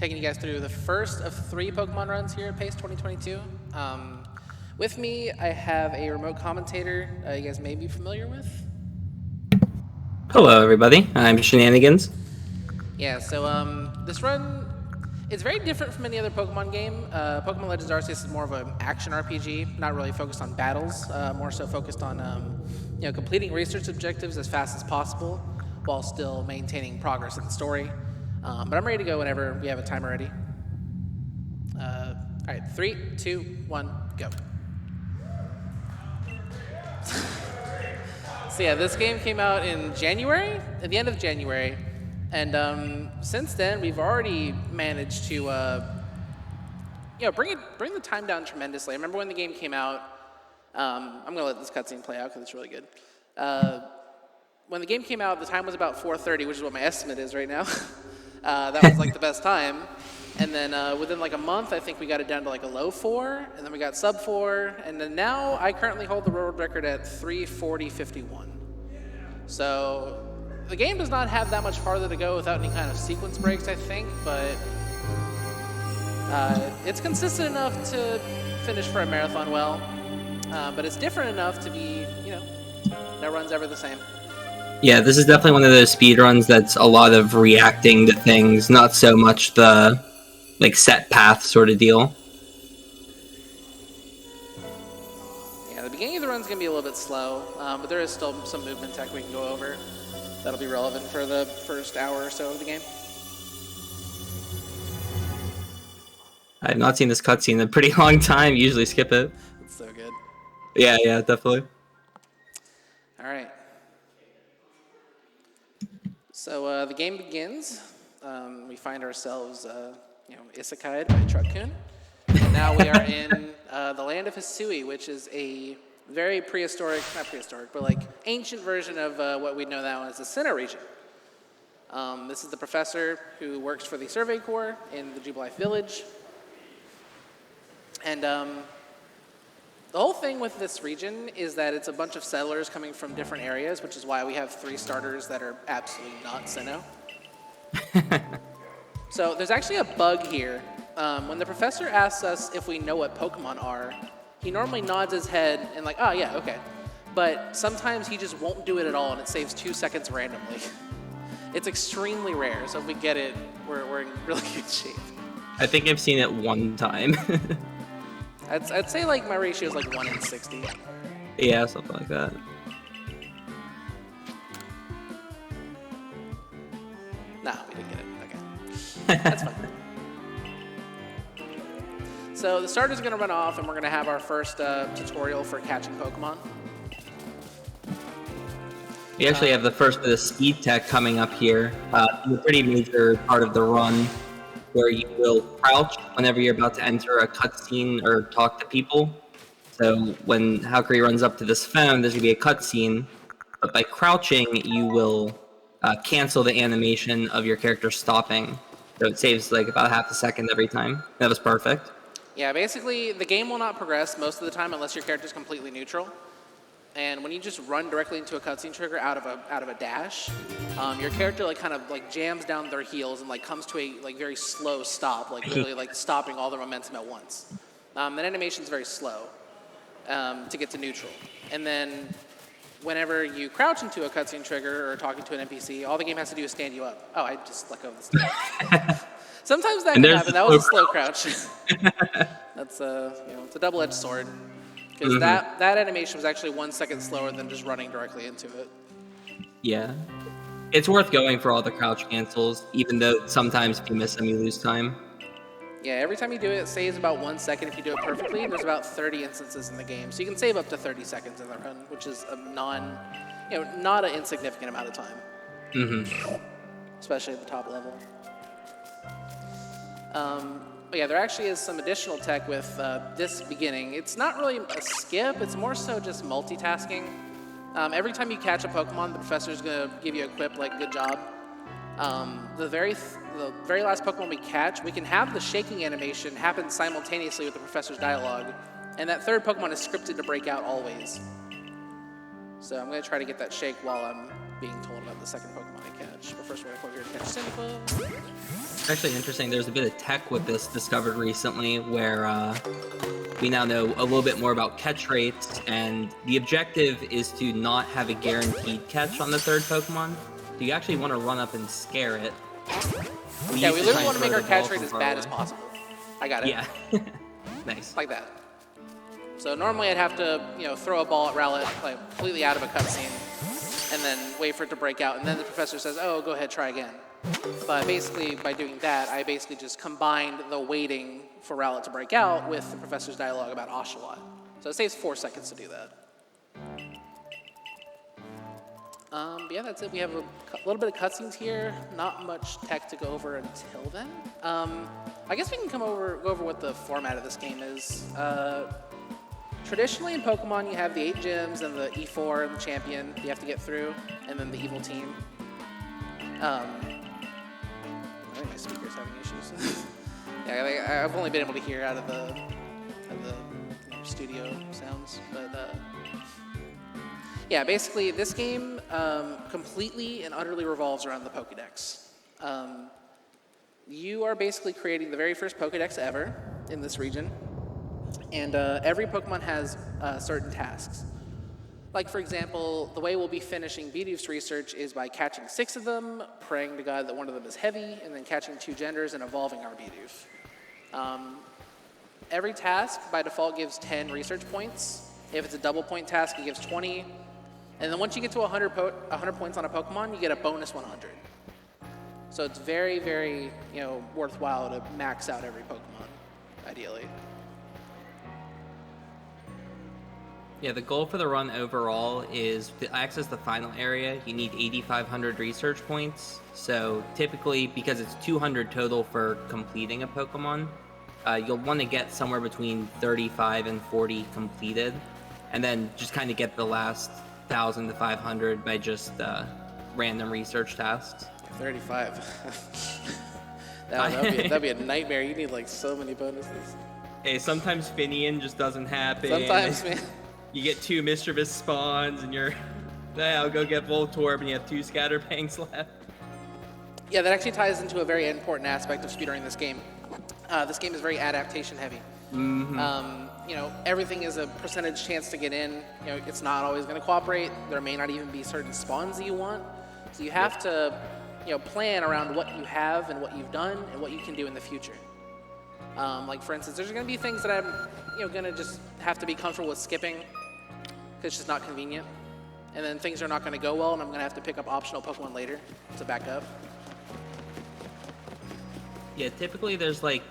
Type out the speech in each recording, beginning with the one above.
taking you guys through the first of 3 Pokemon runs here at PACE 2022. With me, I have a remote commentator you guys may be familiar with. Hello, everybody. I'm Shenanigans. Yeah, so this run is very different from any other Pokemon game. Pokemon Legends Arceus is more of an action RPG, not really focused on battles, more so focused on completing research objectives as fast as possible while still maintaining progress in the story. But I'm ready to go whenever we have a timer ready. All right, 3, 2, 1, go. So yeah, this game came out in January, at the end of January, and since then we've already managed to bring the time down tremendously. I remember when the game came out. I'm gonna let this cutscene play out because it's really good. When the game came out, the time was about 4:30, which is what my estimate is right now. That was like the best time. And then within like a month, I think we got it down to like a low 4, and then we got sub 4, and then now I currently hold the world record at 3:40:51. So the game does not have that much farther to go without any kind of sequence breaks, I think, but it's consistent enough to finish for a marathon well, but it's different enough to be, no run's ever the same. Yeah, this is definitely one of those speedruns that's a lot of reacting to things, not so much the set path sort of deal. Yeah, the beginning of the run's gonna be a little bit slow, but there is still some movement tech we can go over that'll be relevant for the first hour or so of the game. I have not seen this cutscene in a pretty long time. Usually skip it. It's so good. Yeah, definitely. All right. So the game begins. We find ourselves, isekai'd by Truck-kun. And now we are in the land of Hisui, which is a very not prehistoric, but ancient version of what we know now as the Sinnoh region. This is the professor who works for the Survey Corps in the Jubilife village. And the whole thing with this region is that it's a bunch of settlers coming from different areas, which is why we have 3 starters that are absolutely not Sinnoh. So there's actually a bug here. When the professor asks us if we know what Pokemon are, he normally nods his head and oh yeah, okay. But sometimes he just won't do it at all and it saves 2 seconds randomly. It's extremely rare, so if we get it, we're in really good shape. I think I've seen it one time. I'd say my ratio is 1 in 60. Yeah, something like that. Nah, we didn't get it. Okay. That's fine. So the starters are going to run off, and we're going to have our first tutorial for catching Pokemon. We actually have the first of the speed tech coming up here. A pretty major part of the run, where you will crouch whenever you're about to enter a cutscene or talk to people. So when Halqery runs up to this phone, there's going to be a cutscene, but by crouching, you will cancel the animation of your character stopping. So it saves about half a second every time. That was perfect. Yeah, basically, the game will not progress most of the time unless your character's completely neutral. And when you just run directly into a cutscene trigger out of a dash, your character jams down their heels and comes to a very slow stop, literally stopping all their momentum at once. That animation's very slow to get to neutral. And then whenever you crouch into a cutscene trigger or talking to an NPC, all the game has to do is stand you up. Oh, I just let go of the stick. Sometimes that can happen. That was a slow crouch. That's it's a double-edged sword. Because that animation was actually 1 second slower than just running directly into it. Yeah. It's worth going for all the crouch cancels, even though sometimes if you miss them, you lose time. Yeah, every time you do it, it saves about 1 second if you do it perfectly. There's about 30 instances in the game. So you can save up to 30 seconds in the run, which is a not an insignificant amount of time. Mm-hmm. Especially at the top level. But yeah, there actually is some additional tech with this beginning. It's not really a skip, it's more so just multitasking. Every time you catch a Pokemon, the professor's gonna give you a quip good job. The very last Pokemon we catch, we can have the shaking animation happen simultaneously with the professor's dialogue, and that third Pokemon is scripted to break out always. So I'm gonna try to get that shake while I'm being told about the second Pokemon to catch. But first, we're going to go here to catch Cyndaquil. It's actually interesting. There's a bit of tech with this discovered recently where we now know a little bit more about catch rates, and the objective is to not have a guaranteed catch on the third Pokemon. So you actually want to run up and scare it. Yeah, we literally want to make our catch rate as bad as possible. I got it. Yeah. Nice. Like that. So normally I'd have to, throw a ball at Rowlet, like completely out of a cutscene, and then wait for it to break out, and then the professor says, oh, go ahead, try again. But basically, by doing that, I basically just combined the waiting for Rowlet to break out with the professor's dialogue about Oshawott. So it saves 4 seconds to do that. But yeah, that's it. We have a little bit of cutscenes here. Not much tech to go over until then. I guess we can go over what the format of this game is. Traditionally in Pokemon, you have the 8 gyms and the E4 and the champion you have to get through, and then the evil team. I think my speaker's having issues. Yeah, I've only been able to hear out of the studio sounds, but yeah, basically this game completely and utterly revolves around the Pokédex. You are basically creating the very first Pokédex ever in this region, and every Pokemon has certain tasks. Like, for example, the way we'll be finishing Bidoof's research is by catching 6 of them, praying to God that one of them is heavy, and then catching 2 genders and evolving our Bidoof. Every task, by default, gives 10 research points. If it's a double point task, it gives 20. And then once you get to 100 points on a Pokemon, you get a bonus 100. So it's very, very, worthwhile to max out every Pokemon, ideally. Yeah, the goal for the run overall is to access the final area, you need 8,500 research points. So typically, because it's 200 total for completing a Pokemon, you'll want to get somewhere between 35 and 40 completed, and then just kind of get the last 1,000 to 500 by just random research tasks. 35. that'd be a nightmare. You need like so many bonuses. Hey, sometimes Finian just doesn't happen. Sometimes, man. You get 2 mischievous spawns, and you're, I'll go get Voltorb, and you have 2 Scatterbangs left. Yeah, that actually ties into a very important aspect of speedrunning this game. This game is very adaptation heavy. Mm-hmm. Everything is a percentage chance to get in. It's not always going to cooperate. There may not even be certain spawns that you want. So you have to, plan around what you have and what you've done and what you can do in the future. Like, for instance, there's going to be things that I'm, going to just have to be comfortable with skipping because it's just not convenient. And then things are not going to go well, and I'm going to have to pick up optional Pokemon later to back up. Yeah, typically there's like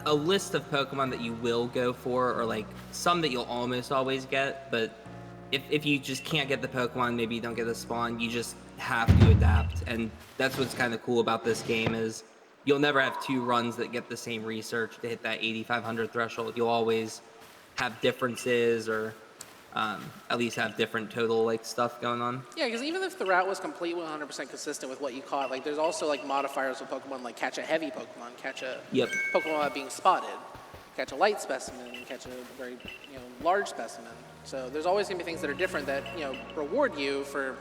a list of Pokemon that you will go for, or like some that you'll almost always get, but if you just can't get the Pokemon, maybe you don't get the spawn, you just have to adapt. And that's what's kind of cool about this game is you'll never have 2 runs that get the same research to hit that 8,500 threshold. You'll always have differences, or at least have different total stuff going on. Yeah, because even if the route was completely 100% consistent with what you caught, there's also modifiers with Pokemon, like catch a heavy Pokemon, catch a Pokemon without being spotted, catch a light specimen, catch a very large specimen. So there's always gonna be things that are different that reward you for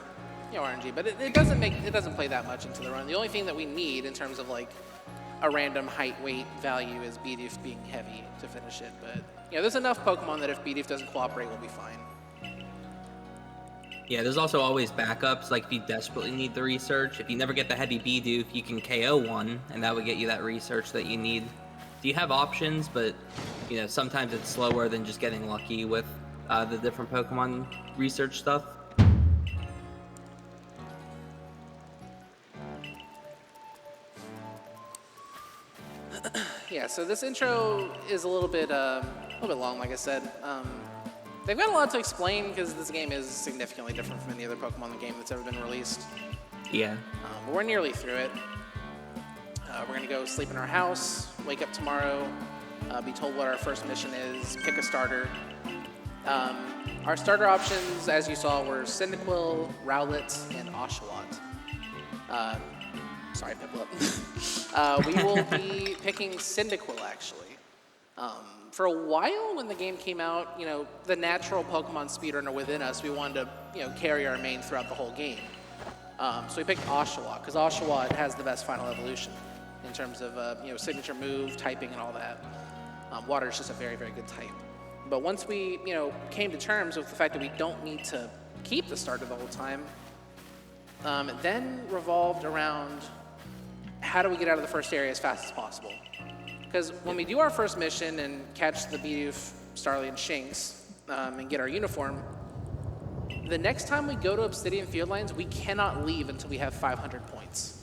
RNG, but it doesn't play that much into the run. The only thing that we need in terms of a random height weight value is Bidoof being heavy to finish it. But there's enough Pokemon that if Bidoof doesn't cooperate, we'll be fine. Yeah, there's also always backups, like if you desperately need the research. If you never get the heavy Bidoof, you can KO one, and that would get you that research that you need. So you have options, but sometimes it's slower than just getting lucky with the different Pokemon research stuff. Yeah, so this intro is a little bit long, like I said. They've got a lot to explain because this game is significantly different from any other Pokemon game that's ever been released. Yeah. But we're nearly through it. We're gonna go sleep in our house, wake up tomorrow, be told what our first mission is, pick a starter. Our starter options, as you saw, were Cyndaquil, Rowlet, and Oshawott. Sorry, Piplup. We will be picking Cyndaquil, actually. For a while, when the game came out, the natural Pokemon speedrunner within us, we wanted to, carry our main throughout the whole game. So we picked Oshawott because Oshawott has the best final evolution in terms of signature move, typing, and all that. Water is just a very, very good type. But once we came to terms with the fact that we don't need to keep the starter the whole time, it then revolved around how do we get out of the first area as fast as possible? Because when we do our first mission and catch the Bidoof, Starly, and Shinx and get our uniform, the next time we go to Obsidian Fieldlands, we cannot leave until we have 500 points.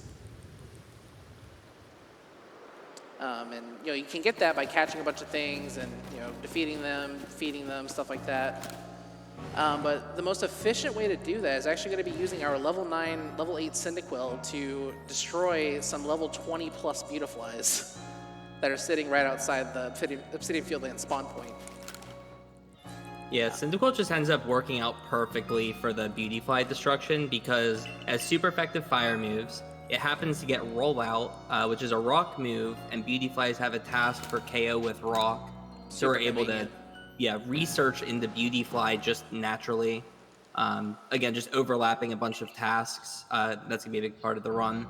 And you can get that by catching a bunch of things and defeating them, feeding them, stuff like that. But the most efficient way to do that is actually going to be using our level 9, level 8 Cyndaquil to destroy some level 20 plus Beautiflies that are sitting right outside the Obsidian Fieldlands spawn point. Yeah, Cyndaquil just ends up working out perfectly for the Beautifly destruction because as super effective fire moves, it happens to get Rollout, which is a rock move, and Beautiflies have a task for KO with rock. So we're able to research into Beautifly just naturally. Again, just overlapping a bunch of tasks. That's going to be a big part of the run.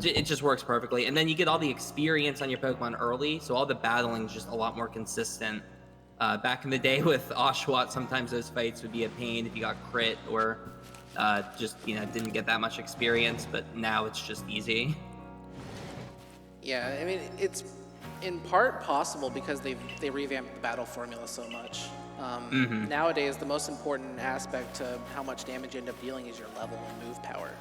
It just works perfectly. And then you get all the experience on your Pokemon early, so all the battling is just a lot more consistent. Back in the day with Oshawott, sometimes those fights would be a pain if you got crit or didn't get that much experience, but now it's just easy. Yeah, I mean, it's in part possible because they revamped the battle formula so much. Nowadays, the most important aspect to how much damage you end up dealing is your level and move power.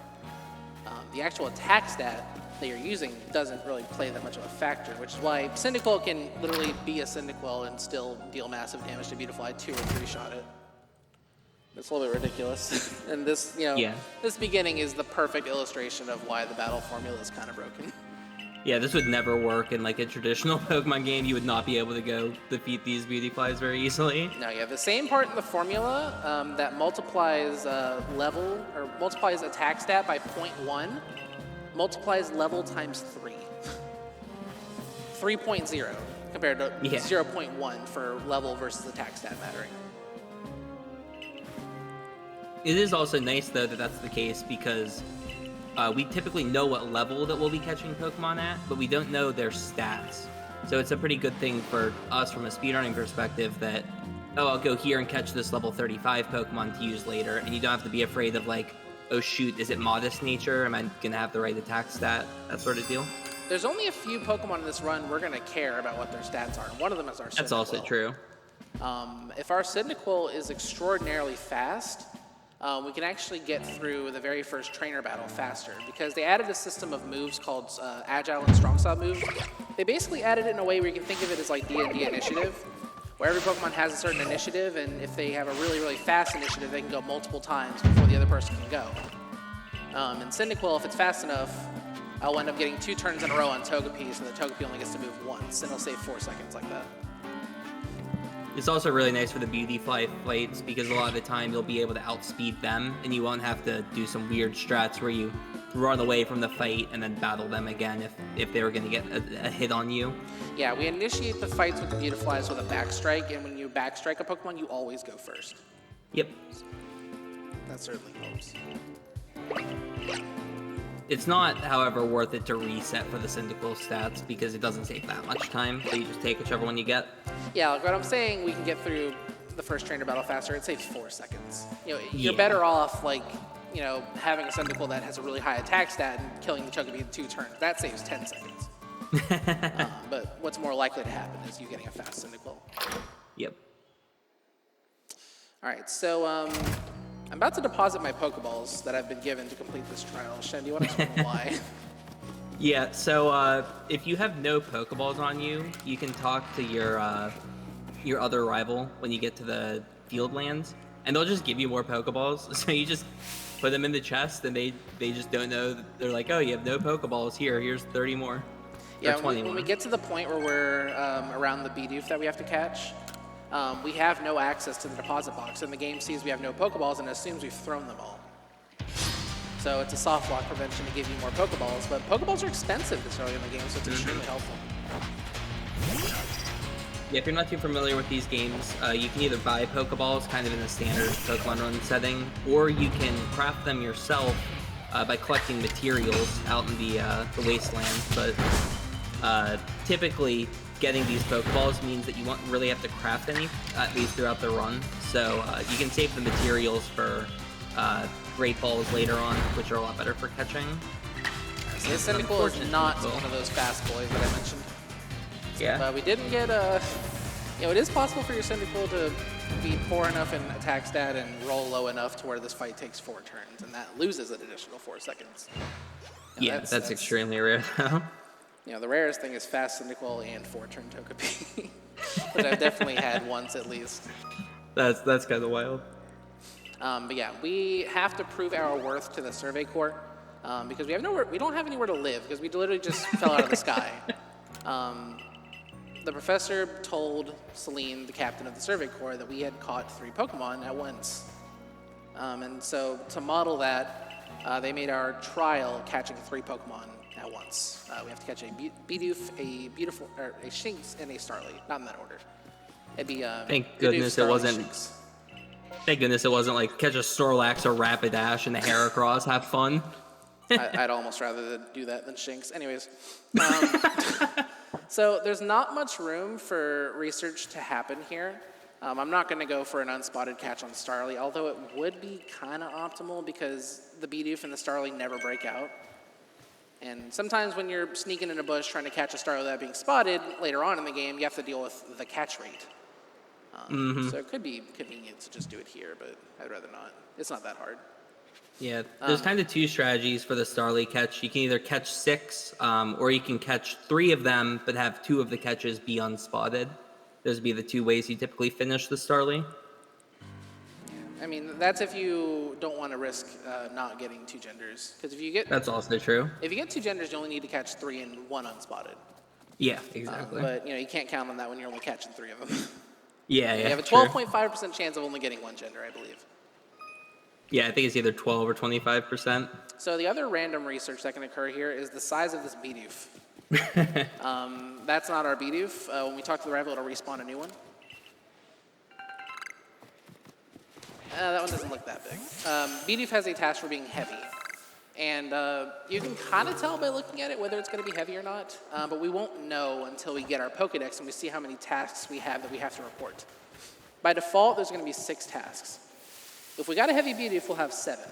The actual attack stat that you're using doesn't really play that much of a factor, which is why Cyndaquil can literally be a Cyndaquil and still deal massive damage to Beautifly 2 or 3-shot it. It's a little bit ridiculous. And this, this beginning is the perfect illustration of why the battle formula is kind of broken. Yeah, this would never work in like a traditional Pokemon game. You would not be able to go defeat these Beautiflies very easily. No, you have the same part in the formula that multiplies multiplies attack stat by 0.1, multiplies level times 3. 3.0 compared to 0.1 for level versus attack stat mattering. It is also nice though that that's the case because we typically know what level that we'll be catching Pokemon at, but we don't know their stats. So it's a pretty good thing for us from a speedrunning perspective that, I'll go here and catch this level 35 Pokemon to use later, and you don't have to be afraid of like, oh shoot, is it Modest Nature? Am I going to have the right attack stat? That sort of deal. There's only a few Pokemon in this run we're going to care about what their stats are, and one of them is our Cyndaquil. That's also true. If our Cyndaquil is extraordinarily fast, we can actually get through the very first trainer battle faster because they added a system of moves called Agile and Strong Style moves. They basically added it in a way where you can think of it as like D&D initiative, where every Pokemon has a certain initiative, and if they have a really, really fast initiative, they can go multiple times before the other person can go. And Cyndaquil, if it's fast enough, I'll end up getting 2 turns in a row on Togepi, so the Togepi only gets to move once, and it'll save 4 seconds like that. It's also really nice for the Beautifly fights because a lot of the time you'll be able to outspeed them and you won't have to do some weird strats where you run away from the fight and then battle them again if they were going to get a hit on you. Yeah, we initiate the fights with the Beautiflies with a backstrike, and when you backstrike a Pokemon, you always go first. Yep. That certainly helps. It's not, however, worth it to reset for the Cyndaquil stats because it doesn't take that much time, so you just take whichever one you get. Yeah, like what I'm saying, we can get through the first trainer battle faster. It saves 4 seconds. You're better off, having a Cyndaquil that has a really high attack stat and killing the Chogepi in 2 turns. That saves 10 seconds. But what's more likely to happen is you getting a fast Cyndaquil. Yep. All right, so I'm about to deposit my Pokeballs that I've been given to complete this trial. Shen, do you want to explain why? Yeah, so if you have no Pokeballs on you, you can talk to your other rival when you get to the Fieldlands, and they'll just give you more Pokeballs. So you just put them in the chest, and they just don't know. They're like, oh, you have no Pokeballs. Here's 30 more. Yeah, when we get to the point where we're around the Bidoof that we have to catch, we have no access to the deposit box, and the game sees we have no Pokeballs and assumes we've thrown them all. So it's a soft lock prevention to give you more Pokeballs, but Pokeballs are expensive this early in the game, so it's extremely helpful. Yeah, if you're not too familiar with these games, you can either buy Pokeballs kind of in the standard Pokemon Run setting, or you can craft them yourself by collecting materials out in the wasteland. But typically, getting these Pokeballs means that you won't really have to craft any, at least throughout the run. So you can save the materials for Great Balls later on, which are a lot better for catching. So this Cyndaquil is not one of those fast boys that I mentioned. Yeah. But we didn't get it is possible for your Cyndaquil to be poor enough in attack stat and roll low enough to where this fight takes 4 turns, and that loses an additional 4 seconds. Yeah, that's extremely rare though. The rarest thing is fast Cyndaquil and 4-turn Togepi, which I've definitely had once at least. That's kind of wild. But yeah, we have to prove our worth to the Survey Corps because we don't have anywhere to live because we literally just fell out of the sky. The professor told Celine, the captain of the Survey Corps, that we had caught 3 Pokemon at once. And so to model that, they made our trial catching 3 Pokemon at once. We have to catch a Bidoof, a Shinx, and a Starly. Not in that order. It'd be Thank Bidoof, goodness it Starly, wasn't. Shinx. Thank goodness it wasn't like catch a Snorlax or Rapidash and the Heracross, have fun. I'd almost rather do that than Shinx. Anyways, so there's not much room for research to happen here. I'm not going to go for an unspotted catch on Starly, although it would be kind of optimal because the Bidoof and the Starly never break out. And sometimes when you're sneaking in a bush trying to catch a Starly without being spotted, later on in the game, you have to deal with the catch rate. So it could be convenient to just do it here, but I'd rather not. It's not that hard. Yeah, there's kind of 2 strategies for the Starly catch. You can either catch 6, or you can catch 3 of them, but have 2 of the catches be unspotted. Those would be the 2 ways you typically finish the Starly. I mean, that's if you don't want to risk not getting 2 genders. Because if you get That's also true. If you get 2 genders, you only need to catch 3 and 1 unspotted. Yeah, exactly. But you can't count on that when you're only catching 3 of them. Yeah, You have a 12.5% chance of only getting 1 gender, I believe. Yeah, I think it's either 12 or 25%. So the other random research that can occur here is the size of this Bidoof. That's not our Bidoof. When we talk to the rival, it'll respawn a new one. That one doesn't look that big. Bidoof has a task for being heavy. And you can kind of tell by looking at it whether it's going to be heavy or not. But we won't know until we get our Pokedex and we see how many tasks we have that we have to report. By default, there's going to be 6 tasks. If we got a heavy Bidoof, we'll have 7.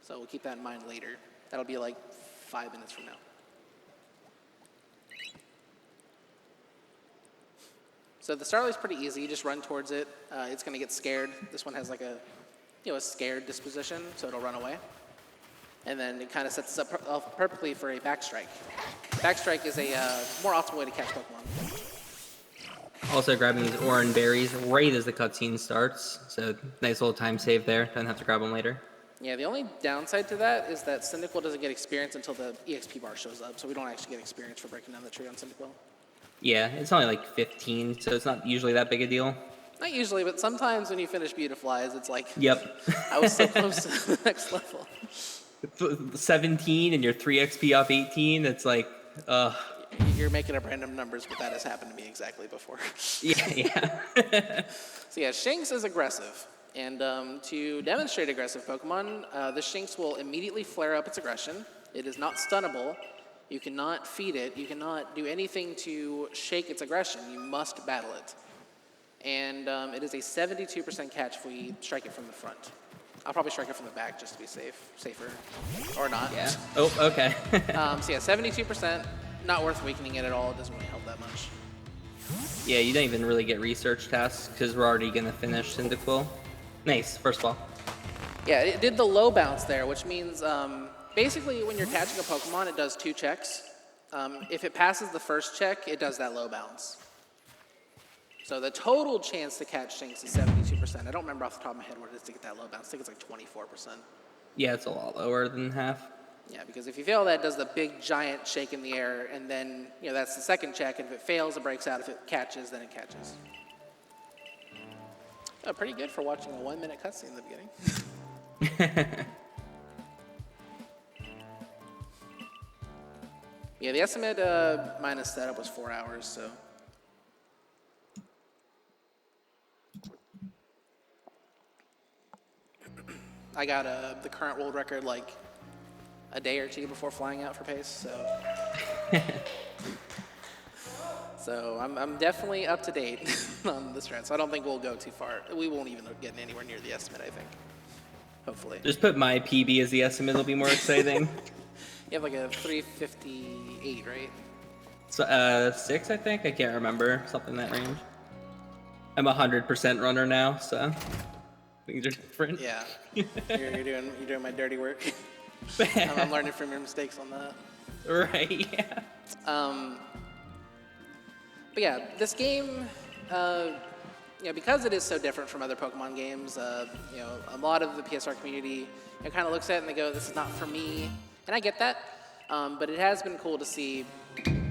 So we'll keep that in mind later. That'll be like 5 minutes from now. So the Starly's pretty easy. You just run towards it. It's going to get scared. This one has like a scared disposition, so it'll run away. And then it kind of sets us up perfectly for a Backstrike. Backstrike is a more optimal way to catch Pokemon. Also grabbing these Oran berries right as the cutscene starts, so nice little time save there. Don't have to grab them later. Yeah, the only downside to that is that Cyndaquil doesn't get experience until the EXP bar shows up, so we don't actually get experience for breaking down the tree on Cyndaquil. Yeah, it's only like 15, so it's not usually that big a deal. Not usually, but sometimes when you finish Beautiflies, it's like, yep. I was so close to the next level. 17 and you're 3 XP off 18, it's like, You're making up random numbers, but that has happened to me exactly before. Yeah. So yeah, Shinx is aggressive. And to demonstrate aggressive Pokemon, the Shinx will immediately flare up its aggression. It is not stunnable. You cannot feed it. You cannot do anything to shake its aggression. You must battle it. And it is a 72% catch if we strike it from the front. I'll probably strike it from the back just to be safer. Or not. Yeah. Oh, okay. So yeah, 72%. Not worth weakening it at all. It doesn't really help that much. Yeah, you don't even really get research tasks because we're already going to finish Cyndaquil. Nice, first ball. Yeah, it did the low bounce there, which means basically when you're catching a Pokemon, it does 2 checks. If it passes the first check, it does that low bounce. So the total chance to catch Shinx is 72%. I don't remember off the top of my head what it is to get that low bounce. I think it's like 24%. Yeah, it's a lot lower than half. Yeah, because if you fail that, it does the big giant shake in the air, and then that's the second check, and if it fails, it breaks out. If it catches, then it catches. Oh, pretty good for watching a 1-minute cutscene in the beginning. Yeah, the estimate minus setup was 4 hours, so. I got the current world record like a day or two before flying out for pace, so so I'm definitely up to date on this round. So I don't think we'll go too far. We won't even get anywhere near the estimate, I think. Hopefully. Just put my PB as the estimate. It'll be more exciting. You have like a 358, right? So, 6, I think. I can't remember. Something in that range. I'm 100% runner now, so things are different. Yeah. you're doing my dirty work. I'm learning from your mistakes on that. Right. Yeah. But yeah, this game, because it is so different from other Pokemon games, a lot of the PSR community kind of looks at it and they go, "This is not for me," and I get that. But it has been cool to see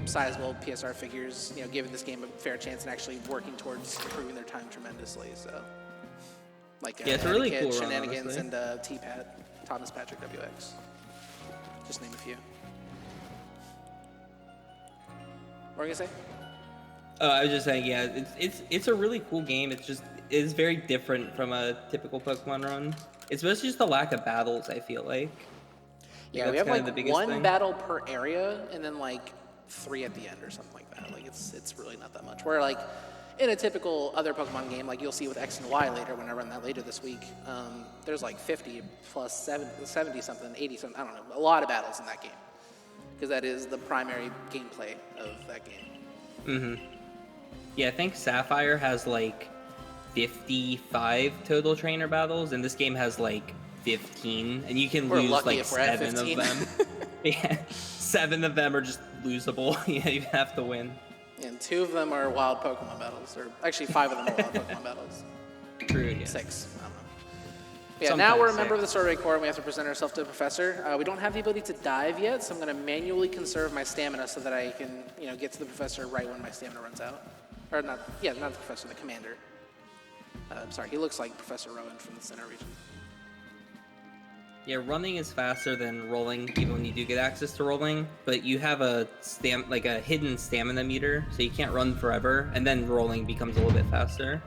sizable PSR figures, giving this game a fair chance and actually working towards improving their time tremendously. So, like it's a really cool run, Shenanigans, honestly. and T-Pat, Thomas Patrick WX. Just name a few. What were you gonna say? I was just saying, yeah, it's a really cool game. It's very different from a typical Pokemon run. It's mostly just the lack of battles, I feel like. Yeah, we have like one battle per area and then like 3 at the end or something like that. Like it's really not that much. Where like in a typical other Pokemon game, like you'll see with X and Y later when I run that later this week, there's like 50 plus 70 something, 80 something, I don't know, a lot of battles in that game. Because that is the primary gameplay of that game. Mm-hmm. Yeah, I think Sapphire has like 55 total trainer battles, and this game has like 15, and you can lose like 7 of them. Yeah, 7 of them are just losable. Yeah, you have to win. And 2 of them are wild Pokemon battles, or actually 5 of them are wild Pokemon battles. True, yeah. 6, I don't know. Yeah, now we're a member of the Survey Corps, and we have to present ourselves to the professor. We don't have the ability to dive yet, so I'm going to manually conserve my stamina so that I can, get to the professor right when my stamina runs out. Or not the professor, the commander. Sorry, he looks like Professor Rowan from the center region. Yeah, running is faster than rolling, even when you do get access to rolling. But you have a hidden stamina meter, so you can't run forever. And then rolling becomes a little bit faster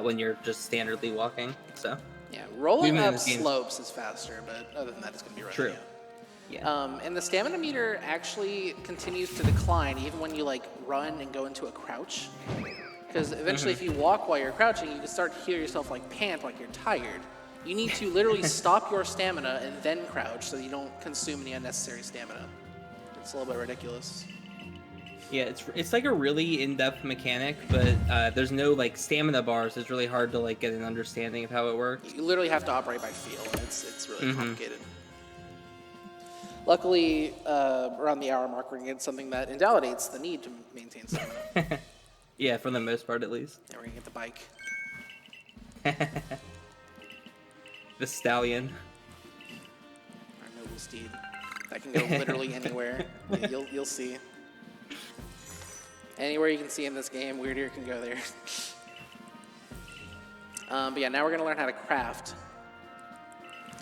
when you're just standardly walking. So yeah, rolling up slopes is faster, but other than that, it's going to be running. True. Yeah. And the stamina meter actually continues to decline even when you like run and go into a crouch. Because eventually, if you walk while you're crouching, you can start to hear yourself like pant like you're tired. You need to literally stop your stamina and then crouch so you don't consume any unnecessary stamina. It's a little bit ridiculous. Yeah, it's like a really in-depth mechanic, but there's no like stamina bars. It's really hard to like get an understanding of how it works. You literally have to operate by feel, and it's really complicated. Luckily, around the hour mark, we're gonna get something that invalidates the need to maintain stamina. Yeah, for the most part, at least. And we're gonna get the bike. The stallion. Our noble steed. That can go literally anywhere. You'll see. Anywhere you can see in this game, Weirdeer can go there. But yeah, now we're gonna learn how to craft.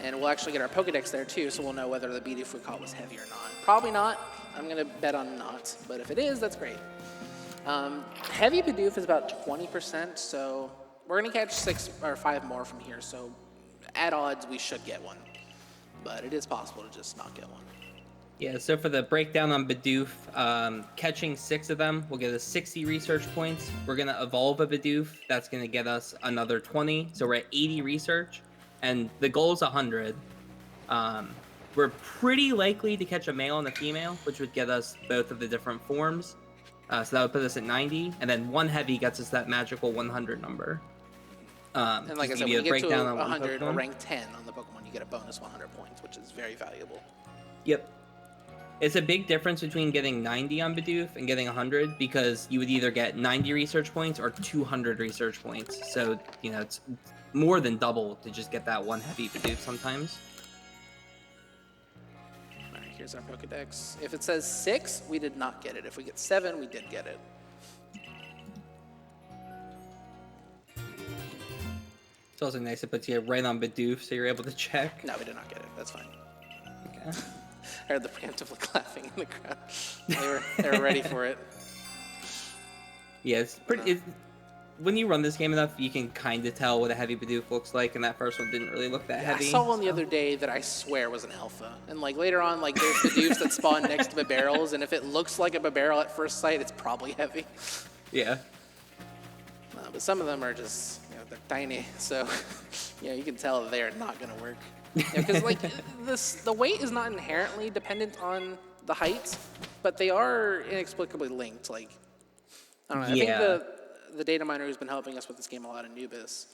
And we'll actually get our Pokedex there too, so we'll know whether the Bidoof we caught was heavy or not. Probably not. I'm gonna bet on not. But if it is, that's great. Heavy Bidoof is about 20%, so we're gonna catch 6 or 5 more from here. So at odds, we should get one. But it is possible to just not get one. Yeah, so for the breakdown on Bidoof, catching 6 of them will get us 60 research points. We're going to evolve a Bidoof. That's going to get us another 20. So we're at 80 research, and the goal is 100. We're pretty likely to catch a male and a female, which would get us both of the different forms. So that would put us at 90, and then 1 heavy gets us that magical 100 number. And like I said, when you get to 100 or rank 10 on the Pokemon, you get a bonus 100 points, which is very valuable. Yep. It's a big difference between getting 90 on Bidoof and getting 100, because you would either get 90 research points or 200 research points. So, it's more than double to just get that 1 heavy Bidoof sometimes. All right, here's our Pokedex. If it says 6, we did not get it. If we get 7, we did get it. It's also nice it puts you right on Bidoof, so you're able to check. No, we did not get it. That's fine. Okay. I heard the preemptive laughing in the crowd. They were ready for it. Yeah, it's pretty. when you run this game enough, you can kind of tell what a heavy Bidoof looks like, and that first one didn't really look that heavy. I saw one the other day that I swear was an alpha. And like later on, like there's Bidoofs that spawn next to barrels, and if it looks like a barrel at first sight, it's probably heavy. Yeah. But some of them are just, they're tiny, so you can tell that they're not gonna work. Because like the weight is not inherently dependent on the height, but they are inexplicably linked. Like I don't know. I think the data miner who's been helping us with this game a lot, Anubis,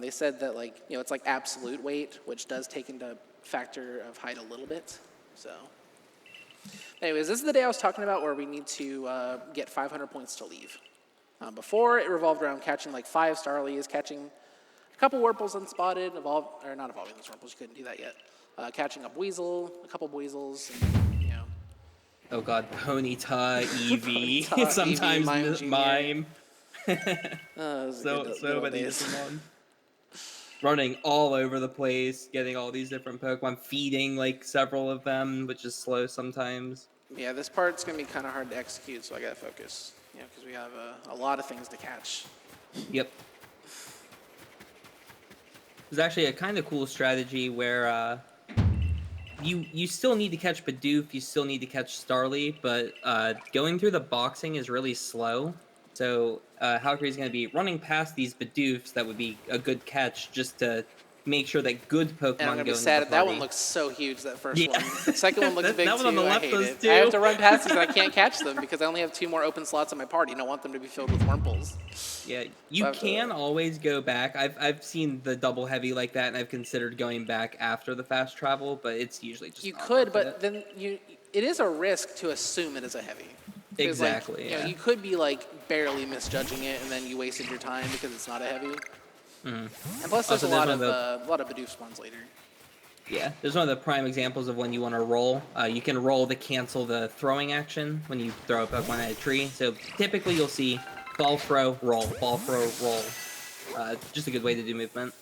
they said that like it's like absolute weight, which does take into factor of height a little bit. So, anyways, this is the day I was talking about where we need to get 500 points to leave. Before it revolved around catching like 5 Starlies, catching a couple Wurples unspotted, not evolving those Wurples, you couldn't do that yet. Catching a Buizel, a couple Buizels, and, Oh god, Ponyta, Eevee, Ponyta, sometimes Eevee, Mime. so many Pokemon. Running all over the place, getting all these different Pokemon, feeding like several of them, which is slow sometimes. Yeah, this part's gonna be kind of hard to execute, so I gotta focus. Because we have a lot of things to catch. Yep. There's actually a kind of cool strategy where you still need to catch Bidoof, you still need to catch Starly, but going through the boxing is really slow. So Halqery is going to be running past these Bidoofs that would be a good catch just to make sure that good Pokemon go into the party. And I'm going to be sad. That one looks so huge, that first one. The second one looks big, that too. One on the I left hate does it. too. I have to run past these and I can't catch them because I only have 2 more open slots in my party and I want them to be filled with Wurmples. Yeah, you can always go back. I've seen the double heavy like that, and I've considered going back after the fast travel, but it's usually just you not could, worth but it. then it is a risk to assume it is a heavy. Exactly. Like, yeah. You could be like barely misjudging it, and then you wasted your time because it's not a heavy. Mm-hmm. And plus, there's Also, a lot of Bidoof spawns later. Yeah, there's one of the prime examples of when you want to roll. You can roll to cancel the throwing action when you throw a Pokemon at a tree. So typically you'll see ball throw, roll, ball throw, roll. Just a good way to do movement.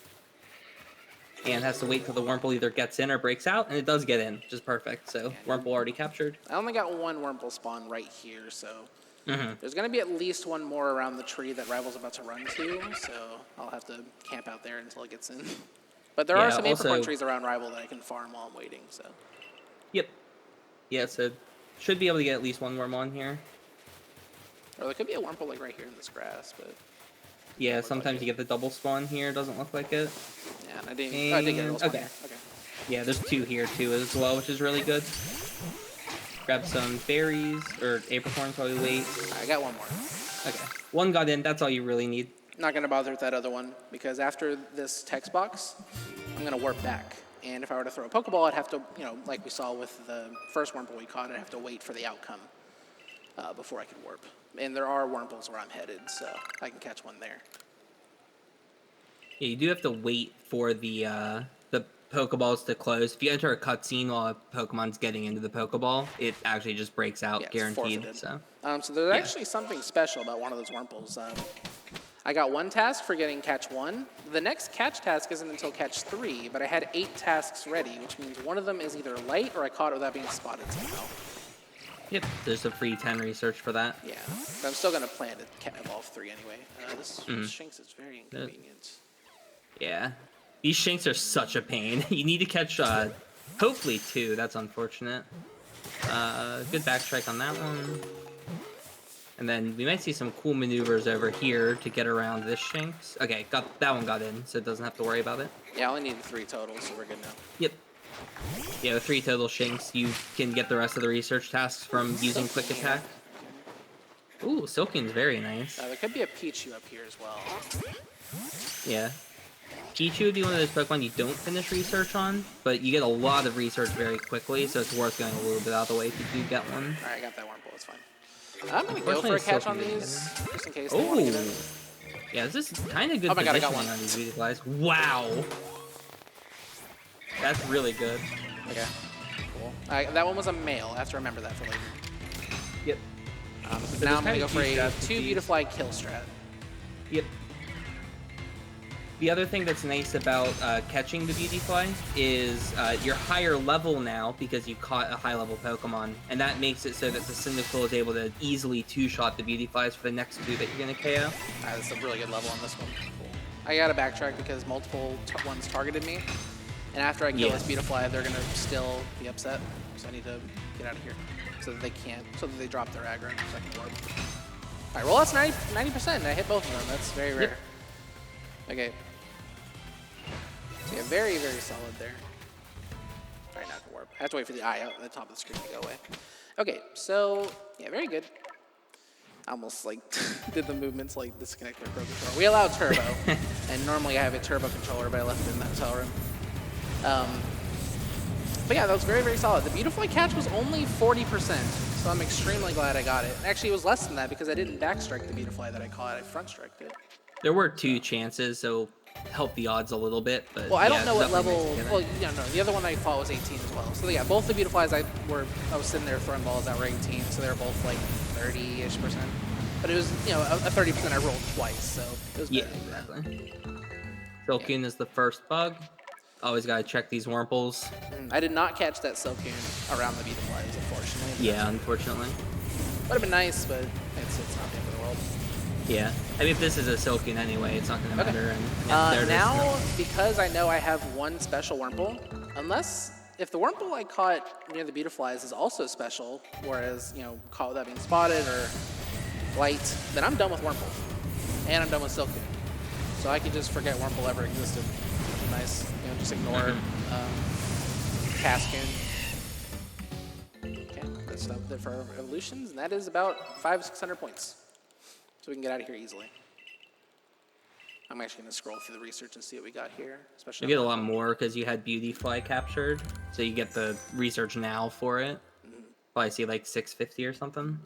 And has to wait till the Wurmple either gets in or breaks out, and it does get in, which is perfect. So Wurmple already captured. I only got 1 Wurmple spawn right here, so there's going to be at least 1 more around the tree that Rival's about to run to, so I'll have to camp out there until it gets in. But there are some apricorn trees around Rival that I can farm while I'm waiting, so. Yep. Yeah, so should be able to get at least 1 Wormon here. Or there could be a Wurmple like right here in this grass, but. Yeah, sometimes you get the double spawn here. Doesn't look like it. Yeah, and I did get a double spawn here. Okay. Yeah, there's 2 here too as well, which is really good. Grab some berries or apricorns while we wait. I got 1 more. Okay, 1 got in. That's all you really need. Not gonna bother with that other one because after this text box, I'm gonna warp back. And if I were to throw a Pokeball, I'd have to, like we saw with the first Wurmple we caught, I'd have to wait for the outcome before I could warp. And there are Wurmples where I'm headed, so I can catch 1 there. Yeah, you do have to wait for the Pokeballs to close. If you enter a cutscene while a Pokemon's getting into the Pokeball, it actually just breaks out, guaranteed. So there's actually something special about one of those Wurmples. I got 1 task for getting catch 1. The next catch task isn't until catch 3, but I had 8 tasks ready, which means one of them is either light or I caught it without being spotted somehow. Yep, there's a free 10 research for that. Yeah, but I'm still going to plan to evolve 3 anyway. This Shinx is very inconvenient. Yeah, these Shinx are such a pain. You need to catch, hopefully 2. That's unfortunate. Good backstrike on that one. And then we might see some cool maneuvers over here to get around this Shinx. Okay, that one got in, so it doesn't have to worry about it. Yeah, I only need 3 total, so we're good now. Yep. Yeah, with 3 total Shinx, you can get the rest of the research tasks from using Quick Attack. Ooh, Silkion's very nice. There could be a Pichu up here as well. Yeah. Pichu would be one of those Pokemon you don't finish research on, but you get a lot of research very quickly, so it's worth going a little bit out of the way if you do get one. Alright, I got that Wurmple, it's fine. I'm going to go for a catch on these, just in case they want to get in. Yeah, this is kind of good God, I got positioning on these guys. Wow! That's really good. Okay, cool. That one was a male. I have to remember that for later. Yep. Now I'm going to go for a 2 Beautifly kill strat. Yep. The other thing that's nice about catching the Beautyfly is you're higher level now because you caught a high-level Pokemon, and that makes it so that the Cyndaquil is able to easily two-shot the Beautyflies for the next two that you're going to KO. That's a really good level on this one. Cool. I gotta backtrack because multiple ones targeted me, and after I kill this Beautyfly, they're gonna still be upset. So I need to get out of here so that they can't, so that they drop their aggro in the second warp. All right, well that's 90%. I hit both of them. That's very rare. Yep. Okay. So yeah, very, very solid there. All right, now I can warp. I have to wait for the eye out at the top of the screen to go away. Okay, so yeah, very good. I almost like did the movements like disconnect my Pro Controller. We allow turbo, and normally I have a turbo controller, but I left it in that hotel room. But yeah, that was very, very solid. The Beautyfly catch was only 40%, so I'm extremely glad I got it. Actually, it was less than that because I didn't backstrike the Beautyfly that I caught. I front striked it. There were 2 chances, so help the odds a little bit. But well, I don't know what level. Well, yeah, no, the other one I fought was 18 as well. So yeah, both the Beautyflies I was sitting there throwing balls that were 18, so they were both like 30-ish%. But it was, you know, a 30% I rolled twice, so it was better. Yeah, exactly. Silcoon is the first bug. Always gotta check these Wurmples. I did not catch that Silcoon around the Beautyflies, unfortunately. Yeah, unfortunately. Would have been nice, but it's not the end of the world. Yeah, I mean, if this is a Silcoon anyway, it's not gonna matter. And now, because I know I have one special Wurmple, if the Wurmple I caught near the Beautyflies is also special, whereas, you know, caught without being spotted or light, then I'm done with Wurmple. And I'm done with Silcoon. So I can just forget Wurmple ever existed. Which is nice. You know, just ignore Cascoon. Okay, that's it for our evolutions, and that is about 500-600 points. So we can get out of here easily. I'm actually going to scroll through the research and see what we got here. Especially you get a lot more because you had Beautyfly captured, so you get the research now for it. Probably see like 650 or something.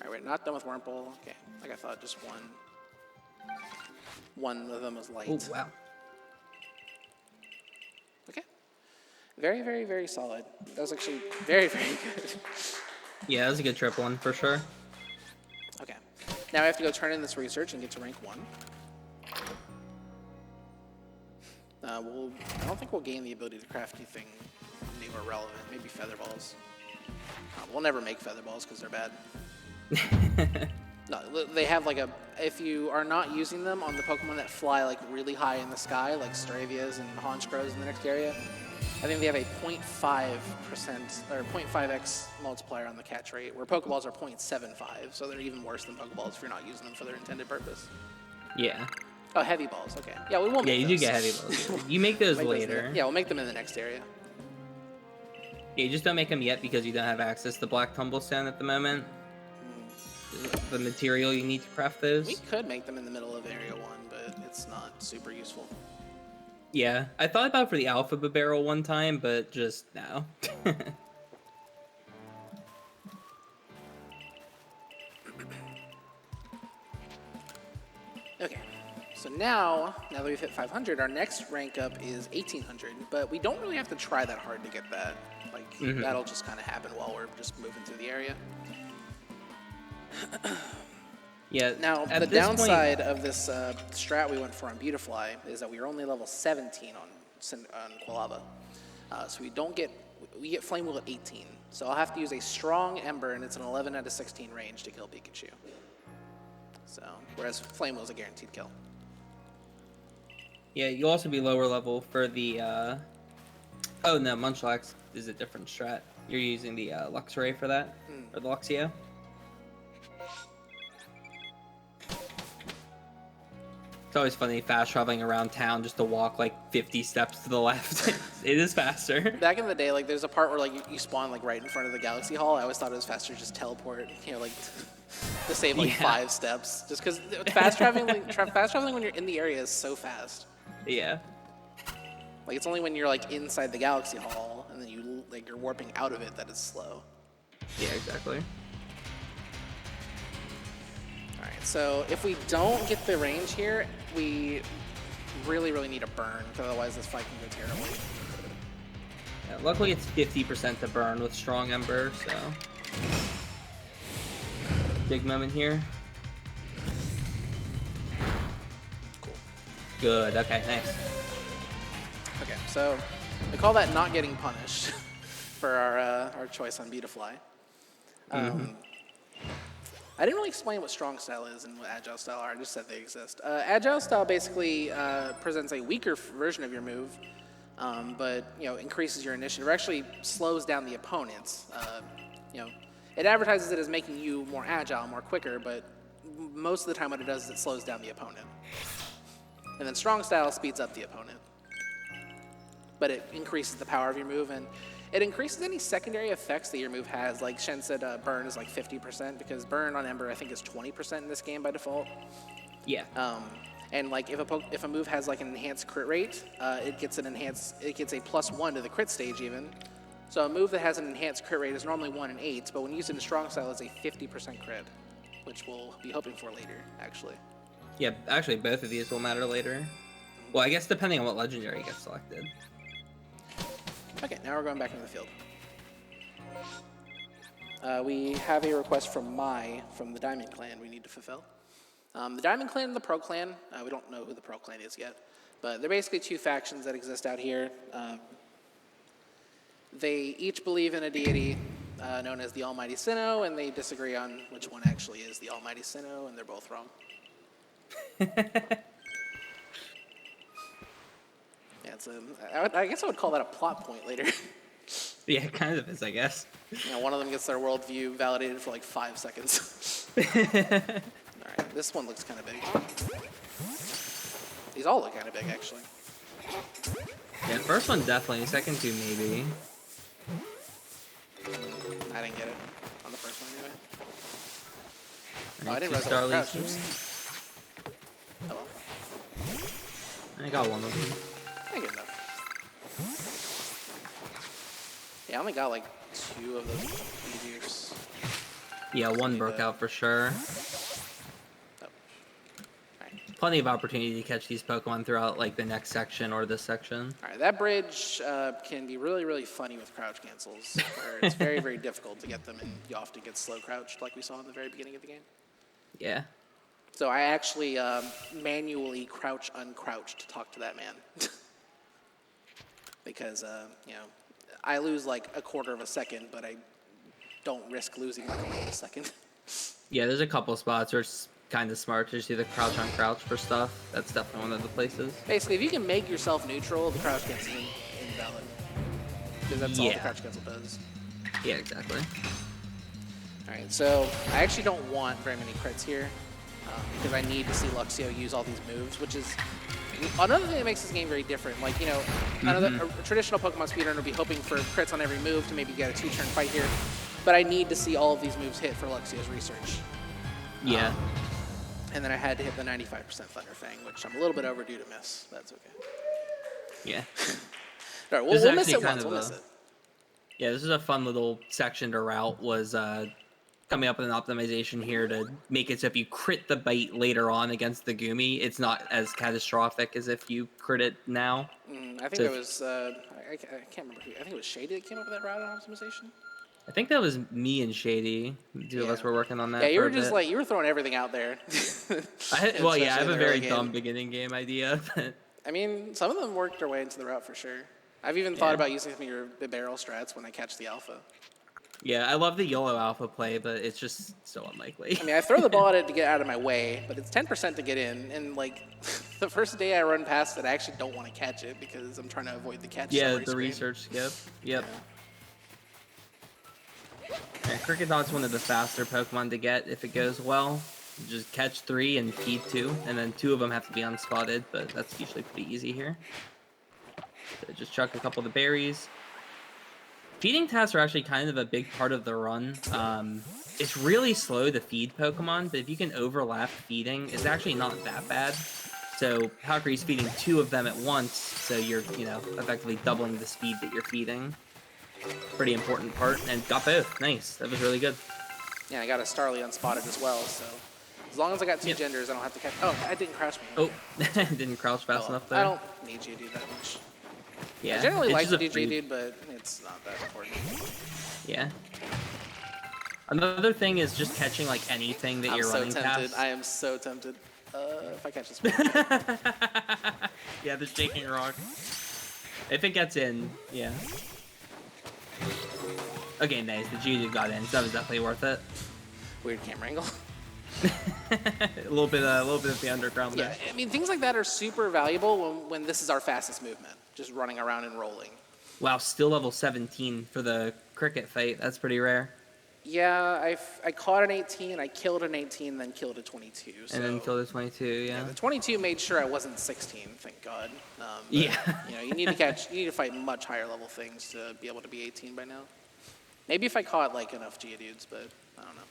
All right, we're not done with Wurmple. Okay, like I thought, just one. One of them was light. Oh, wow. Okay. Very, very, very solid. That was actually very, very good. Yeah, that was a good triple one for sure. Okay. Now I have to go turn in this research and get to rank 1. I don't think we'll gain the ability to craft anything new or relevant. Maybe feather balls. We'll never make feather balls because they're bad. No, they have like if you are not using them on the Pokemon that fly like really high in the sky, like Stravias and Honchkrows in the next area, I think they have a 0.5% or 0.5x multiplier on the catch rate, where Pokeballs are 0.75, so they're even worse than Pokeballs if you're not using them for their intended purpose. Yeah. Oh, heavy balls. Okay. Yeah, we will make you those. do get heavy balls. You make those later. Yeah, we'll make them in the next area. Yeah, you just don't make them yet because you don't have access to Black Tumblestone at the moment. The material you need to craft those. We could make them in the middle of Area 1, but it's not super useful. Yeah, I thought about it for the Alphaba Barrel one time, but just no. Okay, so now that we've hit 500, our next rank up is 1800, but we don't really have to try that hard to get that. Like, that'll just kind of happen while we're just moving through the area. Yeah. Now, the downside of this strat we went for on Beautyfly is that we are only level 17 on Quilava. So we get Flame Wheel at 18. So I'll have to use a strong Ember, and it's an 11 out of 16 range to kill Pikachu. So, whereas Flame Wheel is a guaranteed kill. Yeah, you'll also be lower level for the, oh no, Munchlax is a different strat. You're using the Luxray for that, or the Luxio. It's always funny fast traveling around town just to walk like 50 steps to the left. It is faster. Back in the day, like there's a part where like you spawn like right in front of the Galaxy Hall. I always thought it was faster to just teleport, you know, like to save like 5 steps. Just because fast traveling when you're in the area is so fast. Yeah. Like it's only when you're like inside the Galaxy Hall and then you're warping out of it that it's slow. Yeah, exactly. Alright, so if we don't get the range here, we really, really need a burn, because otherwise this fight can go terribly. Yeah, luckily it's 50% to burn with Strong Ember, so... Big moment here. Good. Okay, nice. Okay, so we call that not getting punished for our choice on Beautifly. I didn't really explain what strong style is and what agile style are. I just said they exist. Agile style basically presents a weaker version of your move, but increases your initiative, or actually slows down the opponents. It advertises it as making you more agile, more quicker, but most of the time what it does is it slows down the opponent. And then strong style speeds up the opponent, but it increases the power of your move, and it increases any secondary effects that your move has. Like Shen said, burn is like 50%, because burn on Ember I think is 20% in this game by default. Yeah. And like if a move has like an enhanced crit rate, it gets a +1 to the crit stage even. So a move that has an enhanced crit rate is normally 1 in 8, but when used in strong style, it's a 50% crit, which we'll be hoping for later, actually. Yeah, actually both of these will matter later. Well, I guess depending on what legendary gets selected. Okay, now we're going back into the field. We have a request from from the Diamond Clan we need to fulfill. The Diamond Clan and the Pro Clan, we don't know who the Pro Clan is yet, but they're basically two factions that exist out here. They each believe in a deity known as the Almighty Sinnoh, and they disagree on which one actually is the Almighty Sinnoh, and they're both wrong. Yeah, I guess I would call that a plot point later. Yeah, it kind of is, I guess. One of them gets their worldview validated for like 5 seconds. All right, this one looks kind of big. These all look kind of big, actually. Yeah, first one definitely, second two maybe. I didn't get it on the first one anyway. Right, I didn't realize Star that was Legion. crouched. Oh well. I got one of them. I get enough. Yeah, I only got like 2 of those meteors. Yeah, one broke out for sure. Oh. Alright. Plenty of opportunity to catch these Pokemon throughout like the next section or this section. Alright, that bridge can be really, really funny with crouch cancels, where it's very, very difficult to get them, and you often get slow crouched like we saw in the very beginning of the game. Yeah. So I actually manually crouch uncrouch to talk to that man. Because, I lose like a quarter of a second, but I don't risk losing like a whole second. Yeah, there's a couple spots where it's kind of smart to just do the crouch on crouch for stuff. That's definitely one of the places. Basically, if you can make yourself neutral, the crouch cancel is invalid. Because that's all the crouch cancel does. Yeah, exactly. Alright, so I actually don't want very many crits here. Because I need to see Luxio use all these moves, which is another thing that makes this game very different. Like, a traditional Pokemon speedrun would be hoping for crits on every move to maybe get a 2-turn fight here. But I need to see all of these moves hit for Luxio's research. Yeah. And then I had to hit the 95% Thunder Fang, which I'm a little bit overdue to miss. That's okay. Yeah. All right, we'll miss it once. We'll miss it. Yeah, this is a fun little section to route. Was coming up with an optimization here to make it so if you crit the bite later on against the Goomy, it's not as catastrophic as if you crit it now. I think it was, I can't remember who, I think it was Shady that came up with that route optimization. I think that was me and Shady. Two of us were working on that. Yeah, you for were a just bit. like, you were throwing everything out there. I have a very dumb beginning game idea. But I mean, some of them worked their way into the route for sure. I've even thought about using some of your barrel strats when I catch the alpha. Yeah, I love the YOLO alpha play, but it's just so unlikely. I mean, I throw the ball at it to get out of my way, but it's 10% to get in. And, like, the first day I run past it, I actually don't want to catch it because I'm trying to avoid the catch. Yeah, the research skip. Yep. Yeah, Cricketot's one of the faster Pokemon to get if it goes well. You just catch 3 and feed 2, and then 2 of them have to be unspotted, but that's usually pretty easy here. So just chuck a couple of the berries. Feeding tasks are actually kind of a big part of the run. It's really slow to feed Pokemon, but if you can overlap feeding, it's actually not that bad. So Halqery's feeding 2 of them at once, so you're, effectively doubling the speed that you're feeding. Pretty important part, and got both. Nice. That was really good. Yeah, I got a Starly unspotted as well, so as long as I got 2 genders, I don't have to catch. Oh, I didn't crouch me. Oh, didn't crouch fast enough there. I don't need you to do that much. Yeah, I generally like the DJ dude, but it's not that important. Yeah. Another thing is just catching like anything that you're running past. I am so tempted. If I catch this one. Yeah, the shaking rock. If it gets in, yeah. Okay, nice. The Geodude got in, so that was definitely worth it. Weird camera angle. a little bit of the underground Yeah, there. I mean, things like that are super valuable when this is our fastest movement, just running around and rolling. Wow, still level 17 for the cricket fight. That's pretty rare. Yeah, I caught an 18, I killed an 18, then killed a 22. So. And then killed a 22, yeah. The 22 made sure I wasn't 16, thank God. But, Yeah. You need to fight much higher level things to be able to be 18 by now. Maybe if I caught like enough Geodudes, but I don't know.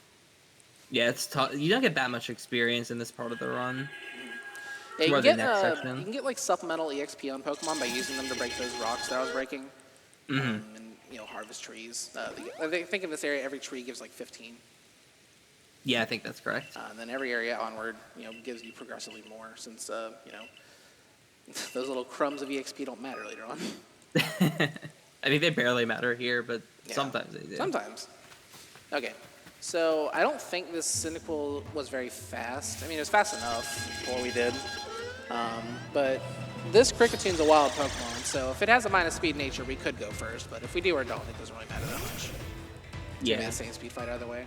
Yeah, it's tough. You don't get that much experience in this part of the run. Yeah, you can get like supplemental EXP on Pokemon by using them to break those rocks that I was breaking. And harvest trees. I think in this area every tree gives like 15. Yeah, I think that's correct. And then every area onward, gives you progressively more since those little crumbs of EXP don't matter later on. I mean, they barely matter here, but Yeah, sometimes they do. Sometimes. Okay. So I don't think this Cynical was very fast. I mean, it was fast enough for what we did. But this Kricketune a wild Pokemon, so if it has a minus speed nature, we could go first. But if we do or don't, it doesn't really matter that much. It's gonna be the same speed fight either way.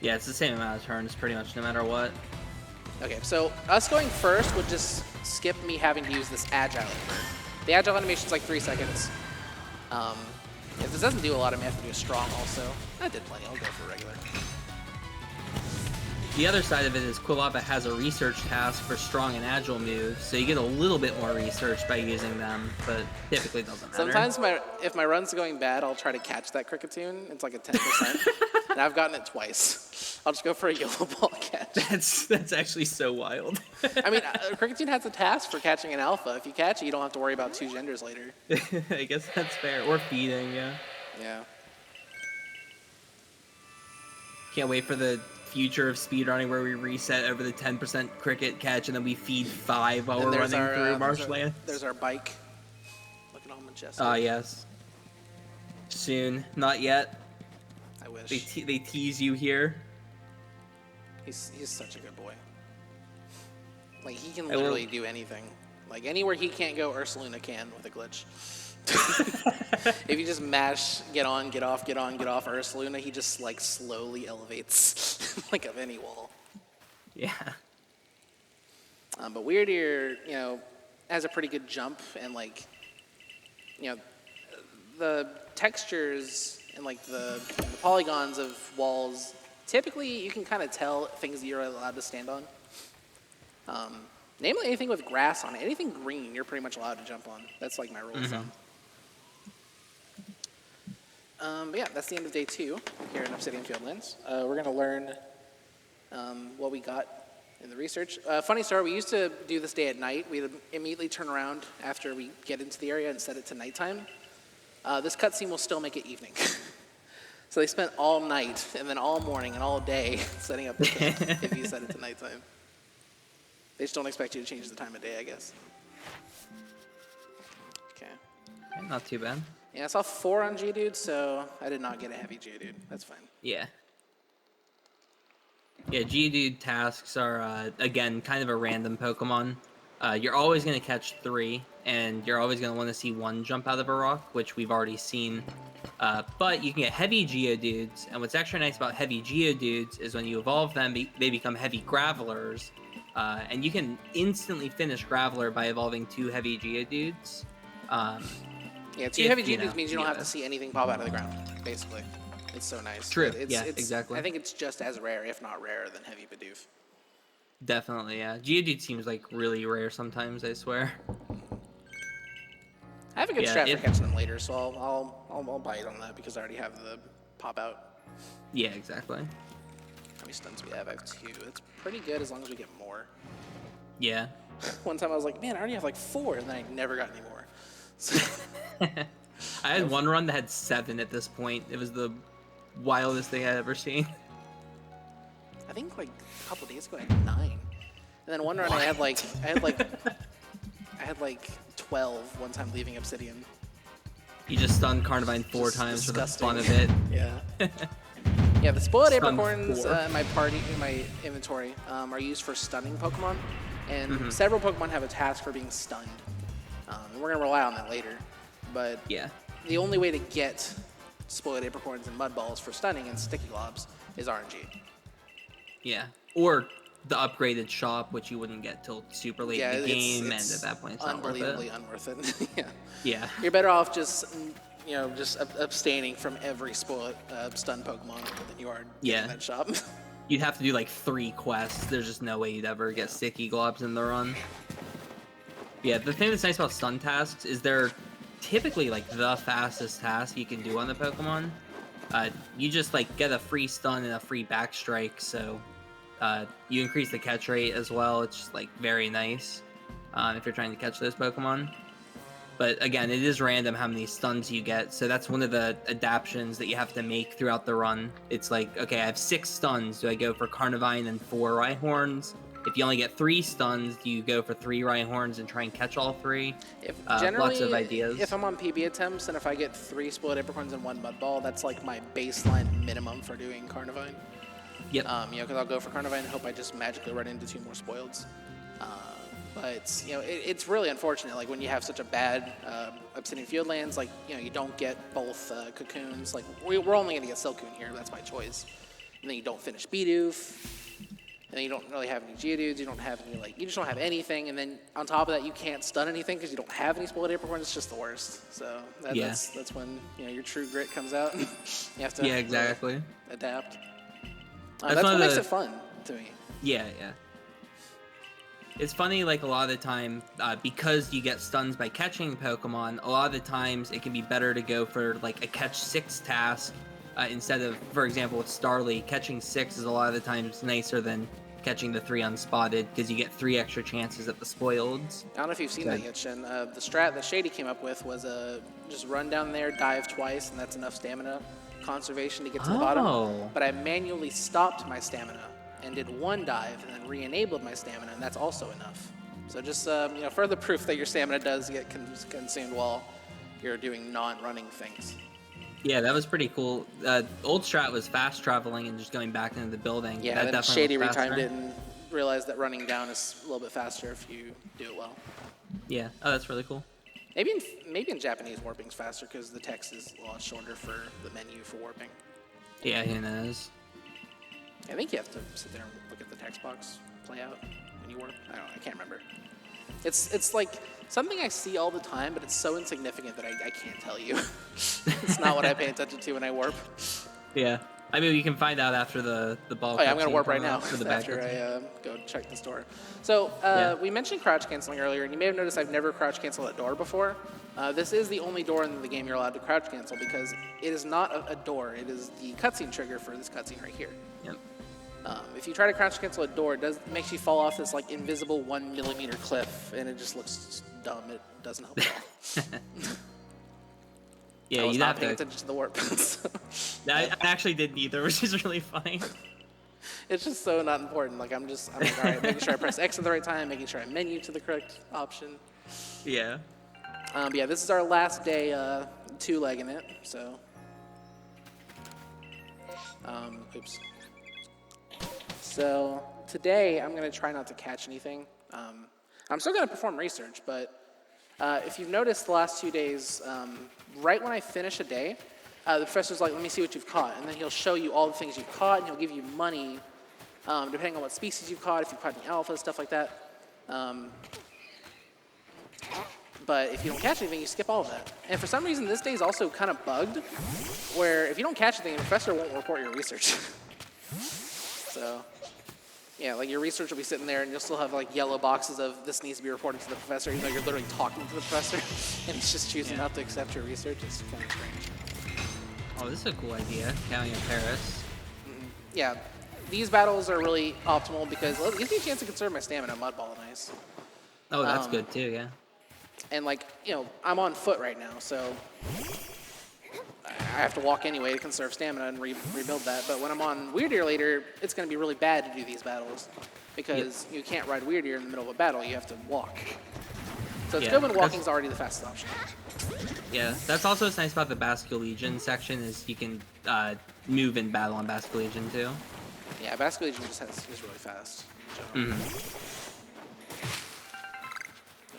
Yeah, it's the same amount of turns pretty much no matter what. Okay, so us going first would just skip me having to use this Agile. The Agile animation is like 3 seconds. If this doesn't do a lot, I may have to do a Strong also. I did plenty, I'll go for regular. The other side of it is Quilava has a research task for strong and agile moves, so you get a little bit more research by using them, but typically it doesn't matter. Sometimes if my run's going bad, I'll try to catch that Kricketune. It's like a 10%, and I've gotten it twice. I'll just go for a yellow ball catch. That's actually so wild. I mean, Kricketune has a task for catching an alpha. If you catch it, you don't have to worry about 2 genders later. I guess that's fair. Or feeding, yeah. Yeah. Can't wait for the future of speedrunning where we reset over the 10% cricket catch and then we feed 5 while we're running through marshland. There's our bike. Looking all majestic. Ah, yes. Soon. Not yet. I wish. They tease you here. He's such a good boy. Like, he can literally do anything. Like, anywhere he can't go, Ursaluna can with a glitch. If you just mash, get on, get off, get on, get off Ursaluna, he just, like, slowly elevates, like, of any wall. Yeah. But Weird Ear, has a pretty good jump, and, like, the textures and, like, the polygons of walls, typically you can kind of tell things that you're allowed to stand on. Namely, anything with grass on it. Anything green, you're pretty much allowed to jump on. That's like my rule of thumb. But yeah, that's the end of day 2 here in Obsidian Fieldlands. We're going to learn what we got in the research. Funny story, we used to do this day at night. We'd immediately turn around after we get into the area and set it to nighttime. This cutscene will still make it evening. So they spent all night and then all morning and all day setting up the camp if you set it to nighttime. They just don't expect you to change the time of day, I guess. Okay. Not too bad. Yeah, I saw 4 on Geodude, so I did not get a heavy Geodude. That's fine. Yeah. Yeah, Geodude tasks are, again, kind of a random Pokemon. You're always going to catch 3, and you're always going to want to see 1 jump out of a rock, which we've already seen. But you can get heavy Geodudes, and what's extra nice about heavy Geodudes is when you evolve them, they become heavy Gravelers. And you can instantly finish Graveler by evolving 2 heavy Geodudes. Yeah, 2 heavy Geodudes means you don't have to see anything pop out of the ground, basically. It's so nice. True, exactly. I think it's just as rare, if not rarer, than heavy Bidoof. Definitely, yeah. Geodude seems like really rare sometimes, I swear. I have a good strat for catching them later, so I'll bite on that because I already have the pop out. Yeah, exactly. How many stuns we have? I have 2. It's pretty good as long as we get more. Yeah. One time I was like, man, I already have like 4, and then I never got any more. So I had one run that had 7 at this point. It was the wildest thing I'd ever seen. I think like a couple days ago I had 9. And then one run I had like 12 one time leaving Obsidian. You just stunned Carnivine 4 times for the fun of it. Yeah. Yeah, the spoiled Stun apricorns 4. in my inventory are used for stunning Pokemon, and several Pokemon have a task for being stunned. And we're gonna rely on that later, but Yeah. the only way to get spoiled apricorns and mud balls for stunning and sticky globs is RNG. Yeah. Or the upgraded shop, which you wouldn't get till super late in the game, and at that point, it's not worth unbelievably it. unworth it. Yeah. Yeah. You're better off just just abstaining from every spoiled stun Pokemon than you are getting that shop. You'd have to do like 3 quests. There's just no way you'd ever get sticky globs in the run. Yeah, the thing that's nice about stun tasks is they're typically like the fastest task you can do on the Pokemon. You just like get a free stun and a free back strike, so you increase the catch rate as well. It's just like very nice if you're trying to catch those Pokemon. But again, it is random how many stuns you get, so that's one of the adaptations that you have to make throughout the run. It's like, okay, I have 6 stuns. Do I go for Carnivine and 4 Rhyhorns? If you only get 3 stuns, do you go for 3 Rhyhorns and try and catch all 3? Lots of ideas. If I'm on PB attempts and if I get 3 spoiled apricorns and 1 mud ball, that's like my baseline minimum for doing Carnivine. Yep. Because I'll go for Carnivine and hope I just magically run into 2 more spoileds. But it's really unfortunate. Like when you have such a bad Obsidian Fieldlands, like you don't get both cocoons. Like we're only gonna get Silcoon here. That's my choice. And then you don't finish Bidoof. And then you don't really have any Geodudes. You don't have any you just don't have anything. And then on top of that, you can't stun anything because you don't have any spoiled apricorns. It's just the worst. So that's when your true grit comes out. You have to exactly adapt. That's what makes it fun to me. Yeah. It's funny, like, a lot of the time, because you get stuns by catching Pokemon, a lot of the times it can be better to go for, like, a catch 6 task instead of, for example, with Starly, catching 6 is a lot of the times nicer than catching the 3 unspotted, because you get 3 extra chances at the spoileds. I don't know if you've seen that yet, Shin. The strat that Shady came up with was just run down there, dive twice, and that's enough stamina conservation to get to the bottom. But I manually stopped my stamina and did 1 dive and then re-enabled my stamina, and that's also enough. So just further proof that your stamina does get consumed while you're doing non-running things. Yeah, that was pretty cool. Old strat was fast traveling and just going back into the building. Yeah, that then Shady retimed it and realized that running down is a little bit faster if you do it well. Yeah, oh, that's really cool. Maybe in Japanese warping's faster because the text is a lot shorter for the menu for warping. Yeah, who knows? I think you have to sit there and look at the text box play out when you warp. I can't remember. It's like something I see all the time, but it's so insignificant that I can't tell you. It's not what I pay attention to when I warp. Yeah. I mean, you can find out after the ball. Oh yeah, I'm going to warp right now after I go check the store. So we mentioned crouch canceling earlier, and you may have noticed I've never crouch canceled a door before. This is the only door in the game you're allowed to crouch cancel because it is not a door. It is the cutscene trigger for this cutscene right here. Yep. If you try to crouch cancel a door, it makes you fall off this invisible 1 millimeter cliff, and it just looks dumb. It doesn't help at all. Yeah, I was not have paying to. attention to the warp. I actually didn't either, which is really funny. It's just so not important. I'm like, all right, making sure I press X at the right time, making sure I menu to the correct option. Yeah. But yeah, this is our last day 2-legging it, so. Oops. So today I'm going to try not to catch anything. I'm still going to perform research, but if you've noticed the last 2 days, right when I finish a day, the professor's like, let me see what you've caught. And then he'll show you all the things you've caught, and he'll give you money, depending on what species you've caught, if you've caught any alpha, stuff like that. But if you don't catch anything, you skip all of that. And for some reason, this day is also kind of bugged, where if you don't catch anything, the professor won't report your research. So, yeah, your research will be sitting there, and you'll still have yellow boxes of this needs to be reported to the professor, even though you're literally talking to the professor, and he's just choosing not to accept your research. It's kind of strange. Oh, this is a cool idea, counting in Paris. Yeah, these battles are really optimal because it gives me a chance to conserve my stamina. Mud ball nice. Oh, that's good too, yeah. And I'm on foot right now, so I have to walk anyway to conserve stamina and rebuild that. But when I'm on Weird Ear later, it's going to be really bad to do these battles because you can't ride Weird Ear in the middle of a battle. You have to walk. So it's good when walking's already the fastest option. Yeah, that's also what's nice about the Basque Legion section is you can move in battle on Basque Legion too. Yeah, Basque Legion is really fast.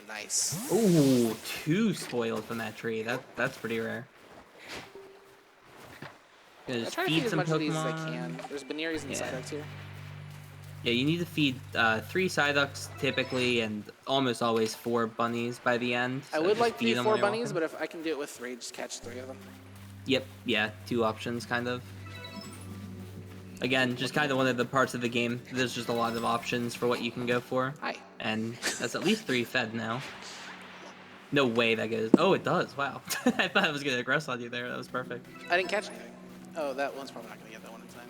Nice. Ooh, 2 spoiled from that tree. That's pretty rare. Gonna I just try to feed feed as some much of these as I Pokemon. can. There's Beneries and Psyducks here. Yeah, you need to feed 3 Psyducks typically, and almost always 4 bunnies by the end. I So would just like to feed do them 4 while you're bunnies, walking. but if I can do it with 3, just catch 3 of them. Yep, yeah, 2 options kind of. Again, just kind of one of the parts of the game. There's just a lot of options for what you can go for. Hi. And that's at least 3 fed now. No way that goes. Oh, it does. Wow. I thought I was going to aggress on you there. That was perfect. I didn't catch anything. Oh, that one's probably not going to get that one in time.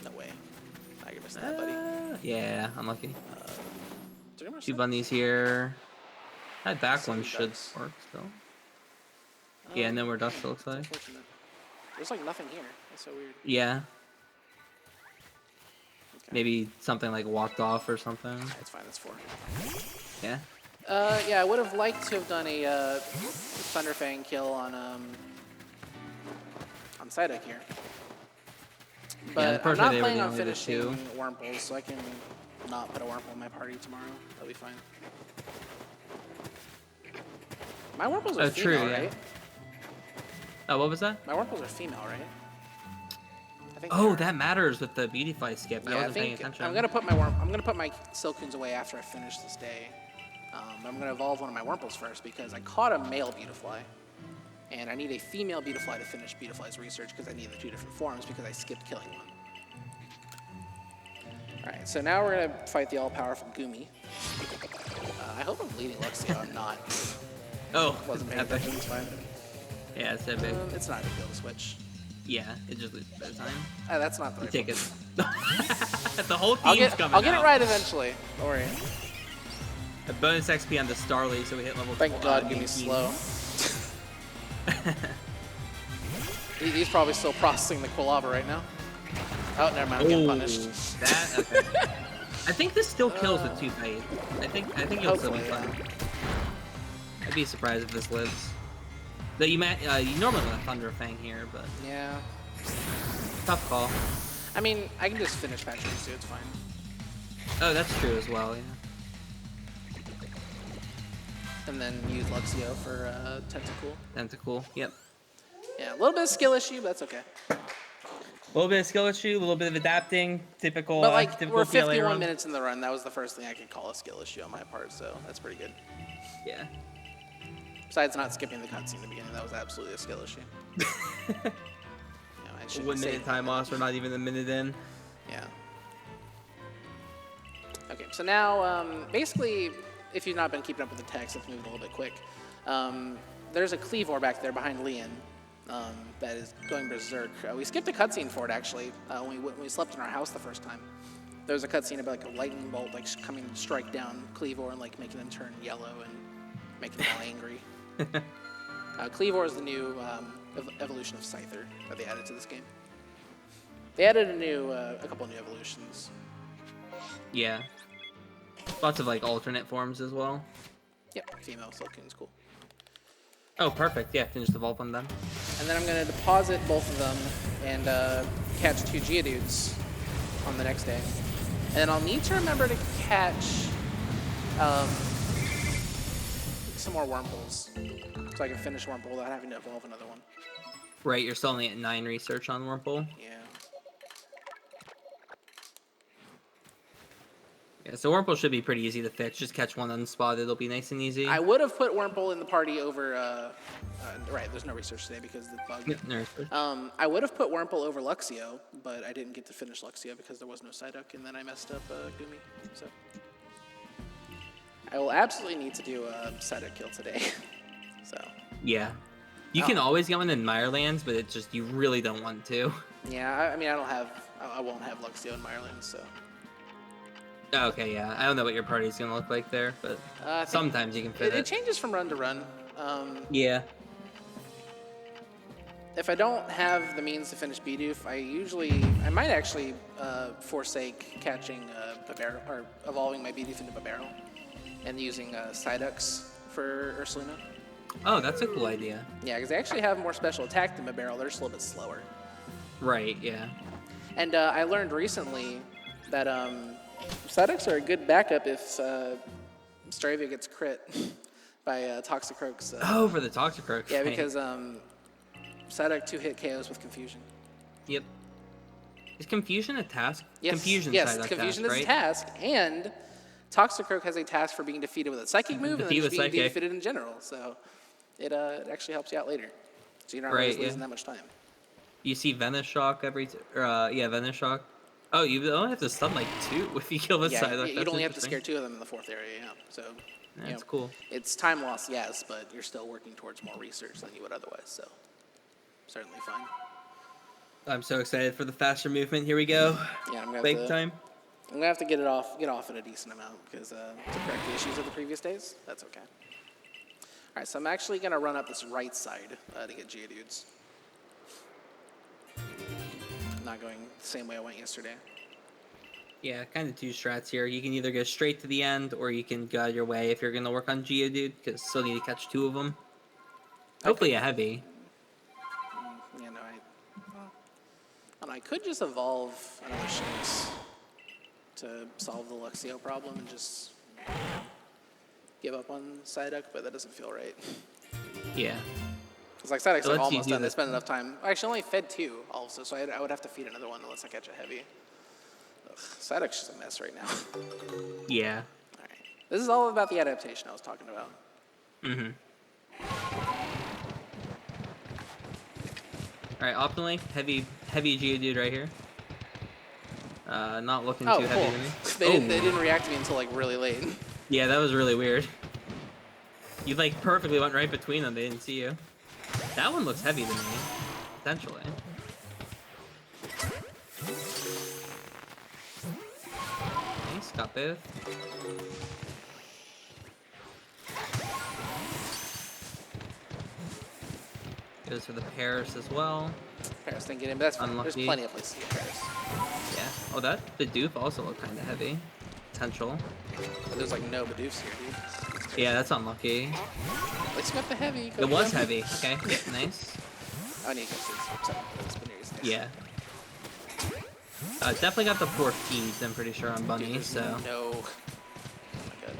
No way. I can miss that, buddy. Yeah, unlucky. Is there any more 2 Psyducks? bunnies here. That back Some one should ducks. work still. Yeah, no more ducks, it looks like. Unfortunate. There's like nothing here. That's so weird. Yeah. Okay. Maybe something like walked off or something. It's fine. That's 4. Yeah. Yeah, I would have liked to have done a Thunderfang kill on Psyduck here. But I'm unfortunately not they were planning the on only finishing 2. Wurmples, so I can not put a Wurmple in my party tomorrow. That'll be fine. My Wurmples are True, female, yeah. right? Oh, what was that? My Wurmples are female, right? I think Oh, they are. that matters with the Beautifly skip. I Yeah, I wasn't paying think attention. I'm gonna put my Silcoons away after I finish this day. I'm gonna evolve one of my Wurmples first because I caught a male Beautifly, and I need a female Beautifly to finish Beautifly's research because I need the 2 different forms because I skipped killing one. All right, so now we're gonna fight the all-powerful Goomy. I hope I'm leading Luxio. I'm not. Oh, Wasn't paying epic. attention. It's fine. Yeah, it's epic. It's not a big deal to switch. Yeah, it just loses by the time. That's not the right Take one. it. The whole I'll team's get coming it out. right eventually. Don't worry. A bonus XP on the Starly, so we hit level Thank God, give me 18. slow. He's probably still processing the Quilava right now. Oh, never mind. I'm getting punished. Okay. I think this still kills with 2 bait. I think you'll still be Hopefully, fine. I'd be surprised if this lives. Though you normally want a Thunder Fang here, but Yeah. tough call. I mean, I can just finish Patches too. It's fine. Oh, that's true as well. Yeah. And then use Luxio for Tentacool. Tentacool. Yep. Yeah, a little bit of skill issue, but that's okay. A little bit of skill issue, a little bit of adapting. Typical. But like, typical we're PLA 51 run. minutes in the run. That was the first thing I could call a skill issue on my part, so that's pretty good. Yeah. Besides not skipping the cutscene in the beginning, that was absolutely a skill issue. I should 1 say minute time loss. We're not even a minute in. Yeah. Okay, so now, basically, if you've not been keeping up with the text, let's move it a little bit quick. There's a Cleavor back there behind Leon that is going berserk. We skipped a cutscene for it, actually, when we slept in our house the first time. There was a cutscene about like a lightning bolt like coming to strike down Cleavor and like making them turn yellow and making them all angry. Cleavor is the new evolution of Scyther that they added to this game. They added a couple of new evolutions. Yeah. Lots of like alternate forms as well. Yep, female Silcoon's cool. Oh, perfect. Yeah, can just evolve one then. And then I'm going to deposit both of them and catch 2 Geodudes on the next day. And then I'll need to remember to catch some more Wurmples so I can finish Wurmple without having to evolve another one. Right, you're still only at 9 research on Wurmple. Yeah. Yeah, so Wurmple should be pretty easy to fix. Just catch one unspotted, it'll be nice and easy. I would have put Wurmple in the party over, right, there's no research today because of the bug. Yep, no research. I would have put Wurmple over Luxio, but I didn't get to finish Luxio because there was no Psyduck, and then I messed up Goomy, so. I will absolutely need to do a Psyduck kill today, so. Yeah. You can always get one in Mirelands, but it's just, you really don't want to. Yeah, I mean, I won't have Luxio in Mireland, so. Okay, yeah. I don't know what your party's gonna look like there, but I think sometimes you can fit it it. changes from run to run. Yeah. If I don't have the means to finish Bidoof, I might actually forsake catching Babero, or evolving my Bidoof into Babero, and using Psyducks for Ursaluna. Oh, that's a cool idea. Yeah, because they actually have more special attack than Barrel. They're just a little bit slower. Right, yeah. And I learned recently that Psyducks are a good backup if Staravia gets crit by Toxicroak's. Oh, for the Toxicroak. Yeah, right. because Psyduck 2-hit KOs with Confusion. Yep. Is Confusion a task? Yes, Confusion yes, Psyduck Confusion task, is right? a task, and Toxicroak has a task for being defeated with a Psychic move and then Defeat just with being Psychic. defeated in general. So it actually helps you out later. So you're not Right, always yeah. losing that much time. You see Venoshock yeah, Venoshock. Oh, you only have to stun like 2 if you kill the Yeah, Psyduck. you'd only have to scare 2 of them in the 4th area, yeah. So, That's cool. It's time loss, yes, but you're still working towards more research than you would otherwise, so certainly fine. I'm so excited for the faster movement. Here we go. Yeah, I'm Big time. I'm gonna have to get off at a decent amount because to correct the issues of the previous days, that's okay. All right, so I'm actually gonna run up this right side to get Geodudes. I'm not going the same way I went yesterday. Yeah, kind of 2 strats here. You can either go straight to the end, or you can go out your way if you're going to work on Geodude, because still need to catch 2 of them. Hopefully a heavy. You know, I could just evolve another Shinx to solve the Luxio problem and just give up on Psyduck, but that doesn't feel right. Yeah. Because like Psyduck's So like let's almost do done. I this. spent enough time. I actually only fed 2 also, so I would have to feed another one unless I catch a heavy. Ugh, Psyduck's just a mess right now. Yeah. All right. This is all about the adaptation I was talking about. Mm-hmm. Alright, optimally, heavy Geodude right here. Not looking Oh, too cool. heavy to me. They didn't react to me until like really late. Yeah, that was really weird. You like perfectly went right between them, they didn't see you. That one looks heavy to me, potentially. Nice, got both. Goes for the Paris as well. Paris didn't get in, but that's fine. Unlucky. There's plenty of places to get Paris. Yeah. Oh, the Doof also looked kind of heavy. Potential. But there's like no Bidoofs here, dude. Yeah, that's unlucky. At least you got the heavy. It was heavy. Okay, nice. I need to catch these. Yeah. Definitely got the 4 feeds, I'm pretty sure, on Bunny, Dude, so... No. Oh my god.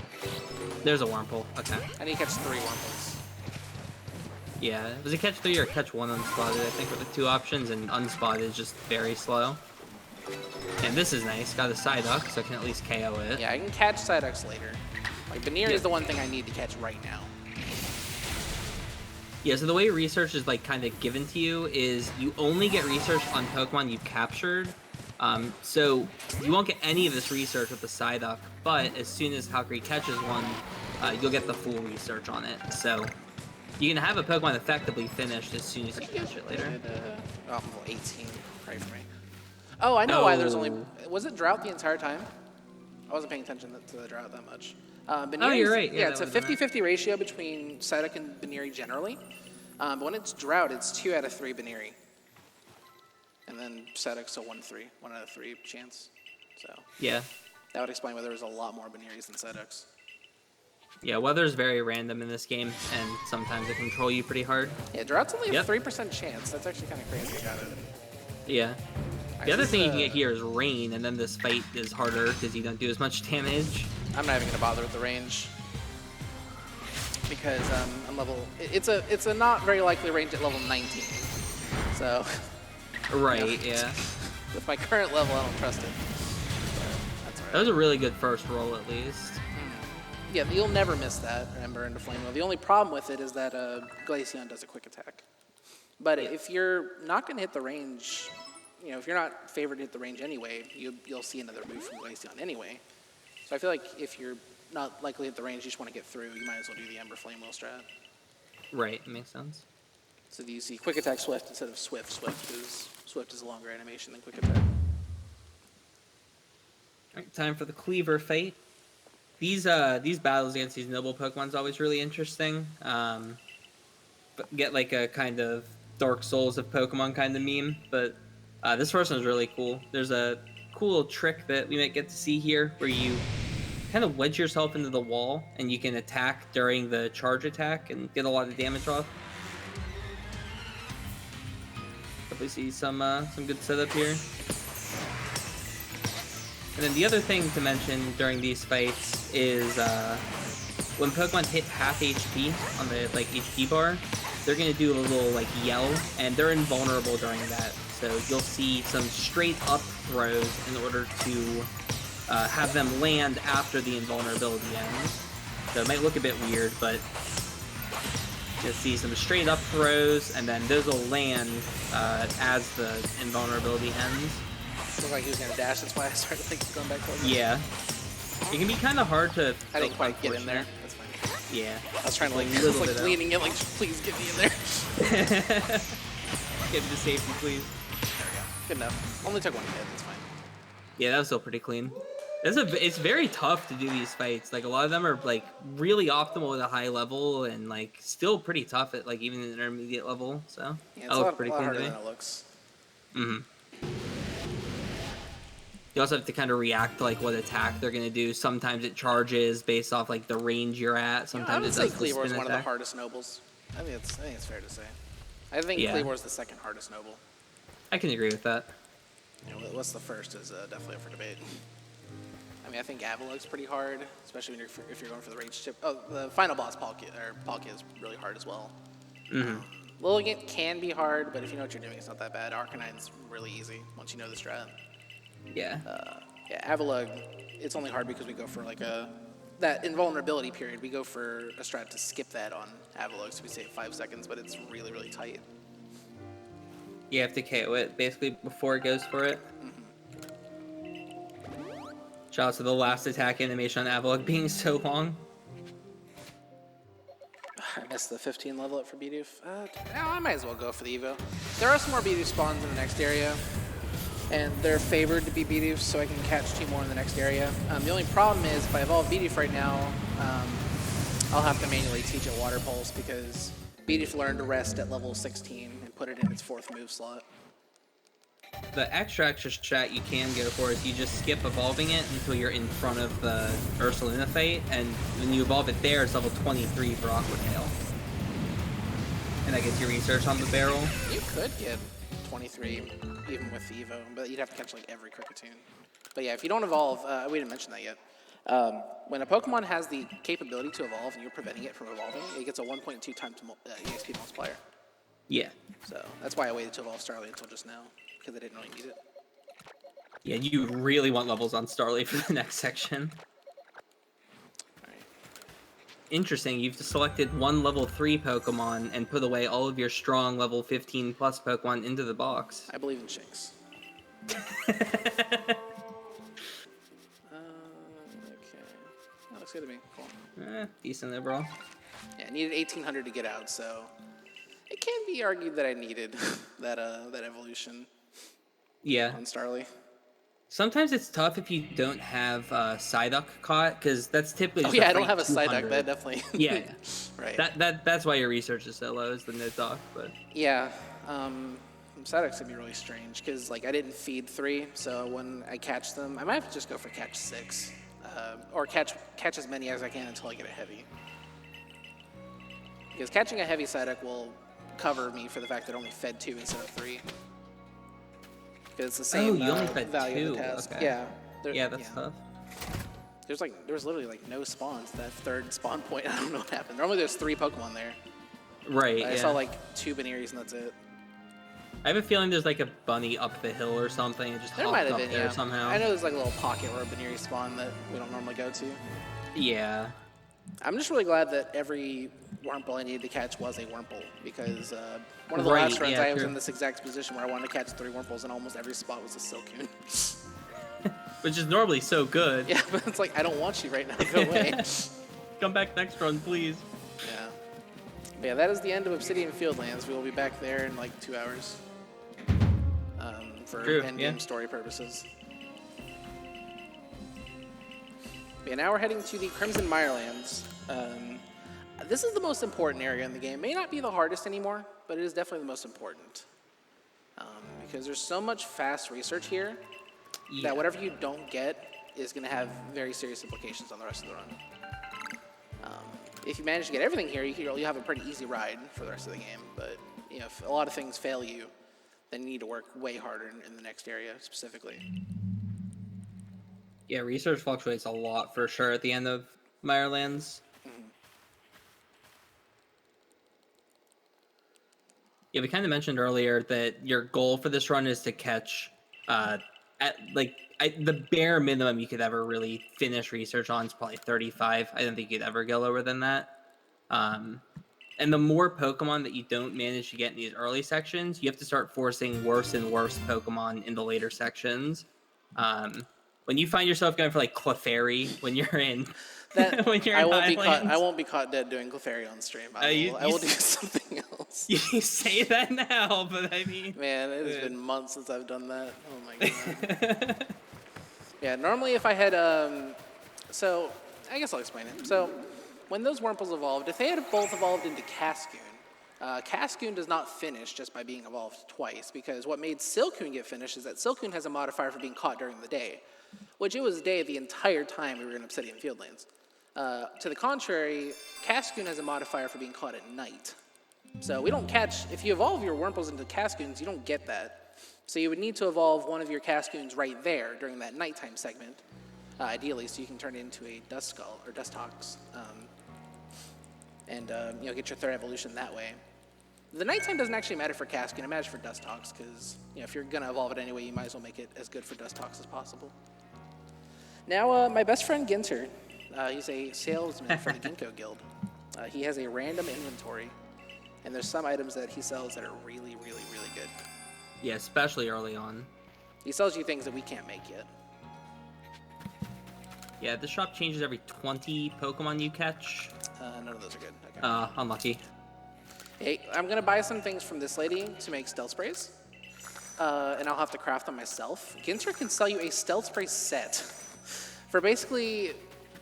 There's a Wurmple. Okay. I need to catch 3 Wurmples. Yeah. Was it catch 3 or catch 1 unspotted, I think, were the 2 options, and unspotted is just very slow. And this is nice. Got a Psyduck, so I can at least KO it. Yeah, I can catch Psyducks later. Like, Banir is the one thing I need to catch right now. Yeah, so the way research is, like, kind of given to you is you only get research on Pokemon you've captured. So you won't get any of this research with the Psyduck, but as soon as Halqery catches one, you'll get the full research on it. So you can have a Pokemon effectively finished as soon as you catch it later. Oh, I'm level 18. Pray for me. Oh, I know why there's only... Was it drought the entire time? I wasn't paying attention to the drought that much. Oh, you're right. Yeah, it's a 50-50 ratio between Psyduck and Baniri generally. But when it's drought, it's 2 out of 3 Baniri. And then Psyduck's a 1-3, 1 out of 3 chance. So Yeah. that would explain why there was a lot more Baniris than Psyducks. Yeah, weather's very random in this game, and sometimes it control you pretty hard. Yeah, drought's only a 3% chance. That's actually kind of crazy about it. Yeah. The other thing you can get here is rain, and then this fight is harder because you don't do as much damage. I'm not even gonna bother with the range because I'm level. It's a not very likely range at level 19. So. Right. Yeah. With my current level, I don't trust it. But that's alright. That was a really good first roll, at least. Yeah, you'll never miss that Ember into Flame Wheel. The only problem with it is that Glaceon does a quick attack. But if you're not going to hit the range, you know, if you're not favored to hit the range anyway, you'll see another move from Glaceon anyway. So I feel like if you're not likely to hit the range, you just want to get through, you might as well do the Ember Flame Wheel strat. Right, makes sense. So do you see Quick Attack Swift instead of Swift? Swift is a longer animation than Quick Attack. Alright, time for the Cleaver fight. These battles against these noble Pokemon's always really interesting. But get like a kind of Dark Souls of Pokemon kind of meme. But this first one's really cool. There's a cool little trick that we might get to see here where you kind of wedge yourself into the wall, and you can attack during the charge attack and get a lot of damage off. Definitely see some good setup here. And then the other thing to mention during these fights is when Pokemon hit half HP on the like HP bar, they're gonna do a little like yell, and they're invulnerable during that. So you'll see some straight up throws in order to have them land after the invulnerability ends. So it might look a bit weird, but you'll see some straight up throws, and then those will land as the invulnerability ends. Looked like he was gonna dash. That's why I started thinking going back towards him. Yeah. It can be kind of hard to. I didn't quite get in there. That's fine. Yeah. I was trying to like, leaning in, like, please get me in there. Get me to safety, please. There we go. Good enough. Only took one hit. That's fine. Yeah, that was still pretty clean. It's very tough to do these fights. Like, a lot of them are like really optimal at a high level, and like still pretty tough at like even an intermediate level. So yeah, it's a lot harder than it looks. Mm-hmm. You also have to kind of react to like what attack they're gonna do. Sometimes it charges based off like the range you're at. Sometimes it does. I would say Kleavor is one of the hardest nobles. I think it's fair to say. I think Kleavor is the second hardest noble. I can agree with that. You know, what's the first is definitely up for debate. I mean, I think Avalug's pretty hard, especially when if you're going for the rage chip. Oh, the final boss, Palkia is really hard as well. Mm-hmm. Lilligant can be hard, but if you know what you're doing, it's not that bad. Arcanine's really easy once you know the strat. Yeah. Yeah, Avalug, it's only hard because we go for like that invulnerability period. We go for a strat to skip that on Avalug, so we save 5 seconds, but it's really, really tight. You have to KO it basically before it goes for it. Mm-hmm. Shout out to the last attack animation on Avalug being so long. I missed the 15 level up for Bidoof. I might as well go for the Evo. There are some more Bidoof spawns in the next area, and they're favored to be Bidoof, so I can catch 2 more in the next area. The only problem is, if I evolve Bidoof right now, I'll have to manually teach it Water Pulse, because Bidoof learned to rest at level 16 and put it in its 4th move slot. The extra strat you can go for is you just skip evolving it until you're in front of the Ursaluna fight, and when you evolve it there, it's level 23 for Aqua Tail. And that gets your research on the barrel. You could get 23 even with the Evo, but you'd have to catch like every Kricketune. But yeah, if you don't evolve, we didn't mention that yet. When a Pokemon has the capability to evolve and you're preventing it from evolving, it gets a 1.2 times EXP multiplier. Yeah. So that's why I waited to evolve Starly until just now, because I didn't really need it. Yeah, you really want levels on Starly for the next section. Alright. Interesting, you've selected one level 3 Pokemon and put away all of your strong level 15 plus Pokemon into the box. I believe in Shinx. Okay. That looks good to me. Cool. Decent overall. Yeah, I needed 1800 to get out, so it can be argued that I needed that evolution. Yeah. On Starly. Sometimes it's tough if you don't have Psyduck caught, because that's typically just I don't have a Psyduck, that definitely. Yeah. Right. That's why your research is so low, is the Nidhogg, but. Yeah. Psyduck's gonna be really strange, because like I didn't feed 3, so when I catch them, I might have to just go for catch 6. Or catch as many as I can until I get a heavy. Because catching a heavy Psyduck will cover me for the fact that I only fed 2 instead of 3. Because it's the same you only fed value 2. of the task. Okay. Yeah. That's tough. There's literally like no spawns. That 3rd spawn point, I don't know what happened. Normally there's 3 Pokemon there. Right, I saw like 2 Banneries and that's it. I have a feeling there's like a bunny up the hill or something. It just hopped up there somehow. I know there's like a little pocket where a Bannery spawn that we don't normally go to. Yeah. I'm just really glad that every Wurmple I needed to catch was a Wurmple, because one of the last runs I was in this exact position where I wanted to catch 3 Wurmples and almost every spot was a Silcoon. Which is normally so good. Yeah, but it's like, I don't want you right now, go away. Come back next run, please. Yeah. But yeah, that is the end of Obsidian Fieldlands. We will be back there in like 2 hours. For endgame story purposes. Yeah, now we're heading to the Crimson Mirelands. This is the most important area in the game. May not be the hardest anymore, but it is definitely the most important. Because there's so much fast research here that whatever you don't get is going to have very serious implications on the rest of the run. If you manage to get everything here, you'll have a pretty easy ride for the rest of the game. But you know, if a lot of things fail you, then you need to work way harder in the next area specifically. Yeah, research fluctuates a lot for sure at the end of Mirelands. Yeah, we kind of mentioned earlier that your goal for this run is to catch the bare minimum you could ever really finish research on is probably 35. I don't think you'd ever go lower than that. And the more Pokemon that you don't manage to get in these early sections, you have to start forcing worse and worse Pokemon in the later sections. When you find yourself going for like Clefairy when you're in I won't be caught dead doing Clefairy on stream. I will do something else. You say that now, but I mean, man, it has been months since I've done that. Oh my god. Yeah, normally if I had so I guess I'll explain it. So when those Wurmples evolved, if they had both evolved into Cascoon, Cascoon does not finish just by being evolved twice, because what made Silcoon get finished is that Silcoon has a modifier for being caught during the day, which it was day the entire time we were in Obsidian Fieldlands. To the contrary, Cascoon has a modifier for being caught at night. So we don't catch, if you evolve your Wurmples into Cascoons, you don't get that. So you would need to evolve one of your Cascoons right there during that nighttime segment, ideally, so you can turn it into a Duskull or Dustox, and get your third evolution that way. The nighttime doesn't actually matter for Cascoon, it matters for Dustox, because if you're going to evolve it anyway, you might as well make it as good for Dustox as possible. Now, my best friend Ginter, he's a salesman for the Ginkgo Guild. He has a random inventory, and there's some items that he sells that are really, really, really good. Yeah, especially early on. He sells you things that we can't make yet. Yeah, the shop changes every 20 Pokemon you catch. None of those are good. Okay. Unlucky. Hey, I'm going to buy some things from this lady to make stealth sprays, and I'll have to craft them myself. Ginter can sell you a stealth spray set for basically,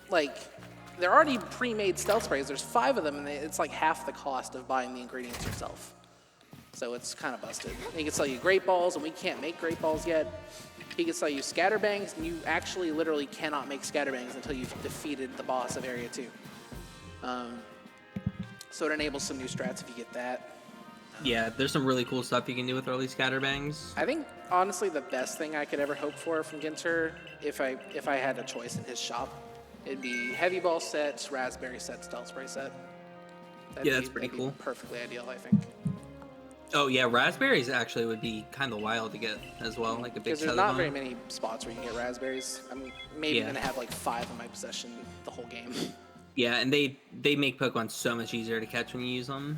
they're already pre-made stealth sprays. There's 5 of them, and it's like half the cost of buying the ingredients yourself. So it's kind of busted. He can sell you Great Balls, and we can't make Great Balls yet. He can sell you Scatterbangs, and you actually literally cannot make Scatterbangs until you've defeated the boss of Area 2. So it enables some new strats if you get that. Yeah, there's some really cool stuff you can do with early Scatterbangs. I think, honestly, the best thing I could ever hope for from Ginter, if I had a choice in his shop, it'd be Heavy Ball sets, Raspberry set, Stealth Spray set. That's pretty cool. Perfectly ideal, I think. Oh yeah, raspberries actually would be kind of wild to get as well, like a big. Because there's not very many spots where you can get raspberries. I'm maybe gonna have like 5 in my possession the whole game. Yeah, and they make Pokemon so much easier to catch when you use them.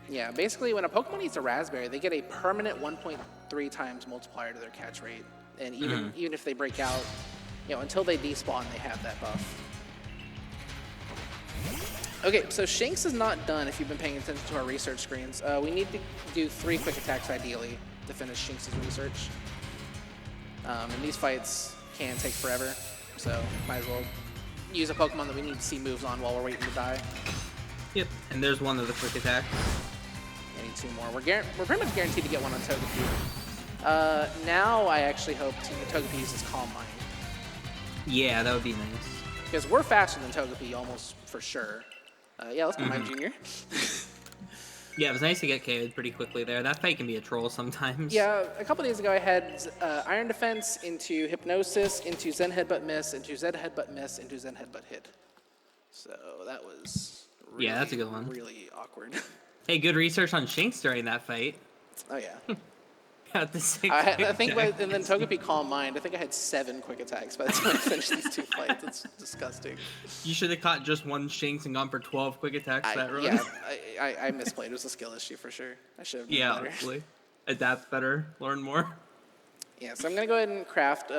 Yeah, basically when a Pokemon eats a raspberry, they get a permanent 1.3 times multiplier to their catch rate, and even if they break out, until they despawn, they have that buff. Okay, so Shanks is not done if you've been paying attention to our research screens. We need to do 3 quick attacks ideally to finish Shanks' research. And these fights can take forever, so might as well use a Pokemon that we need to see moves on while we're waiting to die. Yep, and there's one of the quick attacks. I need 2 more. We're pretty much guaranteed to get one on Togepi. Now I actually hope Togepi uses Calm Mind. Yeah, that would be nice. Because we're faster than Togepi almost for sure. Yeah, let's go Mime Jr. Yeah, it was nice to get KO'd pretty quickly there. That fight can be a troll sometimes. Yeah, a couple days ago I had Iron Defense into Hypnosis, into Zen Headbutt Miss, into Zen Headbutt Miss, into Zen Headbutt Hit. So that was really, that's a good one. Really awkward. Hey, good research on Shanks during that fight. Oh yeah. Got the 6 I think, and then Togepi Calm Mind. I think I had 7 quick attacks by the time I finished these 2 fights. It's disgusting. You should have caught just 1 Shanks and gone for 12 quick attacks that run. Yeah, I misplayed. It was a skill issue for sure. I should have done better. Honestly. Adapt better, learn more. Yeah, so I'm going to go ahead and craft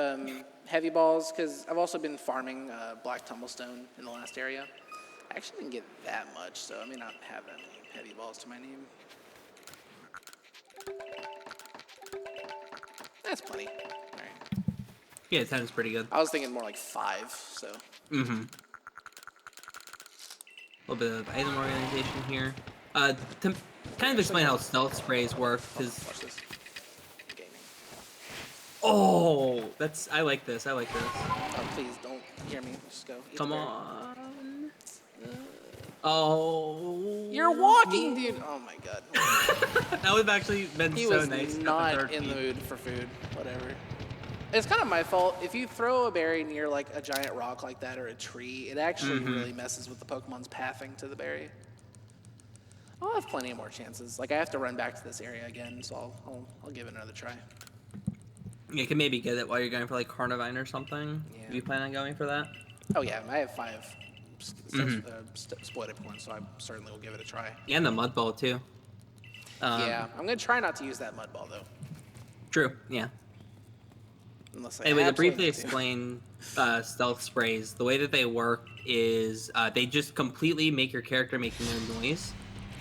Heavy Balls, because I've also been farming Black Tumblestone in the last area. I actually didn't get that much, so I may not have that many Heavy Balls to my name. That's plenty. All right. Yeah, 10 is pretty good. I was thinking more like 5, so. Mm-hmm. A little bit of item organization here. To kind of explain how stealth sprays work, because... Watch this. Gaming. Oh, I like this. Please don't hear me. Just go. Eat Come the berry. on. Oh. You're walking, dude. Oh my god. That would have actually been He so was nice. not in the mood for food. Whatever. It's kind of my fault. If you throw a berry near like a giant rock like that or a tree, it actually really messes with the Pokemon's pathing to the berry. I'll have plenty of more chances. Like I have to run back to this area again, so I'll give it another try. You can maybe get it while you're going for like Carnivine or something. Yeah. Do you plan on going for that? Oh yeah, I have 5 spoiled points, so I certainly will give it a try. And the Mud Ball too. Yeah, I'm gonna try not to use that Mud Ball though. True. Yeah. Unless I Anyway, to absolutely briefly need to. explain stealth sprays, the way that they work is they just completely make your character making no noise.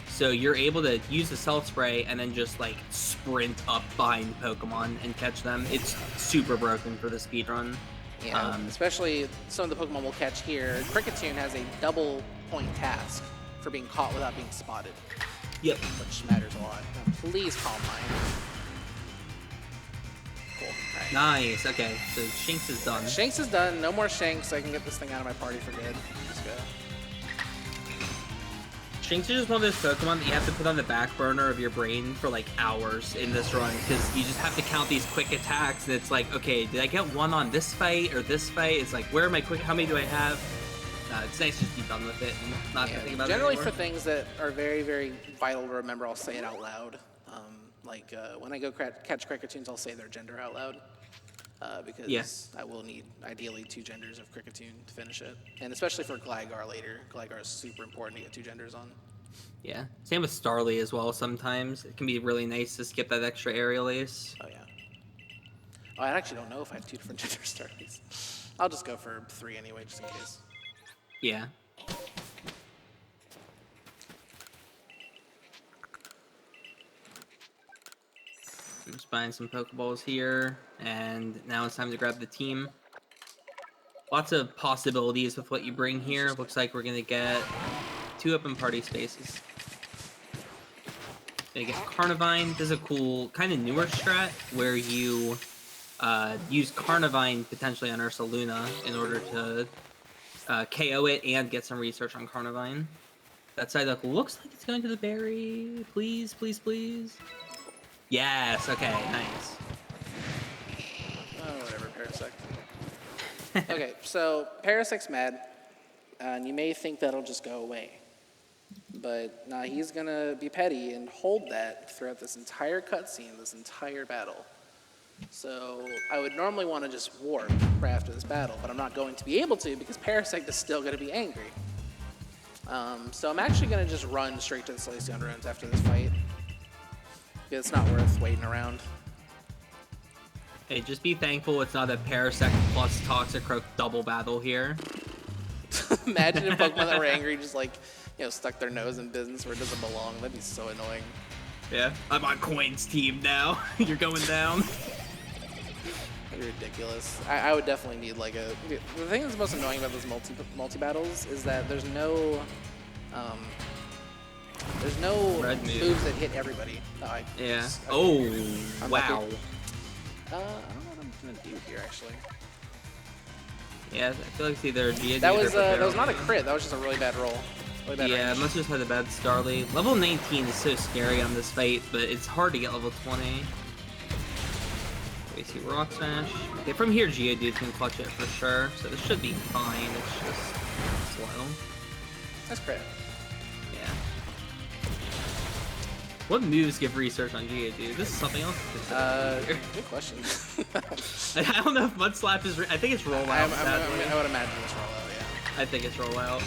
So you're able to use the stealth spray and then just like sprint up behind Pokemon and catch them. It's super broken for the speedrun. Yeah, especially some of the Pokemon we'll catch here. Kricketune has a double point task for being caught without being spotted. Yep. Which matters a lot. Now, please calm mine. Cool. All right. Nice. Okay, so Shinx is done. Shanks is done. No more Shanks, so I can get this thing out of my party for good. Let's go. Shinx is just one of those Pokemon that you have to put on the back burner of your brain for like hours in this run because you just have to count these quick attacks and it's like, okay, did I get one on this fight or this fight? It's like, where are my quick? How many do I have? It's nice to just be done with it and not to think about generally it for anymore. things that are very, very vital to remember, I'll say it out loud. When I go catch Kricketoons, I'll say their gender out loud. Because I will need, ideally, 2 genders of Kricketune to finish it. And especially for Gligar later. Gligar is super important to get 2 genders on. Yeah, same with Starly as well sometimes. It can be really nice to skip that extra aerial ace. Oh, yeah. Oh, I actually don't know if I have 2 different gender Starlies. I'll just go for 3 anyway, just in case. Yeah. I'm just buying some Pokeballs here, and now it's time to grab the team. Lots of possibilities with what you bring here. Looks like we're gonna get 2 open party spaces. Gonna get Carnivine. This is a cool, kind of newer strat where you use Carnivine potentially on Ursaluna in order to KO it and get some research on Carnivine. That side up looks like it's going to the berry. Please, please, please. Yes, okay, nice. Oh, whatever, Parasect. Okay, so Parasect's mad, and you may think that'll just go away. But nah, he's gonna be petty and hold that throughout this entire cutscene, this entire battle. So I would normally want to just warp right after this battle, but I'm not going to be able to because Parasect is still gonna be angry. So I'm actually gonna just run straight to the Solaceon ruins after this fight. It's not worth waiting around. Hey, just be thankful it's not a Parasect plus Toxicroak double battle here. Imagine if Pokemon that were angry just like, stuck their nose in business where it doesn't belong. That'd be so annoying. Yeah, I'm on Coin's team now. You're going down. That'd be ridiculous. I would definitely need like a... The thing that's most annoying about those multi-battles is that there's no Red move. moves that hit everybody. Yeah. I'm Oh, wow. lucky. I don't know what I'm gonna do here actually. Yeah, I feel like it's either Geodude That or was not a Barrel. crit. That was just a really bad roll. Really bad Yeah, range. must just had a bad Starly. Level 19 is so scary on this fight, but it's hard to get level 20. We see Rock Smash. Okay, from here Geodude can clutch it for sure, so this should be fine. It's just slow. That's crit. Yeah. What moves give research on Geodude? This is something else to consider. Good question. I don't know if Mud Slap is... I think it's Roll Out, sadly. I would imagine it's roll out, yeah. I think it's Roll Out.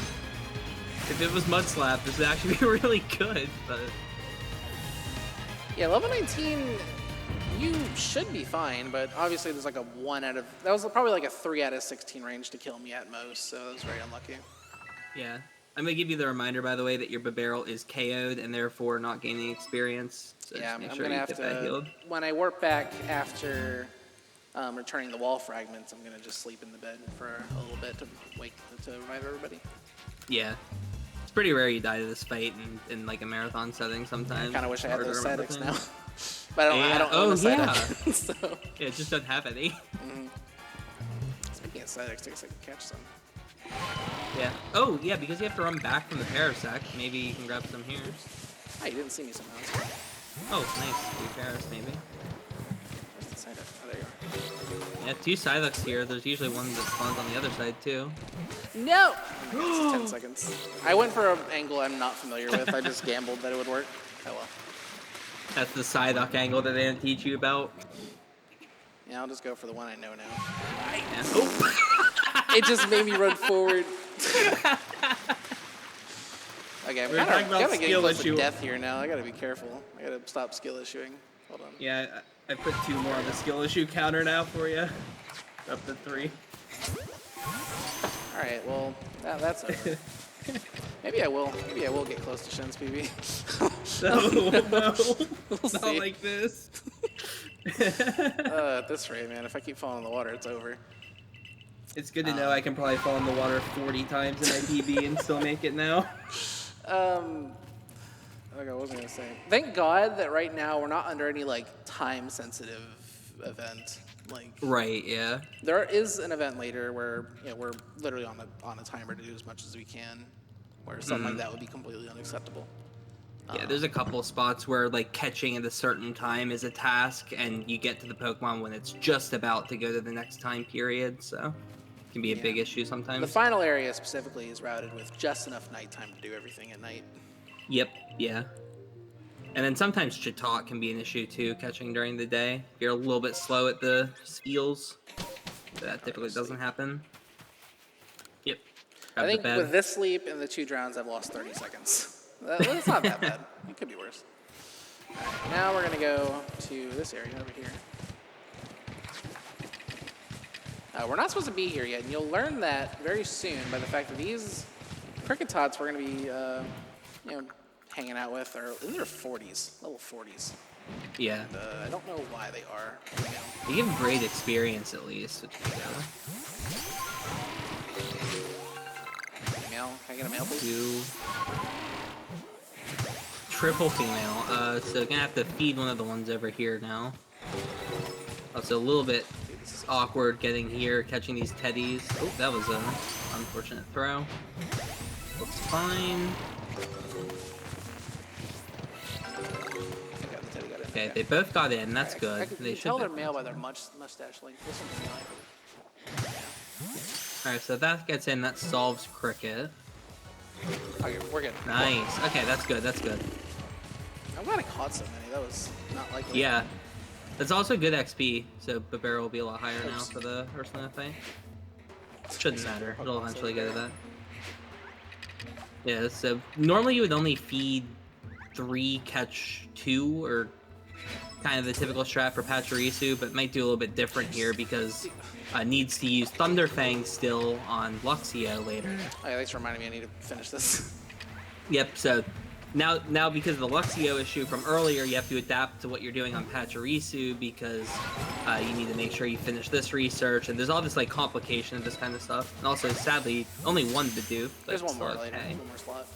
If it was Mud Slap, this would actually be really good, but... Yeah, level 19, you should be fine, but obviously there's like a 1 out of... That was probably like a 3 out of 16 range to kill me at most, so that was very unlucky. Yeah. I'm going to give you the reminder, by the way, that your Barrel is KO'd and therefore not gaining experience. So Yeah, just make I'm sure going to you have get that healed. to... When I warp back after returning the wall fragments, I'm going to just sleep in the bed for a little bit to revive everybody. Yeah. It's pretty rare you die to this fight in like a marathon setting sometimes. I kind of wish I had Hard to those remember statics things. now. But I don't own the yeah. Psyduck, so... Yeah, it just doesn't have any. Speaking get Psyduck sticks, I can catch some. Yeah. Oh, yeah, because you have to run back from the Parasect. Maybe you can grab some here. Oh, you didn't see me somehow. That's good. Oh, nice. 2 Paras, maybe. Where's the Psyduck? Oh, there you are. Yeah, 2 Psyducks here. There's usually one that spawns on the other side, too. No! Oh my God, this is 10 seconds. I went for an angle I'm not familiar with. I just gambled that it would work. Oh well. That's the Psyduck angle that they didn't teach you about. Yeah, I'll just go for the one I know now. Yeah. Oh! It just made me run forward. Okay, I'm kind of getting close to death here now. I gotta be careful. I gotta stop skill issuing. Hold on. Yeah, I put 2 more on the skill issue counter now for you. Up to 3. All right, well, that's over. Maybe I will get close to Shin's PB. No, We'll not see. like this. At this rate, man, if I keep falling in the water, it's over. It's good to know I can probably fall in the water 40 times in my PB and still make it now. Okay, what was I gonna say? Thank God that right now we're not under any like time-sensitive event. Like, Right, yeah. there is an event later where we're literally on a timer to do as much as we can, where something like that would be completely unacceptable. Yeah, there's a couple spots where like catching at a certain time is a task, and you get to the Pokemon when it's just about to go to the next time period, so it can be a big issue sometimes. The final area specifically is routed with just enough nighttime to do everything at night. Yep, yeah. And then sometimes Chatot can be an issue too, catching during the day. If you're a little bit slow at the skills, that typically doesn't happen. Yep. I think with this sleep and the 2 drowns, I've lost 30 seconds. It's not that bad. It could be worse. All right, now we're gonna go to this area over here. We're not supposed to be here yet, and you'll learn that very soon by the fact that these Cricketots we're gonna be, hanging out with are in their 40s, level 40s. Yeah. And, I don't know why they are. They give great experience at least, which is good. Mail? Can I get a mail, please? 2. Triple female. So gonna have to feed one of the ones over here now. Also a little bit awkward getting here, catching these teddies. Oh, that was an unfortunate throw. Looks fine. Okay, they both got in. That's good. I can They should tell their male by their mustache length. This one's fine. Alright, so that gets in. That solves Cricket. Okay, we're good. Nice. Okay, that's good. That's good. I'm glad I caught so many. That was not likely. Yeah. That's also good XP, so Babera will be a lot higher now for the Ursula thing. Shouldn't matter. It'll eventually get to that. Yeah, so normally you would only feed 3, catch 2, or kind of the typical strat for Pachirisu, but might do a little bit different here because needs to use Thunderfang still on Luxio later. Oh, yeah, thanks for reminding me I need to finish this. Yep, so now because of the Luxio issue from earlier, you have to adapt to what you're doing on Pachirisu because you need to make sure you finish this research, and there's all this like complication of this kind of stuff. And also, sadly, only one to do. There's one more later, one more slot.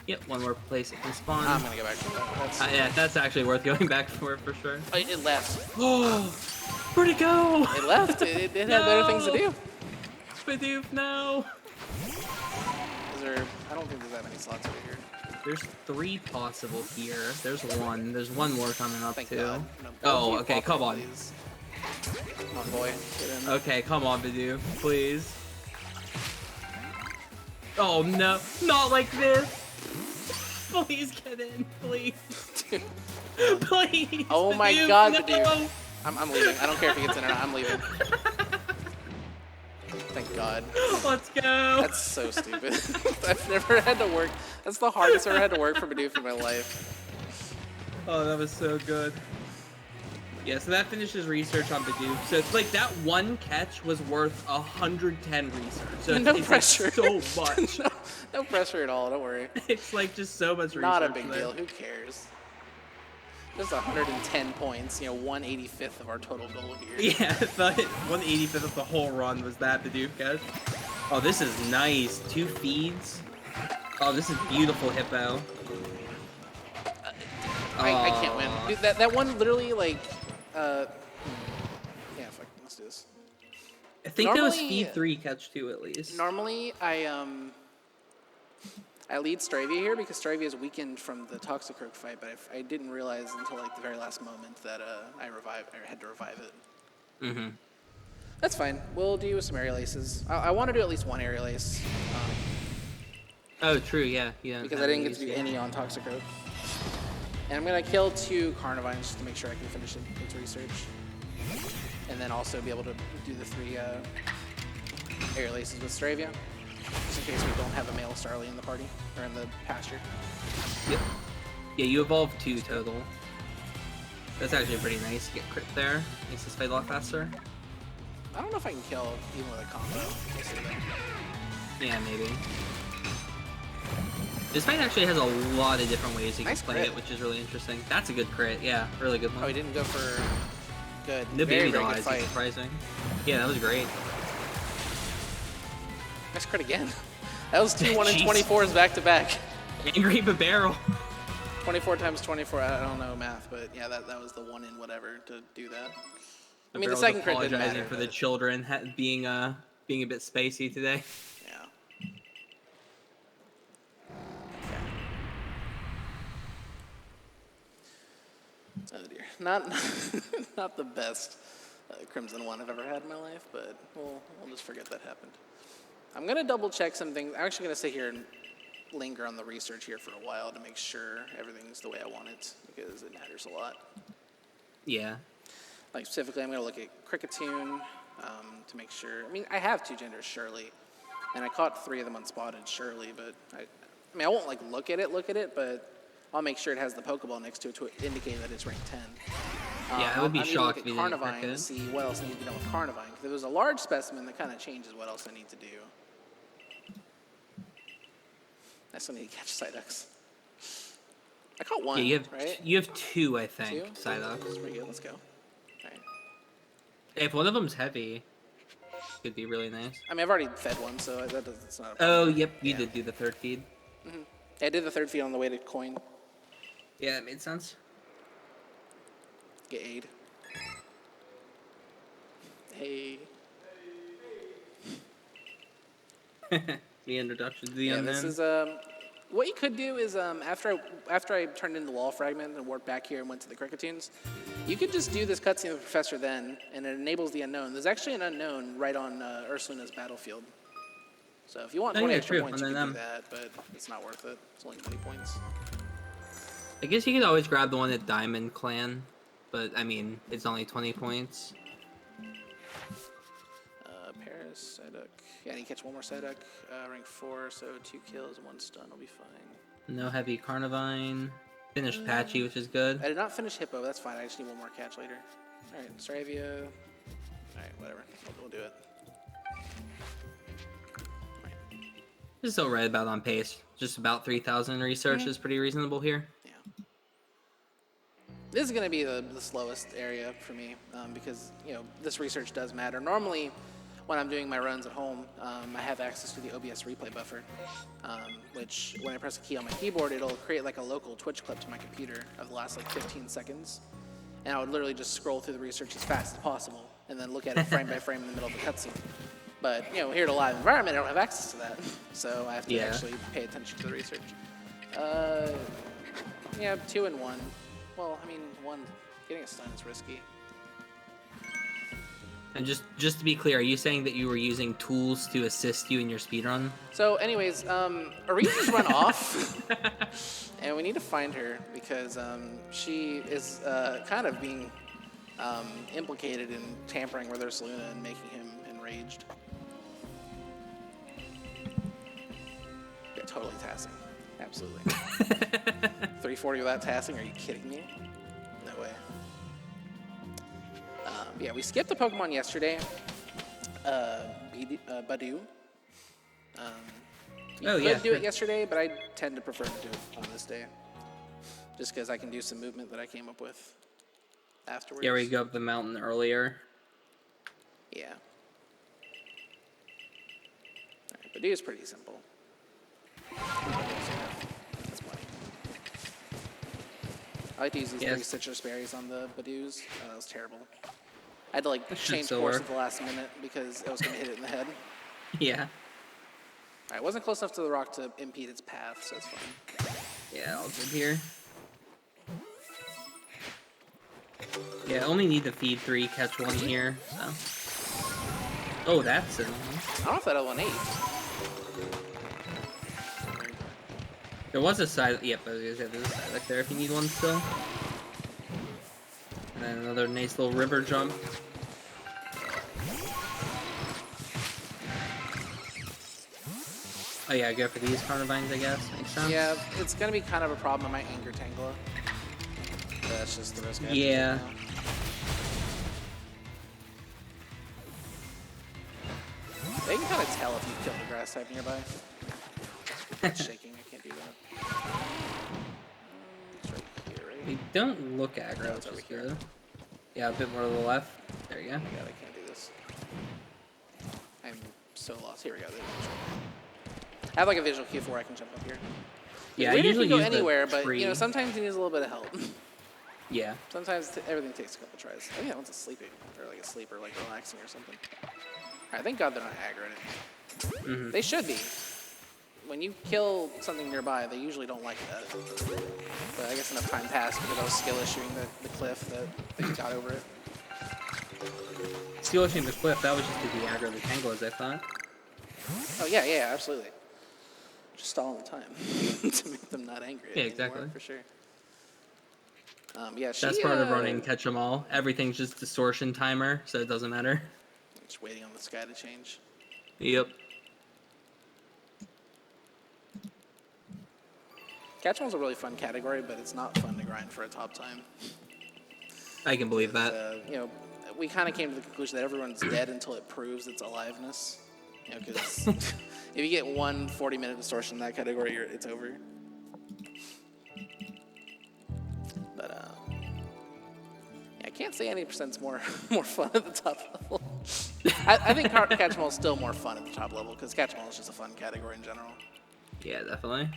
Yep, one more place it can spawn. I'm gonna go back to that. Yeah, that's actually worth going back for sure. It left. Oh, where'd it go? It left. It had better things to do. Bidoof, no. I don't think there's that many slots over here. There's 3 possible here. There's one. There's one more coming up too. God. No, oh, okay, come on. Please. Come on, boy. Get in. Okay, come on, Bidoof, please. Oh no, not like this. Please get in, please. Please. Oh my Bidoof, God, no. Bidoof. I'm leaving. I don't care if he gets in or not. I'm leaving. Thank God. Let's go. That's so stupid. I've never had to work. That's the hardest I've ever had to work for Bidoof in my life. Oh, that was so good. Yeah, so that finishes research on Bidoof. So it's like that one catch was worth 110 research. So No it's pressure. Like so much. No pressure at all. Don't worry. It's like just so much research. Not a big there. deal. Who cares? Just 110 points. 1/85th of our total goal here. Yeah, the 1/85th of the whole run was that Bidoof catch. Oh, this is nice. 2 feeds. Oh, this is beautiful, Hippo. I can't win. Dude, that one literally like. Yeah, fuck. Let's do this. I think that was Normally- feed 3, catch 2 at least. Normally, I lead Stravia here because Stravia is weakened from the Toxicroak fight, but I didn't realize until like the very last moment that I had to revive it. Mm-hmm. That's fine. We'll do some aerial aces. I want to do at least one aerial ace Oh, true. Yeah. because I didn't get to do any on Toxicroak. And I'm gonna kill 2 Carnivines just to make sure I can finish its research, and then also be able to do the 3 aerial aces with Stravia, just in case we don't have a male Starly in the party or in the pasture. Yep. Yeah, you evolved 2 total. That's actually pretty nice. Get crit there. Makes this fight a lot faster. I don't know if I can kill even with a combo. We'll see though. Yeah, maybe. This fight actually has a lot of different ways you can Nice play crit. it, which is really interesting. That's a good crit. Yeah, really good one. Oh, he didn't go for good. No very, baby very doll good eyes, fight. surprising. Yeah, that was great. Nice crit again. That was 2 1 and Jeez. 24s back to back. Angry barrel. 24 times 24. I don't know math, but yeah, that was the 1 in whatever to do that. I mean, the Barrel's second crit didn't apologizing matter. for the but- children being a bit spacey today. Yeah. Oh dear, not not the best Crimson one I've ever had in my life, but we'll just forget that happened. I'm gonna double check some things. I'm actually gonna sit here and linger on the research here for a while to make sure everything's the way I want it because it matters a lot. Yeah. Like specifically, I'm gonna look at Cricketune to make sure. I mean, I have 2 genders, surely, and I caught 3 of them unspotted, surely. But I mean, I won't like look at it, but I'll make sure it has the Pokeball next to it to indicate that it's ranked 10. Yeah, I would be I need to shocked look if at you didn't Carnivine crack to it. see what else needs to be done with Carnivine. Because if it was a large specimen, that kind of changes what else I need to do. I still need to catch Psyducks. I caught 1, Yeah, right? you have 2, I think, 2? Psyducks. That's pretty good. Let's go. All right. If one of them's heavy, could be really nice. I mean, I've already fed 1, so it's not a problem. Oh, yep, you Yeah. did do the 3rd feed. I did the 3rd feed on the way to coin. Yeah, that made sense. Get aid. Hey. The introduction to the Yeah, unknown. this is what you could do is after I turned in the wall fragment and warped back here and went to the Cricketines, you could just do this cutscene with the professor then, and it enables the unknown. There's actually an unknown right on Ursulina's battlefield. So if you want Oh, 20 yeah, extra true. points, And you then, can do that, but it's not worth it. It's only 20 points. I guess you could always grab the one at Diamond Clan, but I mean, it's only 20 points. Paris, Psyduck. Yeah, I need to catch 1 more Psyduck. Rank 4, so 2 kills and 1 stun will be fine. No heavy Carnivine. Finished Patchy, which is good. I did not finish Hippo, but that's fine. I just need 1 more catch later. Alright, Stravia. Alright, whatever. We'll do it. This is still right about on pace. Just about 3,000 research is pretty reasonable here. Yeah. This is going to be the slowest area for me because, you know, this research does matter. Normally, when I'm doing my runs at home, I have access to the OBS replay buffer, which when I press a key on my keyboard, it'll create like a local Twitch clip to my computer of the last like 15 seconds. And I would literally just scroll through the research as fast as possible and then look at it frame by frame in the middle of the cutscene. But, you know, here at a live environment, I don't have access to that. So I have to actually pay attention to the research. Yeah, 2 and 1. Well, I mean, 1, getting a stun is risky. And just to be clear, are you saying that you were using tools to assist you in your speedrun? So anyways, Ariza's run off. And we need to find her because she is kind of being implicated in tampering with Ursulina and making him enraged. Yeah, totally tassing. Absolutely. 340 without tassing? Are you kidding me? No way. Yeah, we skipped a Pokemon yesterday. Badu. You could do it yesterday, but I tend to prefer to do it on this day. Just because I can do some movement that I came up with afterwards. Yeah, we go up the mountain earlier. Yeah. Alright, Badu is pretty simple. That's funny. I like to use these 3 citrus berries on the Badus. That was terrible. I had to like That should change still course work. at the last minute because I was going to hit it in the head. Yeah. All right, wasn't close enough to the rock to impede its path, so it's fine. Yeah, all good here. Yeah, only need to feed 3, catch 1 here, so. Oh, that's it. I don't know if that L1 8. There was a side. Yep, I was gonna say there's a side like there if you need one still. And then another nice little river jump. Oh yeah, go for these carnivines, I guess. Makes sense. Yeah, it's going to be kind of a problem in my Anger Tangela. But that's just the risk I have Yeah. to take now. They can kind of tell if you kill the grass type nearby. It's shaking, I can't do that. It's right here, right? They don't look aggro, No, which it's over is here. good. Yeah, a bit more to the left. There you go. Oh my god, I can't do this. I'm so lost. Here we go. There's a visual. I have like a visual cue for where I can jump up here. Yeah, I Radar usually can go use the anywhere, but tree. you know, sometimes he needs a little bit of help. Yeah. Sometimes everything takes a couple tries. I think that one's a sleeping, or like a sleep, or like relaxing or something. Alright, thank God they're not aggroing it. Mm-hmm. They should be. When you kill something nearby, they usually don't like that. But I guess enough time passed because I was skill issuing the cliff that they got over it. Skill issuing the cliff, that was just to be aggro the Tanglers, I thought. Oh yeah, yeah, absolutely. Just stalling the time to make them not angry. Yeah, anymore, exactly. For sure. Yeah, she, That's part of running Catch 'em All. Everything's just distortion timer, so it doesn't matter. Just waiting on the sky to change. Yep. Catch-all is a really fun category, but it's not fun to grind for a top time. I can believe that. You know, we kind of came to the conclusion that everyone's dead until it proves its aliveness. You know, because if you get one 40-minute distortion in that category, it's over. But yeah, I can't say any percent's more fun at the top level. I think Catch-all is still more fun at the top level because Catch-all is just a fun category in general. Yeah, definitely.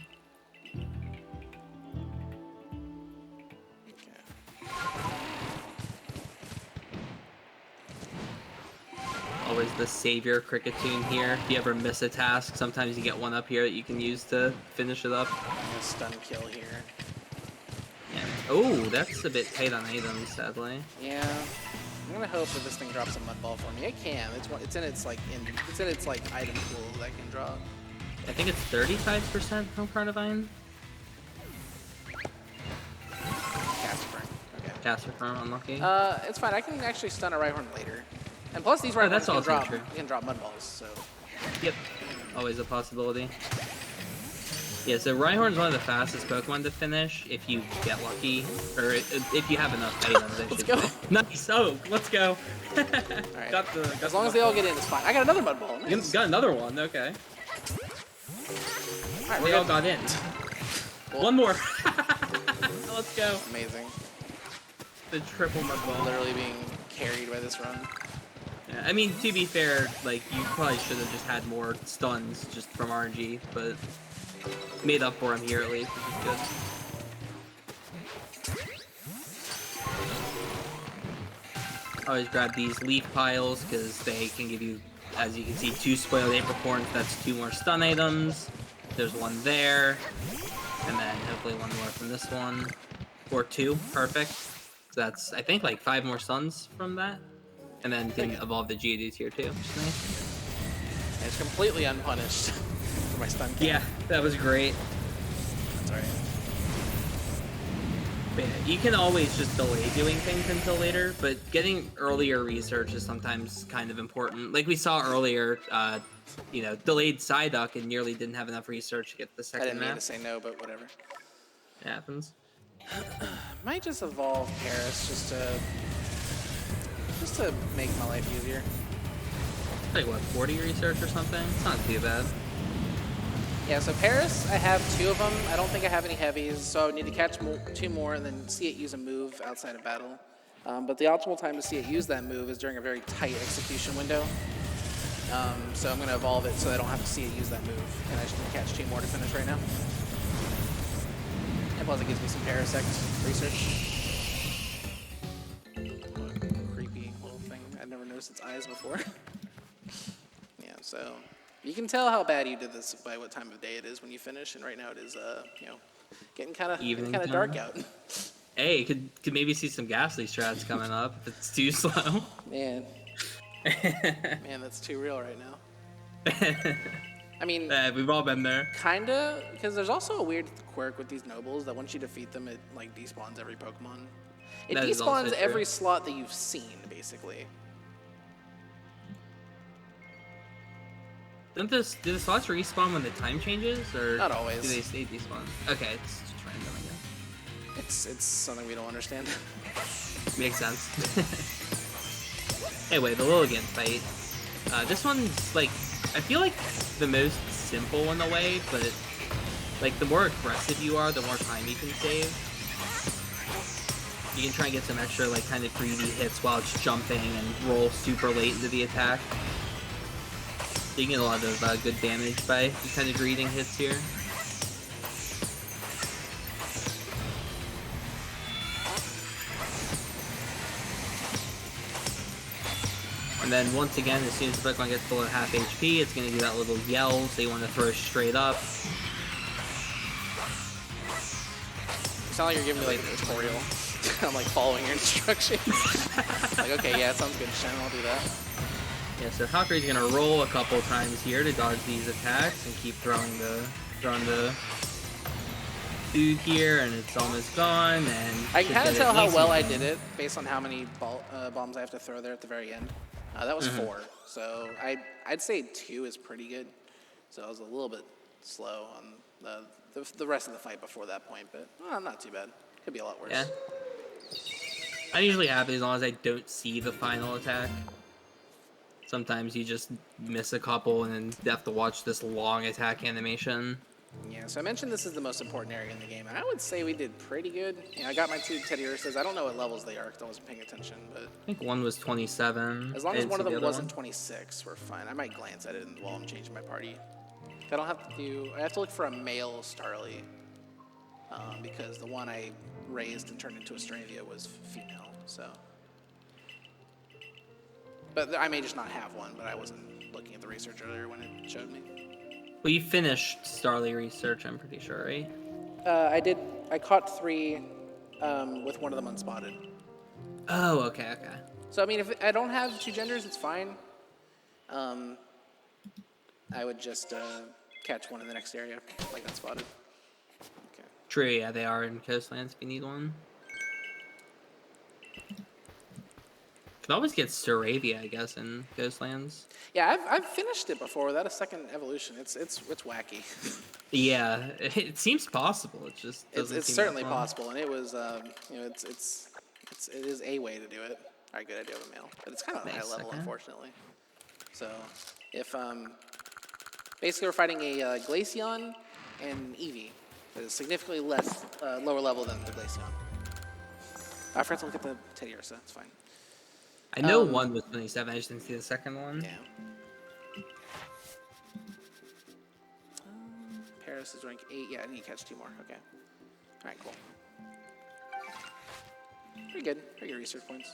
Always the savior cricket tune here. If you ever miss a task, sometimes you get one up here that you can use to finish it up. I'm gonna stun kill here. Yeah. Oh, that's a bit tight on items, sadly. Yeah, I'm gonna hope that this thing drops a mud ball for me. It can. It's in its like item pool that can drop. I think it's 35% from Carnivine. Casper. Okay. Casper Firm, unlucky. It's fine. I can actually stun a Rhyhorn later. And plus these Rhyhorns that's can also drop. true. You can drop mud balls. So Yep. Always a possibility. Yeah, so Rhyhorn's one of the fastest Pokemon to finish if you get lucky, or if you have enough items. I Let's should go. say. Nice. Oh, let's go. all right. Got As long as they all get in, it's fine. I got another mud ball. Nice. Got another one. Okay. All right, They all got in. Cool. One more. Let's go. Amazing. The triple mud ball. Literally being carried by this run. Yeah, I mean, to be fair, like, you probably should have just had more stuns just from RNG, but made up for him here at least, which is good. Always grab these leaf piles, because they can give you, as you can see, 2 spoiled apricorns. That's 2 more stun items. There's one there, and then hopefully one more from this one. Or 2, perfect. So that's, I think, like 5 more stuns from that. And then can evolve the Geodude here too, which is nice. And it's completely unpunished for my stun count. Yeah, that was great. That's alright. But yeah, you can always just delay doing things until later, but getting earlier research is sometimes kind of important. Like we saw earlier, you know, delayed Psyduck and nearly didn't have enough research to get the I second didn't mean map. to say no, but whatever. It happens. Might just evolve Paris just to make my life easier. Like what, 40 research or something? It's not too bad. Yeah, so Paris, I have 2 of them. I don't think I have any heavies, so I would need to catch 2 more and then see it use a move outside of battle. But the optimal time to see it use that move is during a very tight execution window. So I'm going to evolve it so I don't have to see it use that move. And I just need to catch 2 more to finish right now. And plus it gives me some Parasect research. Creepy little thing. noticed its eyes before. Yeah, so you can tell how bad you did this by what time of day it is when you finish, and right now it is, you know, getting kind of dark out. Hey, could maybe see some ghastly strats coming up if it's too slow. Man, that's too real right now. I mean, we've all been there. kinda, because there's also a weird quirk with these nobles that once you defeat them, it like despawns every Pokemon. It That is also despawns true. every slot that you've seen, basically. Do the slots respawn when the time changes, or Not always. do they stay despawned? Okay, it's just random, I guess. It's something we don't understand. Makes sense. Anyway, the Lilligant fight. This one's like, I feel like the most simple in a way, but like the more aggressive you are, the more time you can save. You can try and get some extra like kind of greedy hits while it's jumping and roll super late into the attack. So you get a lot of good damage by kind of greeting hits here. And then once again, as soon as the Pokemon gets below half HP, it's going to do that little yell, so you want to throw it straight up. It's not like you're giving me like a tutorial. I'm like following your instructions. Like, okay, yeah, it sounds good, Shen, I'll do that. Yeah, so Halqery's going to roll a couple times here to dodge these attacks and keep throwing the food here, and it's almost gone. And I can kind of tell how well I did it based on how many bombs I have to throw there at the very end. That was 4, so I'd say 2 is pretty good. So I was a little bit slow on the rest of the fight before that point, but not too bad. Could be a lot worse. Yeah. I'm usually happy as long as I don't see the final attack. Sometimes you just miss a couple and then you have to watch this long attack animation. Yeah, so I mentioned this is the most important area in the game, and I would say we did pretty good. Yeah, I got my 2 Teddy Ursas. I don't know what levels they are because I wasn't paying attention, but I think one was 27. as long as one of them the other wasn't one. 26, we're fine. I might glance at it while I'm changing my party. I don't have to do. I have to look for a male Starly because the one I raised and turned into a Stravia was female. So, but I may just not have one. But I wasn't looking at the research earlier when it showed me. Well, you finished Starly research, I'm pretty sure, right? I did. I caught 3 with one of them unspotted. Oh, okay. So I mean, if I don't have 2 genders, it's fine. I would just catch one in the next area, like unspotted. Okay. True, yeah, they are in Coastlands if you need one. Could always get Staravia, I guess, in Coastlands. Yeah, I've finished it before without a second evolution. It's wacky. Yeah, it seems possible. It just doesn't It's seem certainly that fun. possible, and it was you know it is a way to do it. All right, good, I do have a male, but it's kind of a high Nice, level, okay. unfortunately. So if basically we're fighting a Glaceon and an Eevee that is significantly less lower level than the Glaceon. I forgot to look at the Teddy Ursa. It's fine. I know one was 27, I just didn't see the second one. Yeah. Paris is rank 8. Yeah, I need to catch 2 more. Okay. All right, cool. Pretty good. Pretty good research points.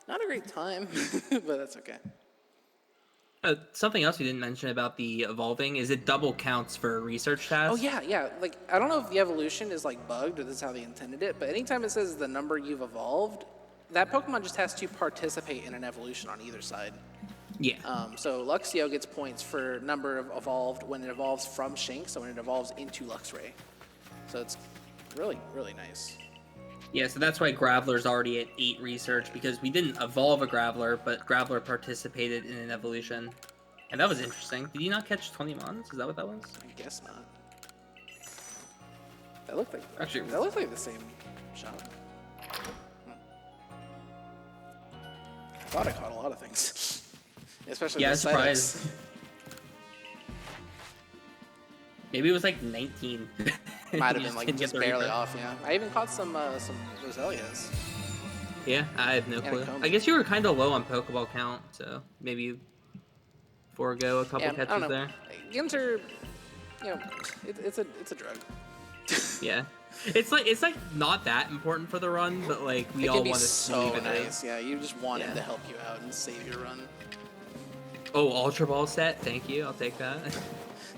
Not a great time, but that's okay. Something else we didn't mention about the evolving is it double counts for research tasks. Oh, yeah. Like, I don't know if the evolution is, like, bugged or this is how they intended it, but anytime it says the number you've evolved, that Pokemon just has to participate in an evolution on either side. Yeah. So Luxio gets points for number of evolved when it evolves from Shinx, so when it evolves into Luxray. So it's really, really nice. Yeah, so that's why Graveler's already at 8 research, because we didn't evolve a Graveler, but Graveler participated in an evolution. And that was interesting. Did you not catch 20 Mons? Is that what that was? I guess not. That looked like Actually, that looked like the same shot. I thought I caught a lot of things, especially Yeah, the I'm surprised. Psyducks. Maybe it was like 19. Might have You been like didn't get just the barely refresh. off. Yeah, I even caught some Roselias. Yeah, I have no And a clue. Comey. I guess you were kind of low on Pokeball count, so maybe you forego a couple Yeah, I don't catches know. there. Ginter, you know, it's a drug. Yeah. It's like not that important for the run, but like we It all can be want to so believe it nice. is. Yeah, you just want him Yeah. to help you out and save your run. Oh, Ultra Ball set. Thank you. I'll take that.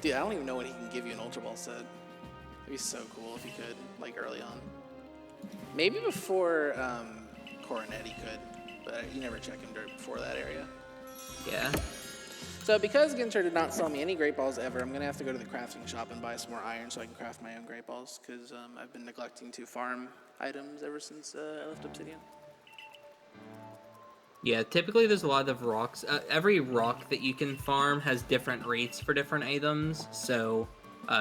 Dude, I don't even know when he can give you an Ultra Ball set. It'd be so cool if he could, like early on. Maybe before Coronet he could, but you never check him before that area. Yeah. So because Ginter did not sell me any Great Balls ever, I'm going to have to go to the crafting shop and buy some more iron so I can craft my own Great Balls, because I've been neglecting to farm items ever since I left Obsidian. Yeah, typically there's a lot of rocks. Every rock that you can farm has different rates for different items, so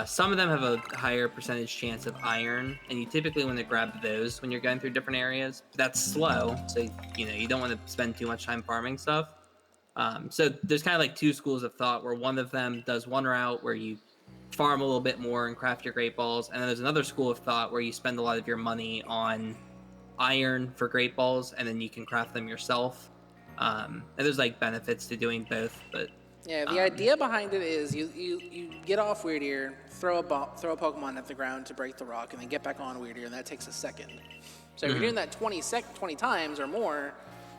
some of them have a higher percentage chance of iron, and you typically want to grab those when you're going through different areas. But that's slow, so you don't want to spend too much time farming stuff. So there's kind of like two schools of thought where one of them does one route where you farm a little bit more and craft your Great Balls, and then there's another school of thought where you spend a lot of your money on iron for Great Balls, and then you can craft them yourself. And there's like benefits to doing both, but Yeah, the idea behind it is you get off Weird Ear, throw a Pokemon at the ground to break the rock, and then get back on Weird Ear, and that takes a second. So if you're doing that 20 times or more,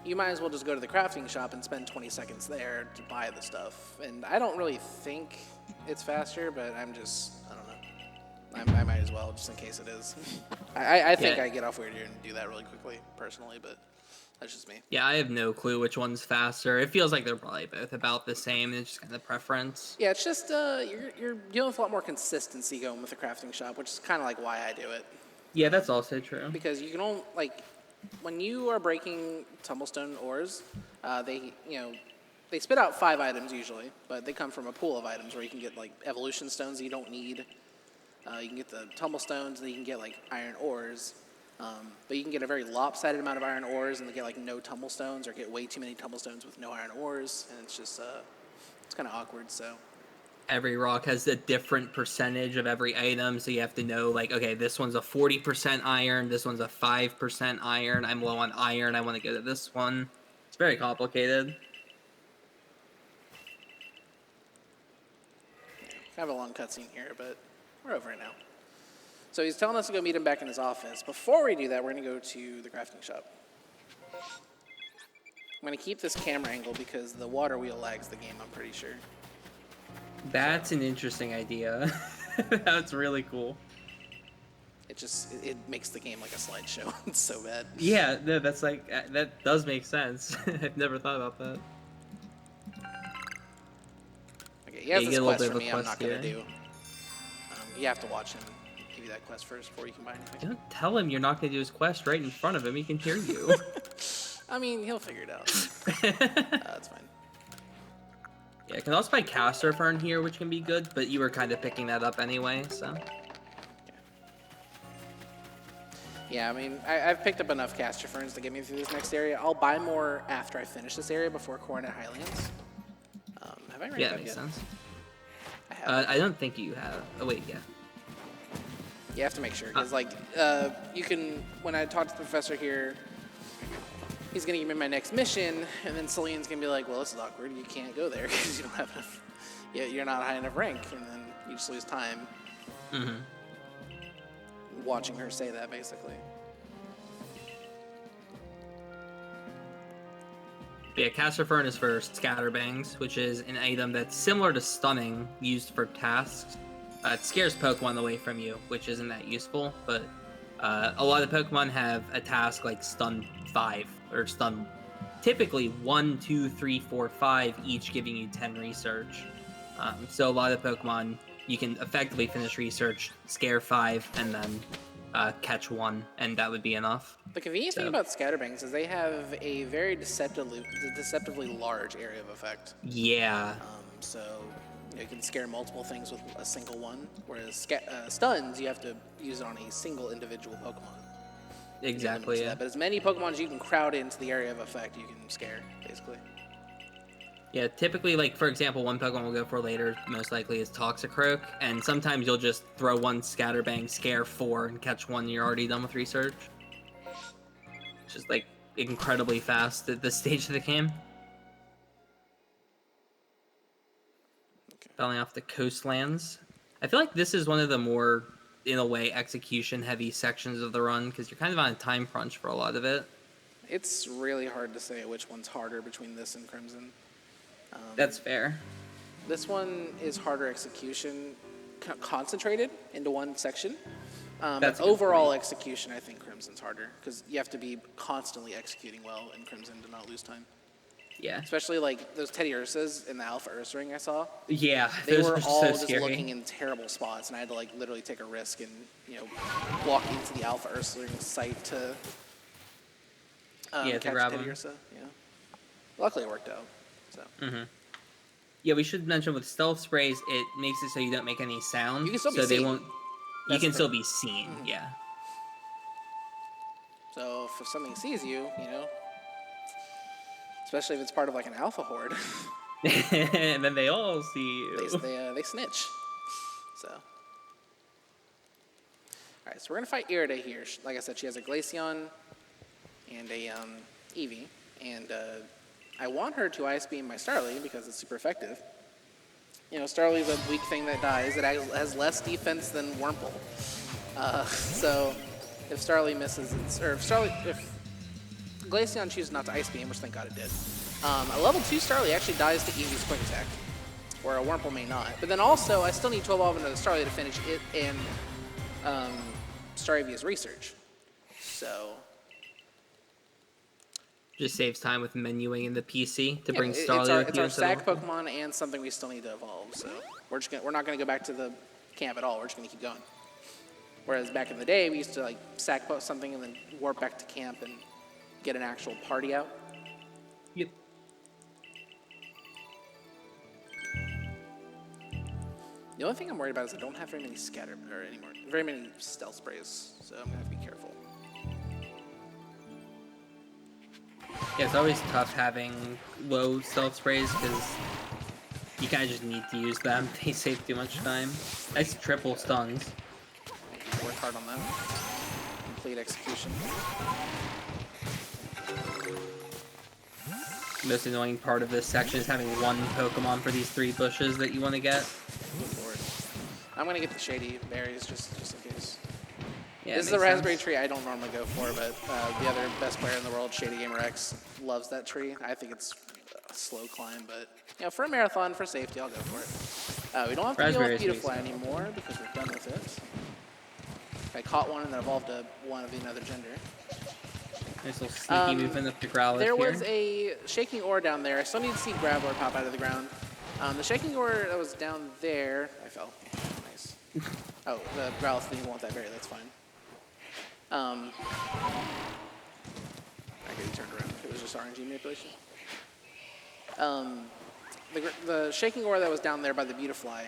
you might as well just go to the crafting shop and spend 20 seconds there to buy the stuff. And I don't really think it's faster, but I don't know. I might as well, just in case it is. I think Yeah. I get off Weird Ear and do that really quickly, personally, but that's just me. yeah, I have no clue which one's faster. It feels like they're probably both about the same. It's just kind of preference. Yeah, it's just you're dealing with a lot more consistency going with the crafting shop, which is kind of like why I do it. Yeah, that's also true. Because you can only, like, when you are breaking tumblestone ores, they spit out 5 items usually, but they come from a pool of items where you can get like evolution stones that you don't need. You can get the tumblestones, then you can get like iron ores. But you can get a very lopsided amount of iron ores and get like no tumblestones, or get way too many tumblestones with no iron ores, and it's just it's kind of awkward. So Every rock has a different percentage of every item, so you have to know, like, okay, this one's a 40% iron, this one's a 5% iron, I'm low on iron, I want to go to this one. It's very complicated. kind of a long cutscene here, but we're over it now. So he's telling us to go meet him back in his office. Before we do that, we're going to go to the crafting shop. I'm going to keep this camera angle because the water wheel lags the game, I'm pretty sure. That's an interesting idea. That's really cool. It makes the game like a slideshow. It's so bad. Yeah, no, that's like, that does make sense. I've never thought about that. Okay, he has you this get a little quest bit for of a me I'm not quest going to here. do. You have to watch him give you that quest first before you can buy anything. Don't tell him you're not going to do his quest right in front of him. He can hear you. I mean, he'll figure it out. That's fine. Yeah, I can also buy Caster Fern here, which can be good, but you were kind of picking that up anyway, so. Yeah, I mean, I've picked up enough caster ferns to get me through this next area. I'll buy more after I finish this area before Coronet Highlands. Have I ranked Yeah, up that makes yet? sense. I have. I don't think you have. Oh, wait, yeah. You have to make sure, because you can. When I talk to the professor here, he's gonna give me my next mission, and then Celine's gonna be like, "Well, this is awkward. You can't go there because you don't have enough. You're not high enough rank," and then you just lose time. Mm-hmm. Watching her say that, basically. Yeah, Caster Fern is for Scatterbangs, which is an item that's similar to Stunning, used for tasks. It scares Pokemon away from you, which isn't that useful, but a lot of Pokemon have a task like Stun 5, or Stun, typically 1, 2, 3, 4, 5, each giving you 10 research. So a lot of Pokemon, you can effectively finish research, scare 5, and then catch 1, and that would be enough. The convenient thing about Scatterbangs is they have a very deceptively large area of effect. Yeah. So you can scare multiple things with a single one, whereas stuns, you have to use it on a single individual Pokemon. Exactly, yeah. But as many Pokemon as you can crowd into the area of effect, you can scare, basically. Yeah, typically, like, for example, one Pokemon we'll go for later, most likely, is Toxicroak, and sometimes you'll just throw one Scatterbang, scare 4, and catch 1, and you're already done with research. It's just, like, incredibly fast at this stage of the game. Okay. Falling off the coastlands. I feel like this is one of the more in a way, execution-heavy sections of the run, because you're kind of on a time crunch for a lot of it. It's really hard to say which one's harder between this and Crimson. That's fair. This one is harder execution, concentrated into one section. That's But a good overall point. execution, I think Crimson's harder, because you have to be constantly executing well in Crimson to not lose time. Yeah. Especially like those Teddy Ursas in the Alpha Ursa ring I saw. Yeah, They those were were all so just scary. looking in terrible spots, and I had to like literally take a risk and walk into the Alpha Ursa ring site to To catch grab Teddy them. Ursa. Yeah. Luckily it worked out. So Yeah, we should mention with stealth sprays, it makes it so you don't make any sound. You can still be so they seen. won't. You That's can the still thing. be seen. Yeah. So if something sees you, especially if it's part of like an alpha horde, And then they all see you. they snitch. So. All right, so we're gonna fight Irida here. Like I said, she has a Glaceon and a Eevee, and I want her to Ice Beam my Starly because it's super effective. Starly's a weak thing that dies. It has less defense than Wurmple. So if Starly misses, if Glaceon chooses not to Ice Beam, which thank God it did, a level 2 Starly actually dies to Eevee's Quick Attack, where a Wurmple may not. But then also, I still need to evolve into the Starly to finish it and Star Eevee's Research. So Just saves time with menuing in the PC to bring it's Starly our, with it's you our instead SAC of- Pokemon and something we still need to evolve. So we're not going to go back to the camp at all. We're just going to keep going. Whereas back in the day, we used to like SAC post something and then warp back to camp and get an actual party out. Yep. The only thing I'm worried about is I don't have very many very many stealth sprays. So I'm going to have to be careful. Yeah, it's always tough having low stealth sprays because you kind of just need to use them. They save too much time. Nice triple stuns. Work hard on that. Complete execution. Most annoying part of this section is having one Pokemon for these 3 bushes that you want to get. Good lord. I'm going to get the shady berries just in case. Yeah, This is makes a raspberry sense. tree I don't normally go for, but the other best player in the world, Shady Gamer X, loves that tree. I think it's a slow climb, but for a marathon, for safety, I'll go for it. We don't have to deal with Raspberries Beautifly makes anymore because we're done with it. I caught one and then evolved to one of the another gender. Nice little sneaky movement up to Growlithe There here. was a Shaking Ore down there. I still need to see Graveler pop out of the ground. The Shaking Ore that was down there, I fell. Nice. Oh, the Growlithe didn't want that berry, that's fine. I could have turned around. It was just RNG manipulation. The Shaking Ore that was down there by the Beautifly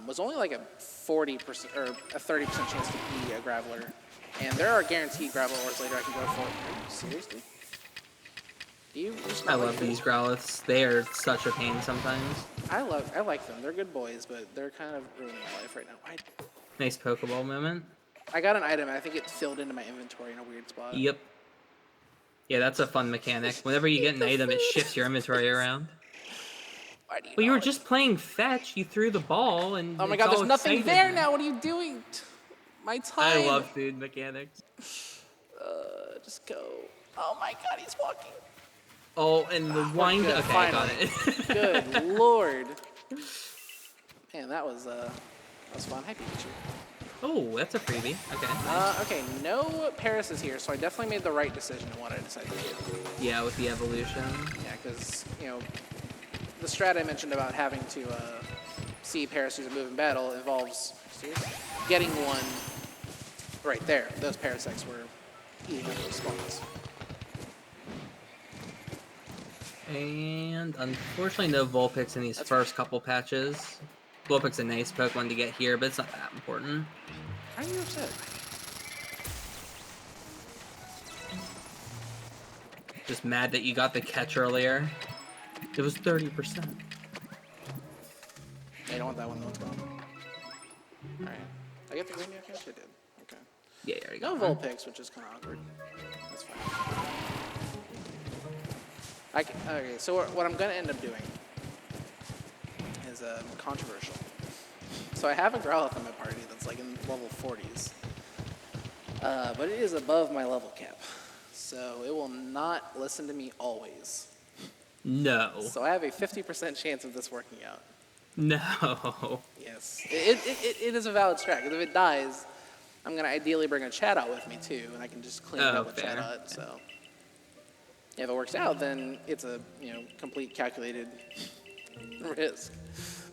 was only like a 40% or a 30% chance to be a Graveler. And there are guaranteed Graveler Ores later I can go for. Are you seriously? Do you just I not love like this? these Growliths. They are such a pain sometimes. I like them. They're good boys, but they're kind of ruining my life right now. Nice Pokeball moment. I got an item, and I think it filled into my inventory in a weird spot. Yep. Yeah, that's a fun mechanic. Whenever you get an item, it shifts your inventory around. Why do you Well, you know were it? just playing fetch. You threw the ball, and Oh my it's god, all there's nothing excited there now. What are you doing? My time. I love food mechanics. Just go. Oh my god, he's walking. Oh, and the wind. good, Okay, I got finally. it. Good lord. Man, that was fun. Hi, Pikachu. Oh, that's a freebie. Okay. Okay, no Paris is here, so I definitely made the right decision in what I decided to do. Yeah, with the evolution. Yeah, because, the strat I mentioned about having to see Paris use a move in battle involves getting one right there. Those Parasects were eating up those spawns. And unfortunately, no Vulpix in these That's first couple patches. Vulpix a nice Pokemon to get here, but it's not that important. How are you upset? Just mad that you got the catch earlier. It was 30%. I don't want that one, though. It's gone. Alright. I get the green catch? I did. Okay. Yeah, there you No go. Vulpix, which is kind of awkward. That's fine. Okay, so what I'm going to end up doing is controversial. So I have a Growlithe in my party that's like in level 40s. But it is above my level cap. So it will not listen to me always. No. So I have a 50% chance of this working out. No. Yes. It is a valid strat, because if it dies, I'm going to ideally bring a chat out with me too, and I can just clean it up with fair. chat out. So if it works out, then it's a complete calculated risk.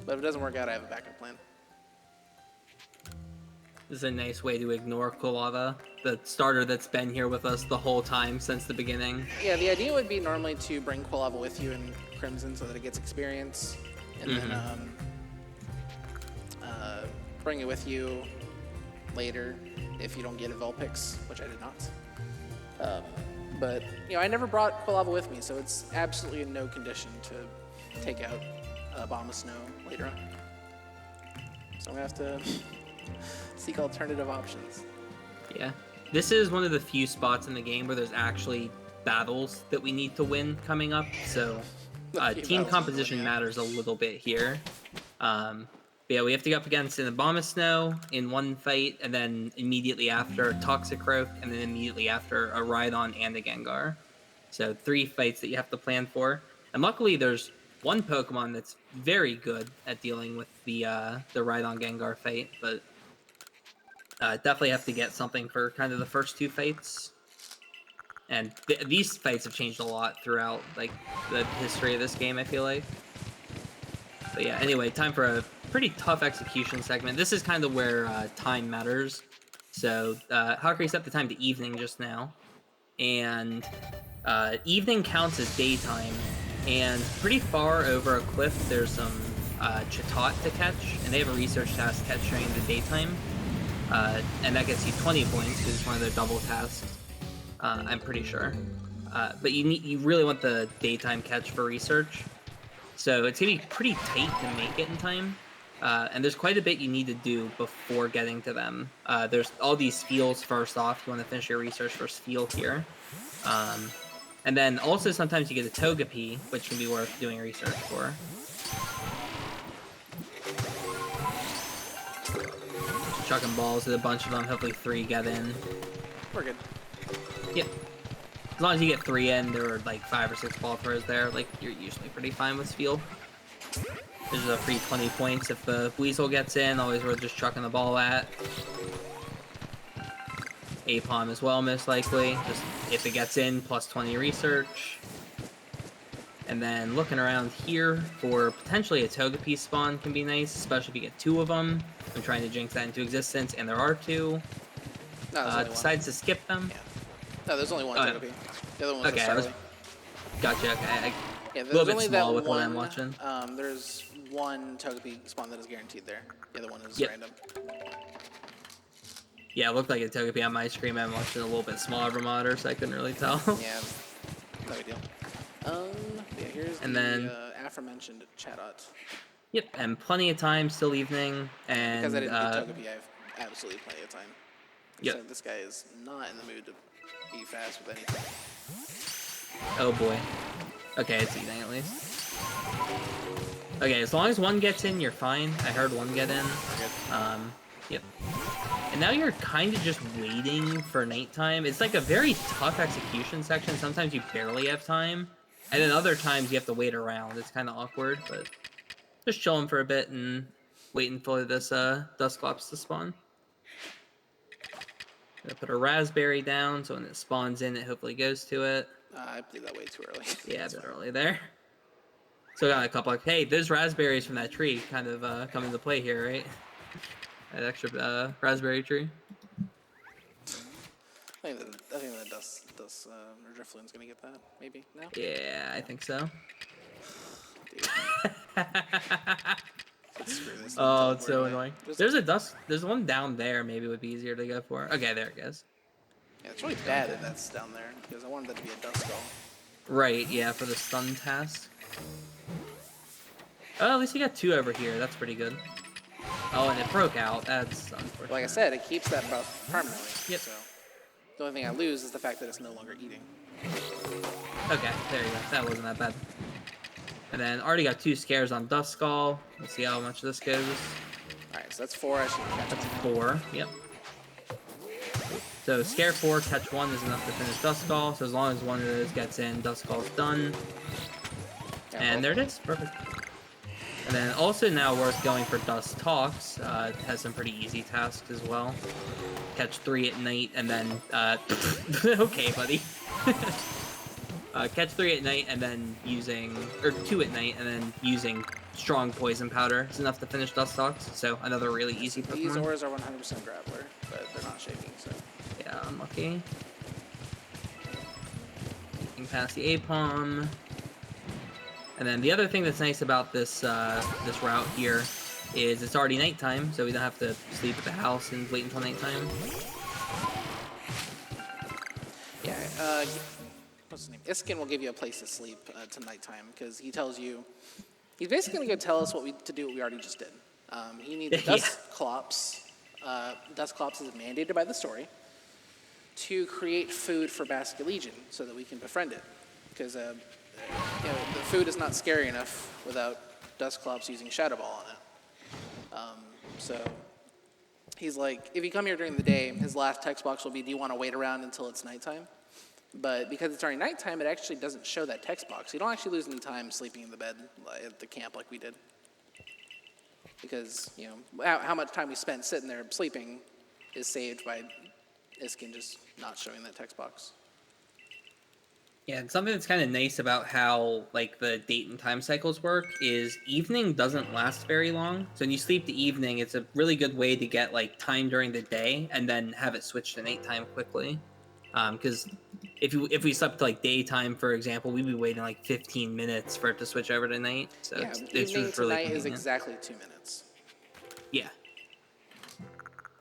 But if it doesn't work out, I have a backup plan. This is a nice way to ignore Kolava, the starter that's been here with us the whole time since the beginning. Yeah, the idea would be normally to bring Quilava with you in Crimson so that it gets experience, and then bring it with you later if you don't get Vulpix, which I did not. But I never brought Quilava with me, so it's absolutely in no condition to take out Bomb of Snow later on. So I'm gonna have to seek alternative options. Yeah. This is one of the few spots in the game where there's actually battles that we need to win coming up, so team composition matters a little bit here. But yeah, we have to go up against an Bomb of Snow in one fight, and then immediately after a Toxicroak, and then immediately after a Rhydon and a Gengar. So 3 fights that you have to plan for. And luckily there's one Pokemon that's very good at dealing with the Rhydon Gengar fight, but definitely have to get something for kind of the first 2 fights. And these fights have changed a lot throughout like the history of this game, I feel like. But yeah, anyway, time for a pretty tough execution segment. This is kind of where time matters. So Halqery set the time to evening just now, and evening counts as daytime. And pretty far over a cliff, there's some Chatot to catch, and they have a research task catch during the daytime. And that gets you 20 points because it's one of their double tasks. I'm pretty sure. But you really want the daytime catch for research. So it's gonna be pretty tight to make it in time. And there's quite a bit you need to do before getting to them. There's all these fields first off. You want to finish your research first field here. And then also sometimes you get a Togepi, which can be worth doing research for. Chucking balls at a bunch of them. Hopefully 3 get in. We're good. Yep. As long as you get 3 in, there are like 5 or 6 ball throws there. Like, you're usually pretty fine with Spiel. This is a free 20 points if the Weasel gets in. Always worth just chucking the ball at. Apom as well, most likely. Just if it gets in, plus 20 research. And then looking around here for potentially a Togepi spawn can be nice, especially if you get 2 of them. I'm trying to jinx that into existence, and there are 2. No, decides to skip them. Yeah. No, there's only one Togepi. The other one's okay, gotcha. Okay, yeah, a little bit only small that with one, what I'm watching. There's one Togepi spawn that is guaranteed there. The other one is random. Yeah, it looked like a Togepi on my screen. I'm watching a little bit smaller of a monitor, so I couldn't really tell. Yeah, no big deal. Yeah, here's then aforementioned Chatot. Yep, and plenty of time, still evening, and because I didn't get Togepi, I have absolutely plenty of time. Yep. So this guy is not in the mood to be fast with anything. Oh boy. Okay, it's eating at least. Okay, as long as one gets in, you're fine. I heard one get in. Yep. And now you're kind of just waiting for nighttime. It's like a very tough execution section. Sometimes you barely have time, and then other times you have to wait around. It's kind of awkward, but just chilling for a bit and waiting for this Dusclops to spawn. Gonna put a raspberry down, so when it spawns in, it hopefully goes to it. I did that way too early. Yeah, a bit early there. So got a couple of, hey, those raspberries from that tree kind of come into play here, right? That extra raspberry tree. I think that Drifloon's gonna get that, maybe, no? Yeah, I think so. Screw this. Oh, it's so annoying. There's one down there, maybe would be easier to go for. Okay, there it goes. Yeah, it's really bad that that's down there, because I wanted that to be a Duskull. Right, yeah, for the stun task. Oh, at least you got 2 over here. That's pretty good. Oh, and it broke out. That's unfortunate. Like I said, it keeps that buff permanently. Yep. So the only thing I lose is the fact that it's no longer eating. Okay, there you go. That wasn't that bad. And then already got 2 scares on Duskull. Let's see how much this goes. Alright, so that's 4. I should catch That's one. 4. Yep. So scare 4, catch 1 is enough to finish Duskull. So as long as one of those gets in, Duskull's done. Yeah, And there it is. Perfect. And then also now worth going for Dust Talks. It has some pretty easy tasks as well. Catch 3 at night and then... okay, buddy. Catch 3 at night and then using... Or 2 at night and then using strong poison powder is enough to finish Dust Talks. So another really easy Pokemon. These ores are 100% Grappler, but they're not shaking, so... Yeah, unlucky. Getting past the Apom. And then the other thing that's nice about this this route here is it's already nighttime, so we don't have to sleep at the house and wait until nighttime. Yeah, what's his name? Iskin will give you a place to sleep to nighttime, because he tells you... He's basically going to go tell us to do what we already just did. He needs Dusclops. Dusclops is mandated by the story to create food for Basket Legion so that we can befriend it. Because you know, the food is not scary enough without Dusclops using Shadow Ball on it. So he's like, if you come here during the day, his last text box will be, do you want to wait around until it's nighttime? But because it's already nighttime, it actually doesn't show that text box. You don't actually lose any time sleeping in the bed at the camp like we did. Because, you know, how much time we spent sitting there sleeping is saved by Iskin just not showing that text box. Yeah, and something that's kind of nice about how like the date and time cycles work is evening doesn't last very long. So when you sleep the evening, it's a really good way to get like time during the day and then have it switch to nighttime quickly. Because if we slept like daytime, for example, we'd be waiting like 15 minutes for it to switch over to night. So Yeah, it's evening just to really night is convenient. exactly 2 minutes. Yeah.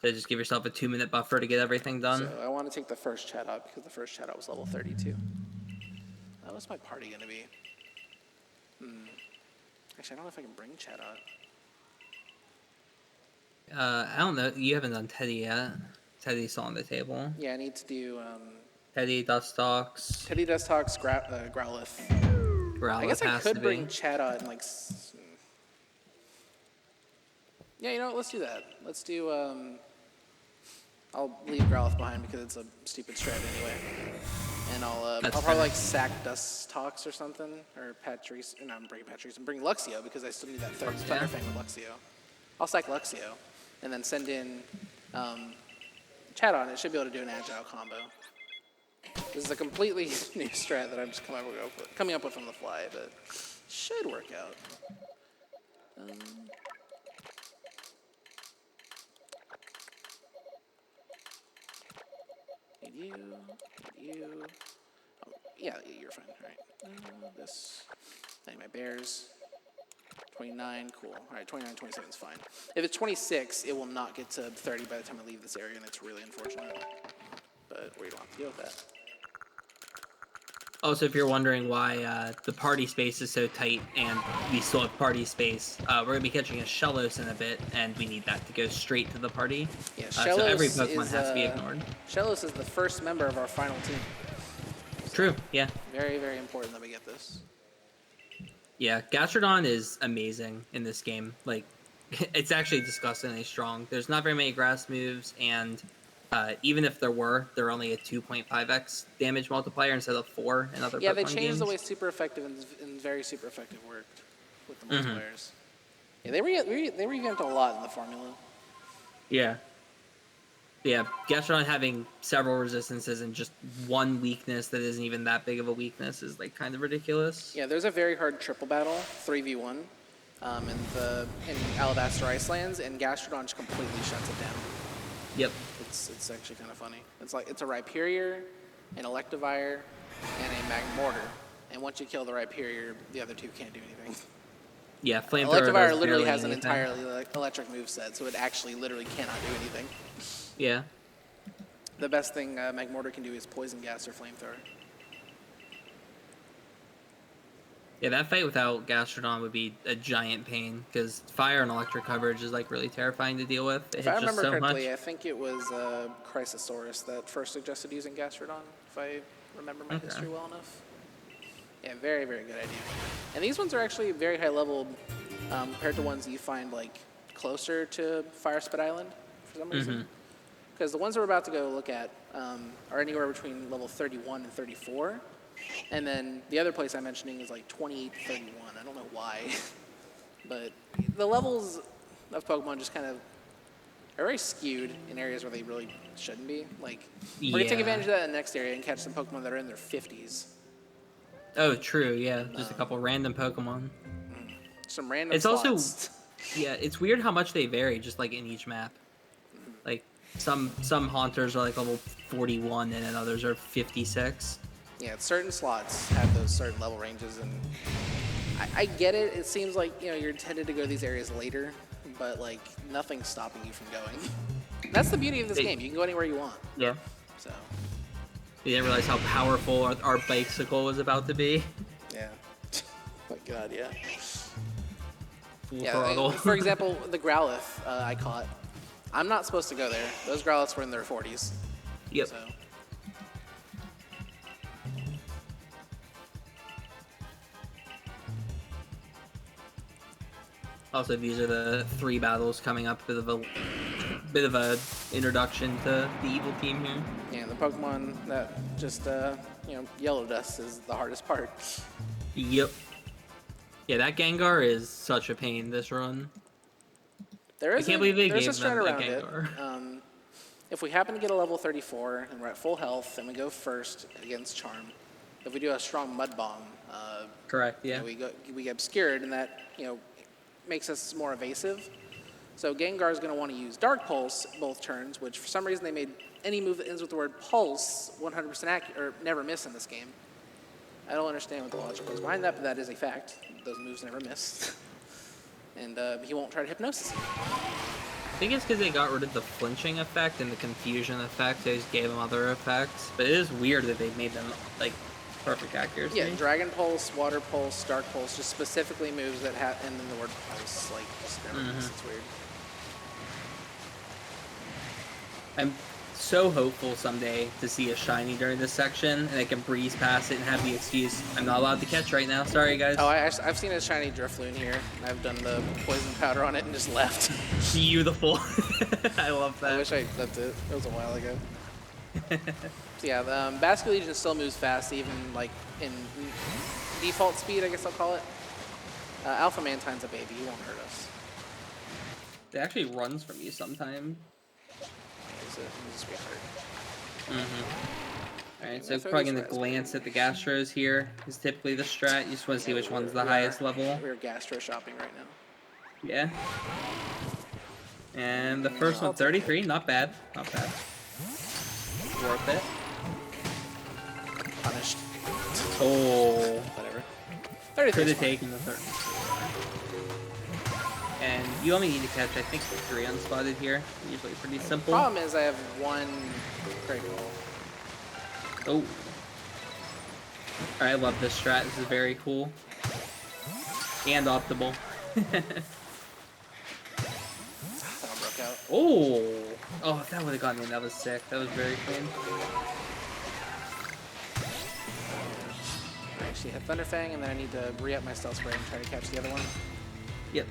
So just give yourself a 2-minute buffer to get everything done. So I want to take the first chat out because the first chat out was level 32. What's my party going to be? Actually, I don't know if I can bring chat out. I don't know. You haven't done Teddy yet. Teddy's still on the table. Yeah, I need to do Teddy, Dustox, Teddy Dustox, Growlithe. Growlithe I guess I has could to bring be. chat out and like... Yeah, you know what? Let's do that. Let's do... I'll leave Growlithe behind because it's a stupid strat anyway. And I'll probably like sack Dustox or something, or Patrice. No, I'm bringing Patrice. I'm bringing Luxio because I still need that third Thunder Fang with Luxio. I'll sack Luxio, and then send in chat on. It should be able to do an agile combo. This is a completely new strat that I'm just coming up with on the fly, but should work out. Need you. Oh, yeah, you're fine. All right. This. I need my bears. 29, cool. All right, 29, 27 is fine. If it's 26, it will not get to 30 by the time I leave this area, and it's really unfortunate. But we don't have to deal with that. Also, if you're wondering why the party space is so tight and we still have party space, we're going to be catching a Shellos in a bit, and we need that to go straight to the party. Yeah, so every Pokemon has to be ignored. Shellos is the first member of our final team. True, yeah. Very, very important that we get this. Yeah, Gastrodon is amazing in this game. Like, it's actually disgustingly strong. There's not very many grass moves, and even if there were, they're only a 2.5x damage multiplier instead of 4 in other Pokemon games. Yeah, they changed the way super effective and very super effective worked with the multipliers. Yeah, they revamped a lot in the formula. Yeah. Yeah, Gastrodon having several resistances and just one weakness that isn't even that big of a weakness is like kind of ridiculous. Yeah, there's a very hard triple battle, 3v1, in Alabaster Icelands, and Gastrodon just completely shuts it down. Yep. It's actually kind of funny. It's like it's a Rhyperior, an Electivire, and a Magmortar. And once you kill the Rhyperior, the other two can't do anything. Yeah, Flamethrower Electivire literally has an anything. entirely electric moveset, so it actually literally cannot do anything. Yeah. The best thing Magmortar can do is Poison Gas or Flamethrower. Yeah, that fight without Gastrodon would be a giant pain, because fire and electric coverage is like really terrifying to deal with. It If I hits just remember so correctly, much. I think it was Chrysosaurus that first suggested using Gastrodon, if I remember my history well enough. Yeah, very, very good idea. And these ones are actually very high level compared to ones you find like closer to Fire Spit Island for some reason. Because the ones we're about to go look at are anywhere between level 31 and 34. And then the other place I'm mentioning is like 28 to 31. I don't know why. But the levels of Pokemon just kind of are very skewed in areas where they really shouldn't be. Like, we're going to take advantage of that in the next area and catch some Pokemon that are in their 50s. Oh, true, yeah. Just a couple random Pokemon. Some random It's slots. also, yeah, it's weird how much they vary just like in each map. Like, some Haunters are like level 41 and then others are 56. Yeah, certain slots have those certain level ranges, and I get it. It seems like, you know, you're intended to go to these areas later, but like nothing's stopping you from going. That's the beauty of this game. You can go anywhere you want. Yeah. So. You didn't realize how powerful our bicycle was about to be. Yeah. Oh my God, yeah. Full Yeah. throttle. For example, the Growlithe I caught. I'm not supposed to go there. Those Growliths were in their 40s. Yep. So. Also, these are the 3 battles coming up. Bit of a introduction to the evil team here. Yeah, the Pokemon that just yellowed us is the hardest part. Yep. Yeah, that Gengar is such a pain this run. There's I can't believe they there's gave a them strat a around it. Gengar. If we happen to get a level 34 and we're at full health and we go first against Charm, if we do a strong Mud Bomb, Correct, yeah. we get obscured, and that makes us more evasive. So Gengar is going to want to use Dark Pulse both turns, which for some reason they made any move that ends with the word Pulse 100% accurate or never miss in this game. I don't understand what the logic was behind that, but that is a fact. Those moves never miss. And he won't try to Hypnosis. I think it's because they got rid of the flinching effect and the confusion effect. They just gave them other effects. But it is weird that they made them, like, perfect accuracy. Yeah, Dragon Pulse, Water Pulse, Dark Pulse, just specifically moves that have, and then the word Pulse, like, just never miss. It's weird. I'm so hopeful someday to see a shiny during this section, and I can breeze past it and have the excuse, I'm not allowed to catch right now. Sorry, guys. Oh, I've seen a shiny Drifloon here. I've done the poison powder on it and just left. Beautiful. I love that. I wish I left it. It was a while ago. So yeah, Basket Legion still moves fast, even like in default speed, I guess I'll call it. Alpha Mantine's a baby. He won't hurt us. It actually runs from you sometime. He's just hurt. Alright, so probably going to glance at the Gastros here. Is typically the strat. You just want to see which one's the highest level. We're Gastro shopping right now. Yeah. And the first one, 33. Not bad. Not bad. Worth it. Punished. Oh. Whatever. Could have taken the third. And you only need to catch, I think, 3 unspotted here. Usually pretty simple. The problem is I have 1 Great Ball. Oh. I love this strat. This is very cool. And optimal. That one broke out. Oh. Oh, if that would have gotten in, that was sick. That was very clean. I actually have Thunderfang, and then I need to re-up my Stealth Spray and try to catch the other one. Yep.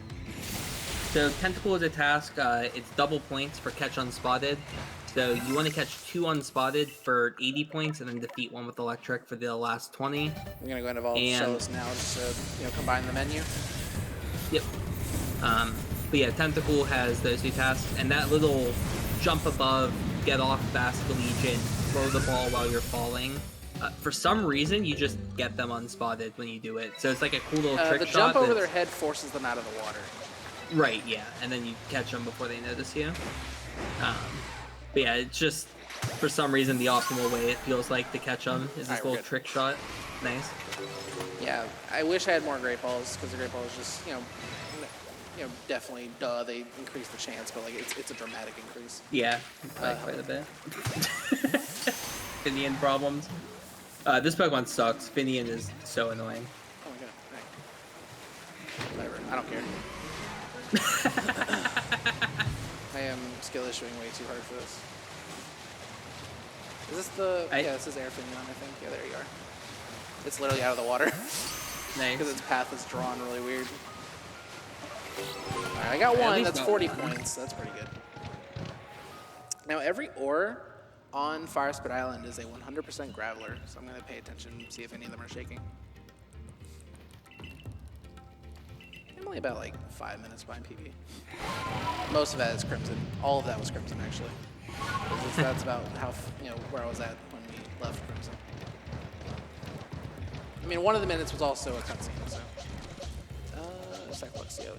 So Tentacle is a task. It's double points for catch unspotted. So you want to catch 2 unspotted for 80 points, and then defeat 1 with Electric for the last 20. I'm gonna go into Evolve Shellos now just to combine the menu. Yep. But yeah, Tentacle has those 2 tasks, and that little jump above, get off Basket Legion, throw the ball while you're falling. For some reason, you just get them unspotted when you do it. So it's like a cool little trick the shot. jump over their head forces them out of the water. Right, yeah, and then you catch them before they notice you. But yeah, it's just, for some reason, the optimal way it feels like to catch them is this little trick shot. Nice. Yeah, I wish I had more Great Balls, because the Great Balls just, definitely, they increase the chance, but like it's a dramatic increase. Yeah, by quite a bit. Finian problems. This Pokemon sucks. Finian is so annoying. Oh my god, right. Whatever, I don't care. I am skill issuing way too hard for this. Is this the... yeah, this is Air Finion, I think. Yeah, there you are. It's literally out of the water. Nice. Because its path is drawn really weird. All right, I got one. That's 40 points. That's pretty good. Now, every ore on Fire Spit Island is a 100% graveler, so I'm going to pay attention and see if any of them are shaking. I'm only about like 5 minutes behind PB. Most of that is Crimson. All of that was Crimson, actually. That's about how, where I was at when we left Crimson. I mean, one of the minutes was also a cutscene, so.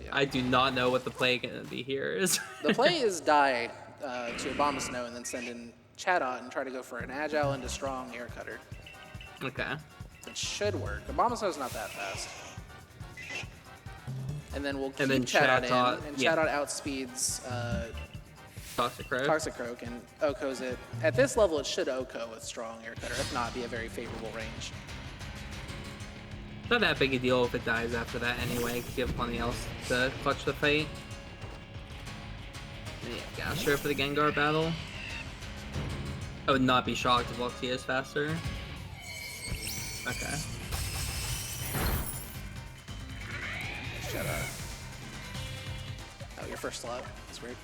Yeah. I do not know what the play going to be here is. The play is die to Abomasnow and then send in Chatot and try to go for an agile into strong air cutter. Okay. It should work. Abomasnow's not that fast. And then we'll keep Chatot in, and Chatot outspeeds Toxic Croak and Oko's it. At this level, it should Oko with strong air cutter, if not, be a very favorable range. Not that big a deal if it dies after that anyway, because you have plenty else to clutch the fight. Yeah, Gastro for the Gengar battle. I would not be shocked if Luxia is faster. Okay. Shut up. Oh, your first slot. That's weird.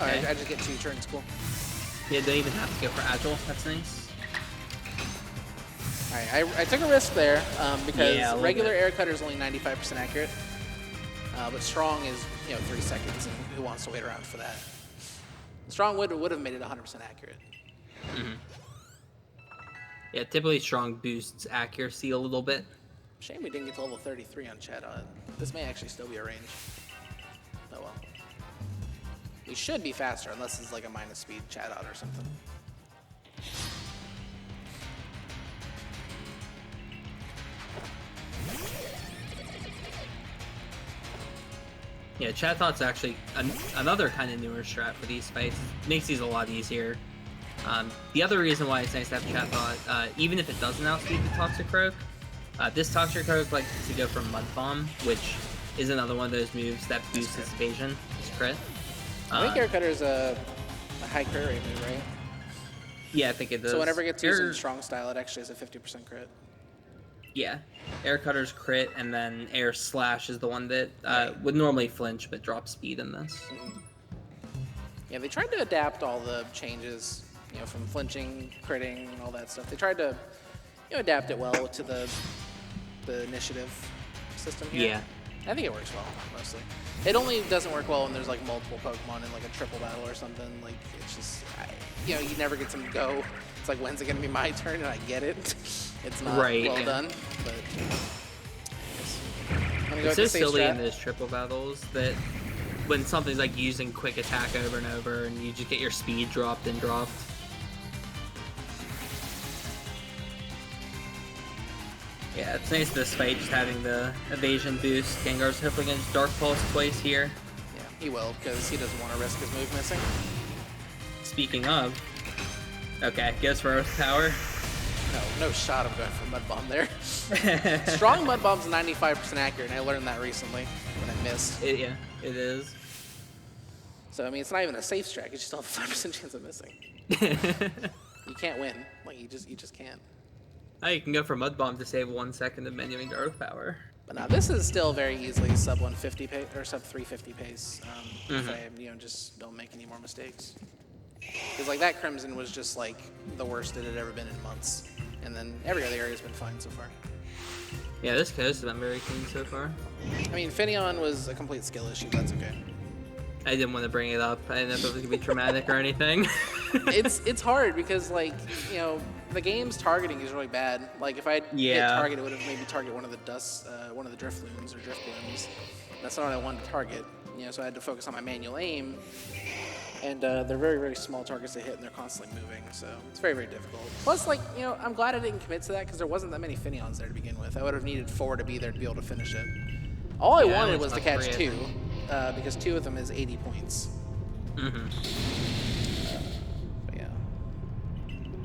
Alright, I just get 2 turns, cool. Yeah, don't even have to go for Agile. That's nice. Alright, I took a risk there because regular air cutter is only 95% accurate. But strong is, 3 seconds, and who wants to wait around for that? Strong would have made it 100% accurate. Mm-hmm. Yeah, typically strong boosts accuracy a little bit. Shame we didn't get to level 33 on Chatot. This may actually still be a range. Oh well. We should be faster unless it's like a minus speed Chatot or something. Yeah, Chatot's actually another kind of newer strat for these fights. Makes these a lot easier. The other reason why it's nice to have Chatot, even if it doesn't outspeed the Toxic Croak, this Toxic Croak likes to go for Mud Bomb, which is another one of those moves that boosts its evasion. It's crit. I think Air Cutter's a Halqery move, right? Yeah, I think it does. So whenever it gets used in strong style, it actually has a 50% crit. Yeah. Air Cutter's crit, and then Air Slash is the one that would normally flinch, but drop speed in this. Mm-hmm. Yeah, they tried to adapt all the changes, from flinching, critting, and all that stuff. They tried to, adapt it well to the initiative system here. Yeah. I think it works well, mostly. It only doesn't work well when there's like multiple Pokemon in like a triple battle or something. Like it's just, you never get some go. It's like, when's it gonna be my turn? And I get it. It's not well done, but I'm gonna go it's so silly strat. in those triple battles that when something's like using quick attack over and over, and you just get your speed dropped and dropped. Yeah, it's nice this fight just having the evasion boost. Gengar's hopefully going to Dark Pulse twice here. Yeah, he will, because he doesn't want to risk his move missing. Speaking of, okay, goes for Earth Power. No shot of going for Mud Bomb there. Strong Mud Bomb's 95% accurate, and I learned that recently when I missed. Yeah, it is. So, I mean, it's not even a safe strat. You just still have a 5% chance of missing. You can't win. Like, you just can't. Oh, you can go for Mud Bomb to save 1 second of menuing to Earth Power. But now this is still very easily sub 150 pace or sub 350 pace. If I just don't make any more mistakes. Because like that Crimson was just like the worst it had ever been in months, and then every other area has been fine so far. Yeah, this coast has been very clean so far. I mean, Finneon was a complete skill issue. That's okay. I didn't want to bring it up. I didn't know if it was going to be traumatic or anything. It's hard because, like, the game's targeting is really bad. Like, if I hit target, it would have maybe target one of the Drifloons or Drifloons. That's not what I wanted to target. So I had to focus on my manual aim. And they're very, very small targets to hit, and they're constantly moving. So it's very, very difficult. Plus, like, I'm glad I didn't commit to that because there wasn't that many Finneons there to begin with. I would have needed 4 to be there to be able to finish it. All I wanted was to catch 2. Because 2 of them is 80 points. But yeah.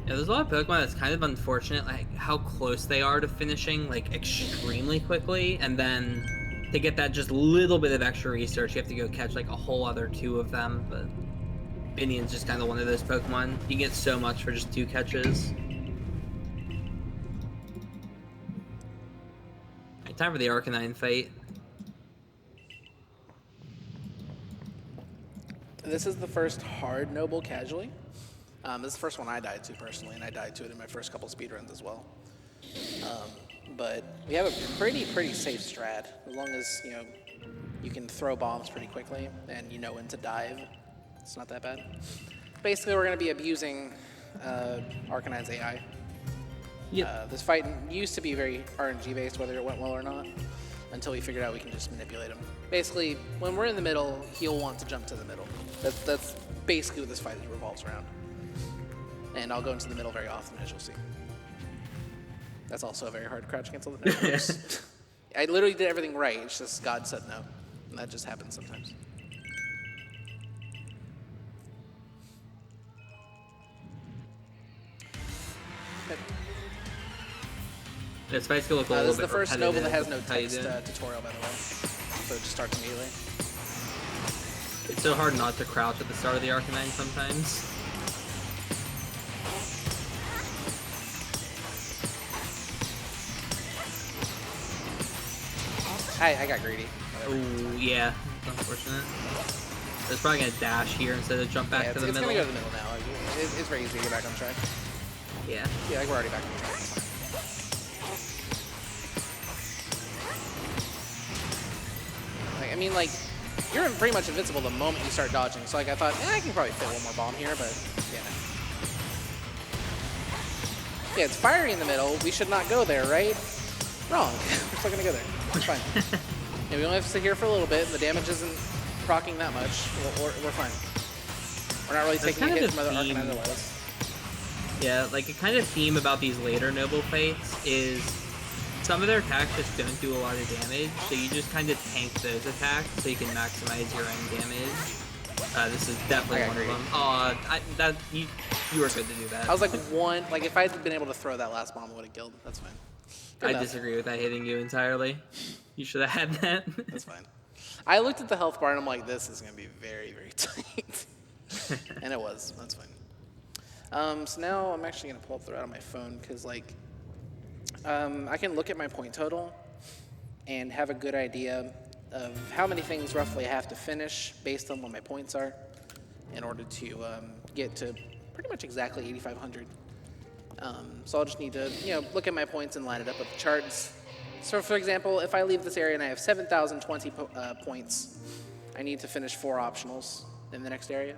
Yeah, there's a lot of Pokemon that's kind of unfortunate, like how close they are to finishing, like extremely quickly, and then to get that just little bit of extra research, you have to go catch like a whole other 2 of them. But Binion's just kind of one of those Pokemon. You get so much for just 2 catches. time for the Arcanine fight. This is the first hard noble casually. This is the first one I died to personally, and I died to it in my first couple speedruns as well. But we have a pretty safe strat, as long as, you know, you can throw bombs pretty quickly and you know when to dive. It's not that bad. Basically, we're going to be abusing Arcanine's AI. Yep. This fight used to be very RNG based, whether it went well or not, until we figured out we can just manipulate him. Basically, when we're in the middle, he'll want to jump to the middle. That's basically what this fight revolves around. And I'll go into the middle very often, as you'll see. That's also a very hard crouch cancel. I literally did everything right. It's just God said no, and that just happens sometimes. Okay. This fight's gonna look a little This is bit the first noble that has no repetitive. text tutorial, by the way, so it just starts immediately. It's so hard not to crouch at the start of the Arcanine sometimes. I got greedy. Oh yeah, unfortunate. It's probably gonna dash here instead of jump back to the it's middle. It's gonna go to the middle now. It's very easy to get back on track. Yeah. Yeah, like we're already back on track. Like, I mean, like, you're pretty much invincible the moment you start dodging. So, like, I thought, I can probably fit one more bomb here, but yeah, no. Yeah, it's fiery in the middle. We should not go there, right? Wrong. We're still gonna go there. It's fine. Yeah, we only have to sit here for a little bit, and the damage isn't proccing that much. We're fine. We're not really taking a hit from other Arcanine otherwise. Yeah, like a kind of theme about these later noble fights is some of their attacks just don't do a lot of damage, so you just kind of tank those attacks so you can maximize your own damage. This is definitely one of them. You were good to do that. I was like one, like if I had been able to throw that last bomb, I would have killed. That's fine. I disagree with that hitting you entirely. You should have had that. That's fine. I looked at the health bar and I'm like, this is going to be very tight. And it was. That's fine. So now I'm actually going to pull up the route on my phone because, like, I can look at my point total and have a good idea of how many things roughly I have to finish based on what my points are in order to get to pretty much exactly 8,500. So I'll just need to, look at my points and line it up with the charts. So, for example, if I leave this area and I have 7,020 points, I need to finish 4 optionals in the next area.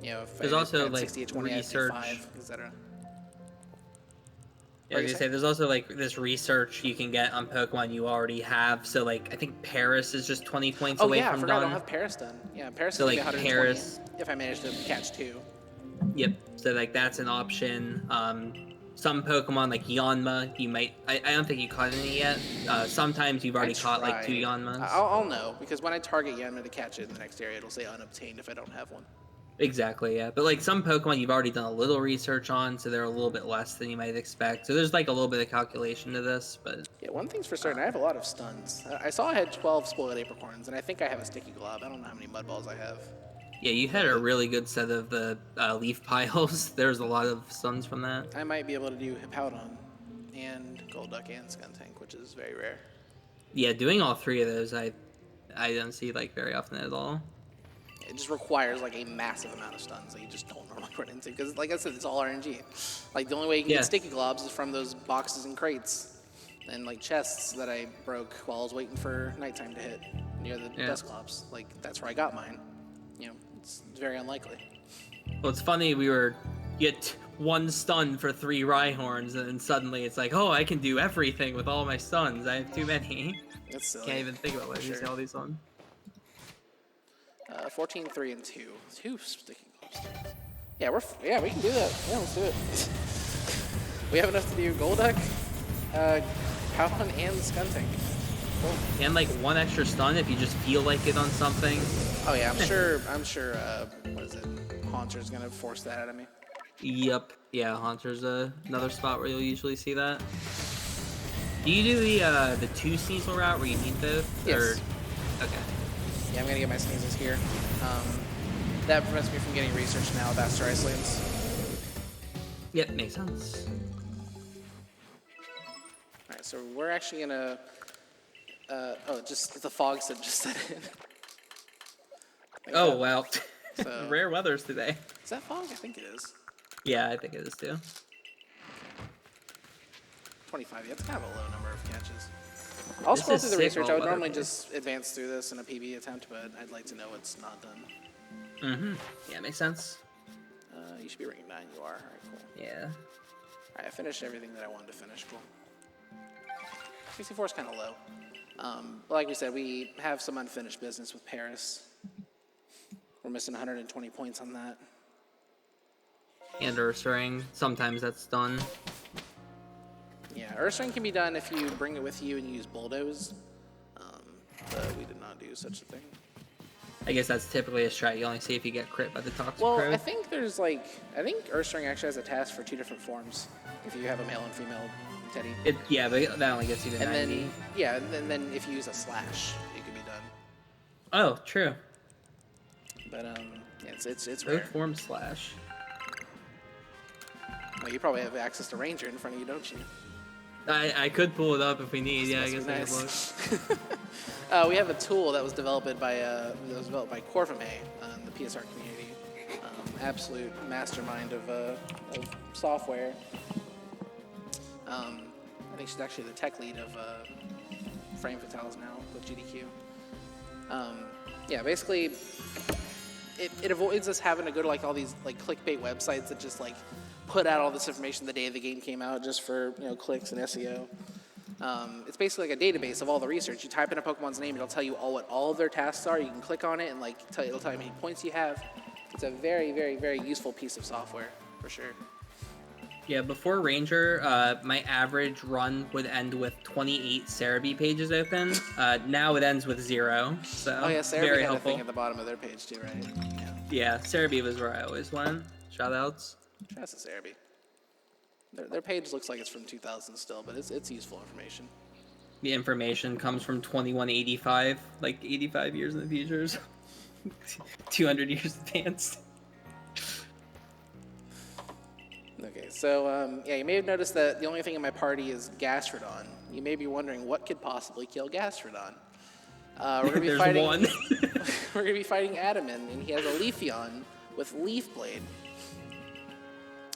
If there's also like 60 20, research, 5, etc. Yeah, I was gonna say there's also like this research you can get on Pokemon you already have. So like I think Paris is just 20 points away from done. Oh yeah, I forgot I don't have Paris done. Yeah, Paris is like 120 Paris, if I manage to catch 2. Yep. So like that's an option. Some Pokemon like Yanma, you might. I don't think you caught any yet. Sometimes you've already caught like 2 Yanmas. I'll know because when I target Yanma to catch it in the next area, it'll say unobtained if I don't have one. Exactly, yeah. But like some Pokemon you've already done a little research on, so they're a little bit less than you might expect. So there's like a little bit of calculation to this, but... Yeah, one thing's for certain, I have a lot of stuns. I saw I had 12 spoiled apricorns, and I think I have a sticky glob. I don't know how many mud balls I have. Yeah, you had a really good set of the leaf piles. There's a lot of stuns from that. I might be able to do Hippowdon and Golduck and Skuntank, which is very rare. Yeah, doing all 3 of those I don't see like very often at all. It just requires like a massive amount of stuns that you just don't normally run into because, like I said, it's all RNG. Like the only way you can get sticky globs is from those boxes and crates and like chests that I broke while I was waiting for nighttime to hit near the dust globs. Like that's where I got mine. It's very unlikely. Well, it's funny you get 1 stun for 3 Rhyhorns, and then suddenly it's like, oh, I can do everything with all my stuns. I have too many. That's silly. Can't even think about what you all these on. 14, 3, and 2. 2 sticky globs. Yeah, we can do that. Yeah, let's do it. We have enough to do Golduck, Powhun, and Skuntank. Cool. And like 1 extra stun if you just feel like it on something. Oh yeah, I'm sure. What is it? Haunter's gonna force that out of me. Yep. Yeah, Haunter's another spot where you'll usually see that. Do you do the 2 Sneasel route where you need both? Yes. Okay. Yeah, I'm gonna get my sneezes here. That prevents me from getting research now with Asteroids. Yep, makes sense. Alright, so we're actually gonna. Just the fog just set in. Oh wow. So, Rare weathers today. is that fog? I think it is. Yeah, I think it is too. 25. Yeah, it's kind of a low number of catches. I'll This scroll is through the sick research. all I would weather normally days. just advance through this in a PB attempt, but I'd like to know what's not done. Mm-hmm. Yeah, makes sense. You should be ranking 9. You are. All right, cool. Yeah. All right, I finished everything that I wanted to finish. Cool. 64 is kind of low. Like we said, we have some unfinished business with Paris. We're missing 120 points on that. And Ursaring. Sometimes that's done. Yeah, Ursaring can be done if you bring it with you and you use Bulldoze. But we did not do such a thing. I guess that's typically a strat. You only see if you get crit by the Toxic Well, Crow. I think there's I think Ursaring actually has a task for 2 different forms. If you have a male and female Teddy. Yeah, but that only gets you to And 90. then, yeah, and then if you use a slash, it could be done. Oh, true. But, yeah, it's Both rare. form slash. Well, you probably have access to Ranger in front of you, don't you? I could pull it up if we need. Yeah, I guess Must I be could look. nice. We have a tool that was developed by Corvame, the PSR community. Absolute mastermind of software. I think she's actually the tech lead of Frame Fatales now with GDQ. Yeah, basically, it avoids us having to go to all these clickbait websites that just put out all this information the day the game came out just for clicks and SEO. It's basically like a database of all the research. You type in a Pokemon's name, it'll tell you what all of their tasks are. You can click on it and it'll tell you how many points you have. It's a very, very, very useful piece of software for sure. Yeah, before Ranger, my average run would end with 28 Cerebi pages open. Now it ends with 0. So Oh yeah, Cerebi very had helpful. a thing at the bottom of their page too, right? Yeah. Yeah, Cerebi was where I always went. Shoutouts. Trust the Cerebi. Their page looks like it's from 2000 still, but it's useful information. The information comes from 2185, 85 years in the future. 200 years advanced. Okay, so yeah, you may have noticed that the only thing in my party is Gastrodon. You may be wondering what could possibly kill Gastrodon. We're gonna be There's fighting. one. We're gonna be fighting Adaman, and he has a Leafeon with Leaf Blade,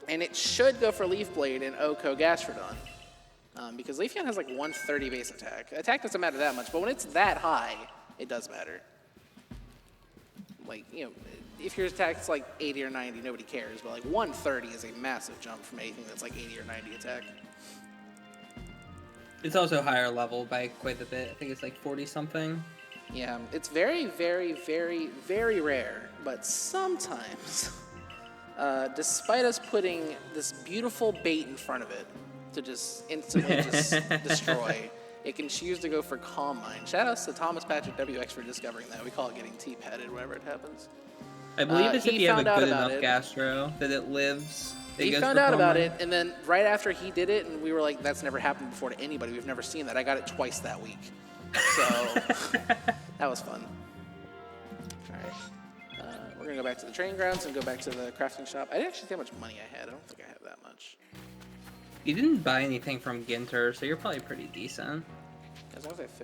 and it should go for Leaf Blade and Oko Gastrodon, because Leafeon has 130 base attack. Attack doesn't matter that much, but when it's that high, it does matter. If your attack's 80 or 90, nobody cares, but 130 is a massive jump from anything that's 80 or 90 attack. It's also higher level by quite a bit. I think it's 40 something. Yeah, it's very, very, very, very rare, but sometimes, despite us putting this beautiful bait in front of it to just instantly destroy, it can choose to go for Calm Mind. Shout outs to Thomas Patrick WX for discovering that. We call it getting T-padded whenever it happens. I believe it's if he you have a found out good about enough it. Gastro that it lives. It He goes found for out about Calm it, Mind. and then right after he did it, and we were like, that's never happened before to anybody. We've never seen that. I got it twice that week. So that was fun. All right. We're going to go back to the training grounds and go back to the crafting shop. I didn't actually see how much money I had. I don't think I have that much. You didn't buy anything from Ginter, so you're probably pretty decent. As long as I have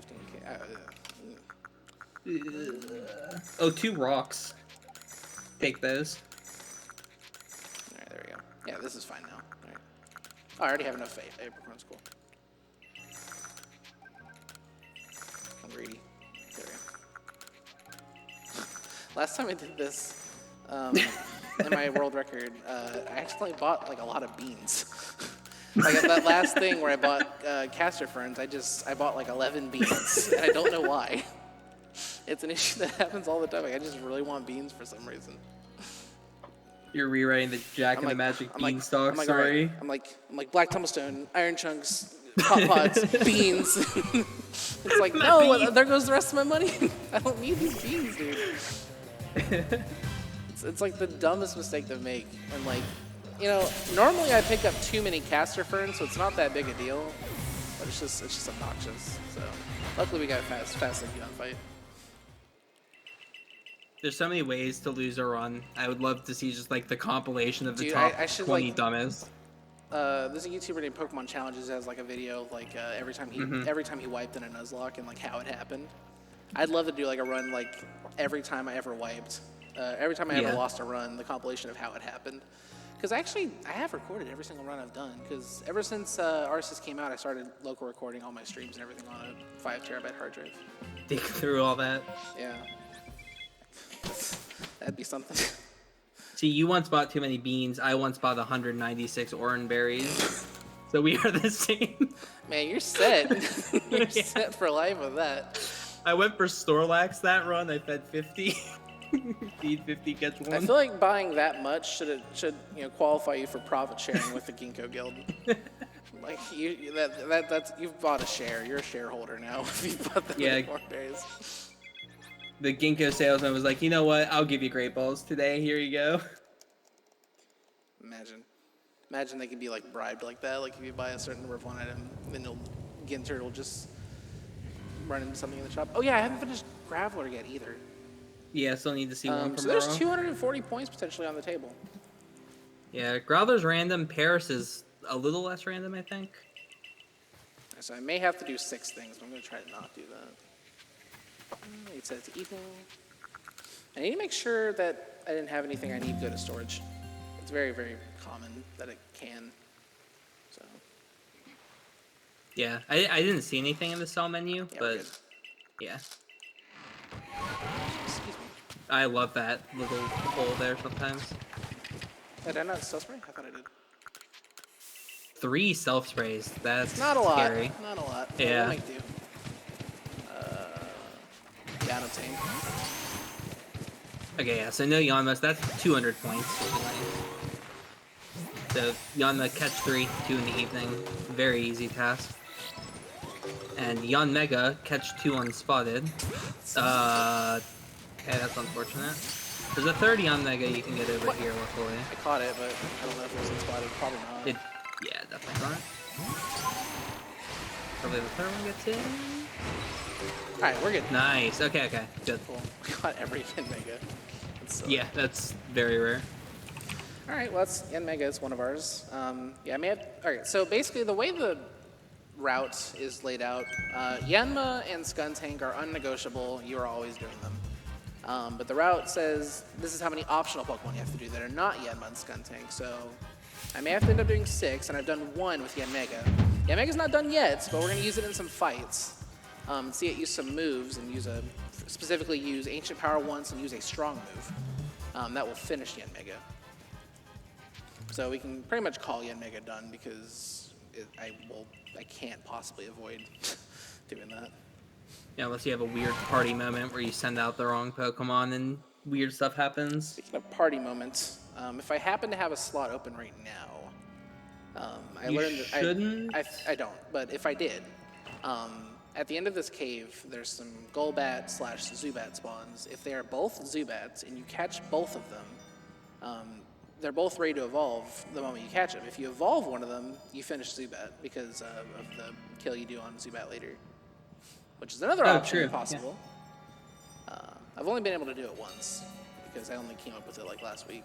15K. Oh, 2 rocks. Take those. All right, there we go. Yeah, this is fine now. All right. Oh, I already have enough apricorns. Cool. I'm greedy. There we go. Last time I did this, in my world record, I accidentally bought a lot of beans. At that last thing where I bought caster ferns, I bought 11 beans, and I don't know why. It's an issue that happens all the time. I just really want beans for some reason. You're rewriting the Jack and the Magic Beanstalk story. I'm like Black Tumblestone, Iron Chunks, Pop Pods, beans. It's no, there goes the rest of my money. I don't need these beans, dude. It's the dumbest mistake to make. And normally I pick up too many caster ferns, so it's not that big a deal. But it's just obnoxious. So luckily we got a fast fight. There's so many ways to lose a run. I would love to see just the compilation of the Dude, top I should, 20 dumbest. there's a YouTuber named Pokemon Challenges has like a video like every time he wiped in a Nuzlocke and like how it happened. I'd love to do like a run like every time I ever wiped, every time I ever lost a run, the compilation of how it happened. Because actually, I have recorded every single run I've done. Because ever since Arceus came out, I started local recording all my streams and everything on a 5 terabyte hard drive. Dig through all that. Yeah. That'd be something. See, you once bought too many beans. I once bought 196 orange berries. So we are the same. Man, you're set. You're set for life with that. I went for Snorlax that run. I fed 50. Feed 50, catch 1. I feel like buying that much should qualify you for profit sharing with the Ginkgo Guild. Like that's you've bought a share. You're a shareholder now. If you bought that many more berries. The Ginkgo salesman was like, you know what? I'll give you great balls today. Here you go. Imagine they could be like bribed like that. Like if you buy a certain number of one item, then Ginter will just run into something in the shop. Oh yeah, I haven't finished Graveler yet either. Yeah, still need to see one from So there's 240 points potentially on the table. Yeah, Growler's random. Paris is a little less random, I think. So I may have to do 6 things, but I'm going to try to not do that. It said it's evening. I need to make sure that I didn't have anything I need to go to storage. It's very, very common that it can. So. Yeah, I didn't see anything in the sell menu, but yeah. Excuse me. I love that little hole there sometimes. Did I not self-spray? I thought I did. 3 self-sprays. That's not a lot. Scary. Not a lot. Yeah. We'll make do. Yeah, no team. Okay, yeah, so no Yanma's. That's 200 points. So Yanma catch 3, 2 in the evening. Very easy task. And Yan Mega catch 2 unspotted. Okay, that's unfortunate. There's a 30 on Mega you can get over here, luckily. I caught it, but I don't know if it was unspotted. Probably not. Yeah, definitely not. Probably the third one gets in. Alright, we're good. Nice. Okay, good. Cool. We caught every Yen Mega. Yeah, that's very rare. Alright, well, that's Yen Mega. It's one of ours. Yeah, I may have. Alright, so basically, the way the route is laid out, Yanma and Skuntank are unnegotiable. You are always doing them. But the route says this is how many optional Pokemon you have to do that are not Yanma and Skuntank. So I may have to end up doing 6, and I've done 1 with Yanmega. Yanmega's not done yet, but we're going to use it in some fights. See it use some moves and specifically use Ancient Power once and use a strong move. That will finish Yanmega. So we can pretty much call Yanmega done because I can't possibly avoid doing that. Yeah, unless you have a weird party moment where you send out the wrong Pokemon and weird stuff happens. Speaking of party moments, if I happen to have a slot open right now, I learned that I don't, but if I did, at the end of this cave, there's some Golbat/Zubat spawns. If they are both Zubats and you catch both of them, they're both ready to evolve the moment you catch them. If you evolve one of them, you finish Zubat because of the kill you do on Zubat later, which is another option possible. Yeah. I've only been able to do it once because I only came up with it like last week.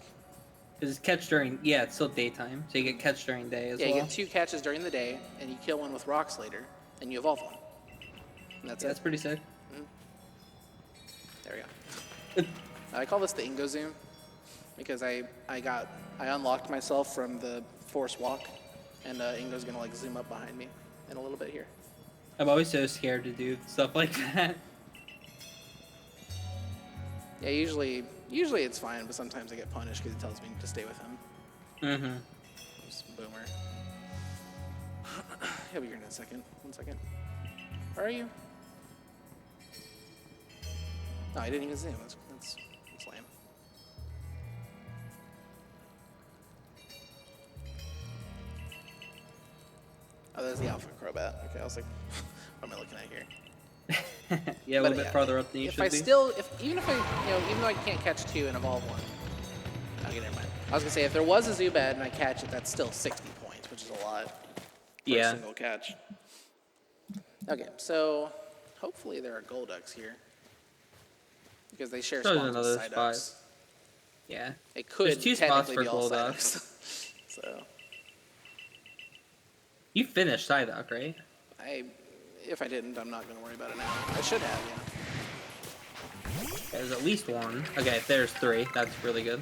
Because it's catch during, it's still daytime, so you get catch during day as well. Yeah, you get 2 catches during the day, and you kill one with rocks later, and you evolve one. And that's it. That's pretty sick. There we go. I call this the Ingo Zoom because I unlocked myself from the Force Walk, and Ingo's gonna like zoom up behind me in a little bit here. I'm always so scared to do stuff like that. Yeah, usually it's fine, but sometimes I get punished because he tells me to stay with him. Mm-hmm. Boomer. He'll be here in a second. 1 second. Where are you? No, I didn't even zoom. That's lame. Oh, there's the Alpha Crobat. Okay, I was like, what am I looking at here? Yeah, a little bit farther up than you should be. Even though I can't catch 2 and evolve 1. Okay, never mind. I was gonna say if there was a Zubat and I catch it, that's still 60 points, which is a lot for a single catch. Okay, so hopefully there are Golducks here because they share spawns with Psyducks. Yeah. It could There's 2 spots for be all Golducks. So You finished Psyduck, right? If I didn't, I'm not gonna worry about it now. I should have, yeah. There's at least one. Okay, there's 3. That's really good.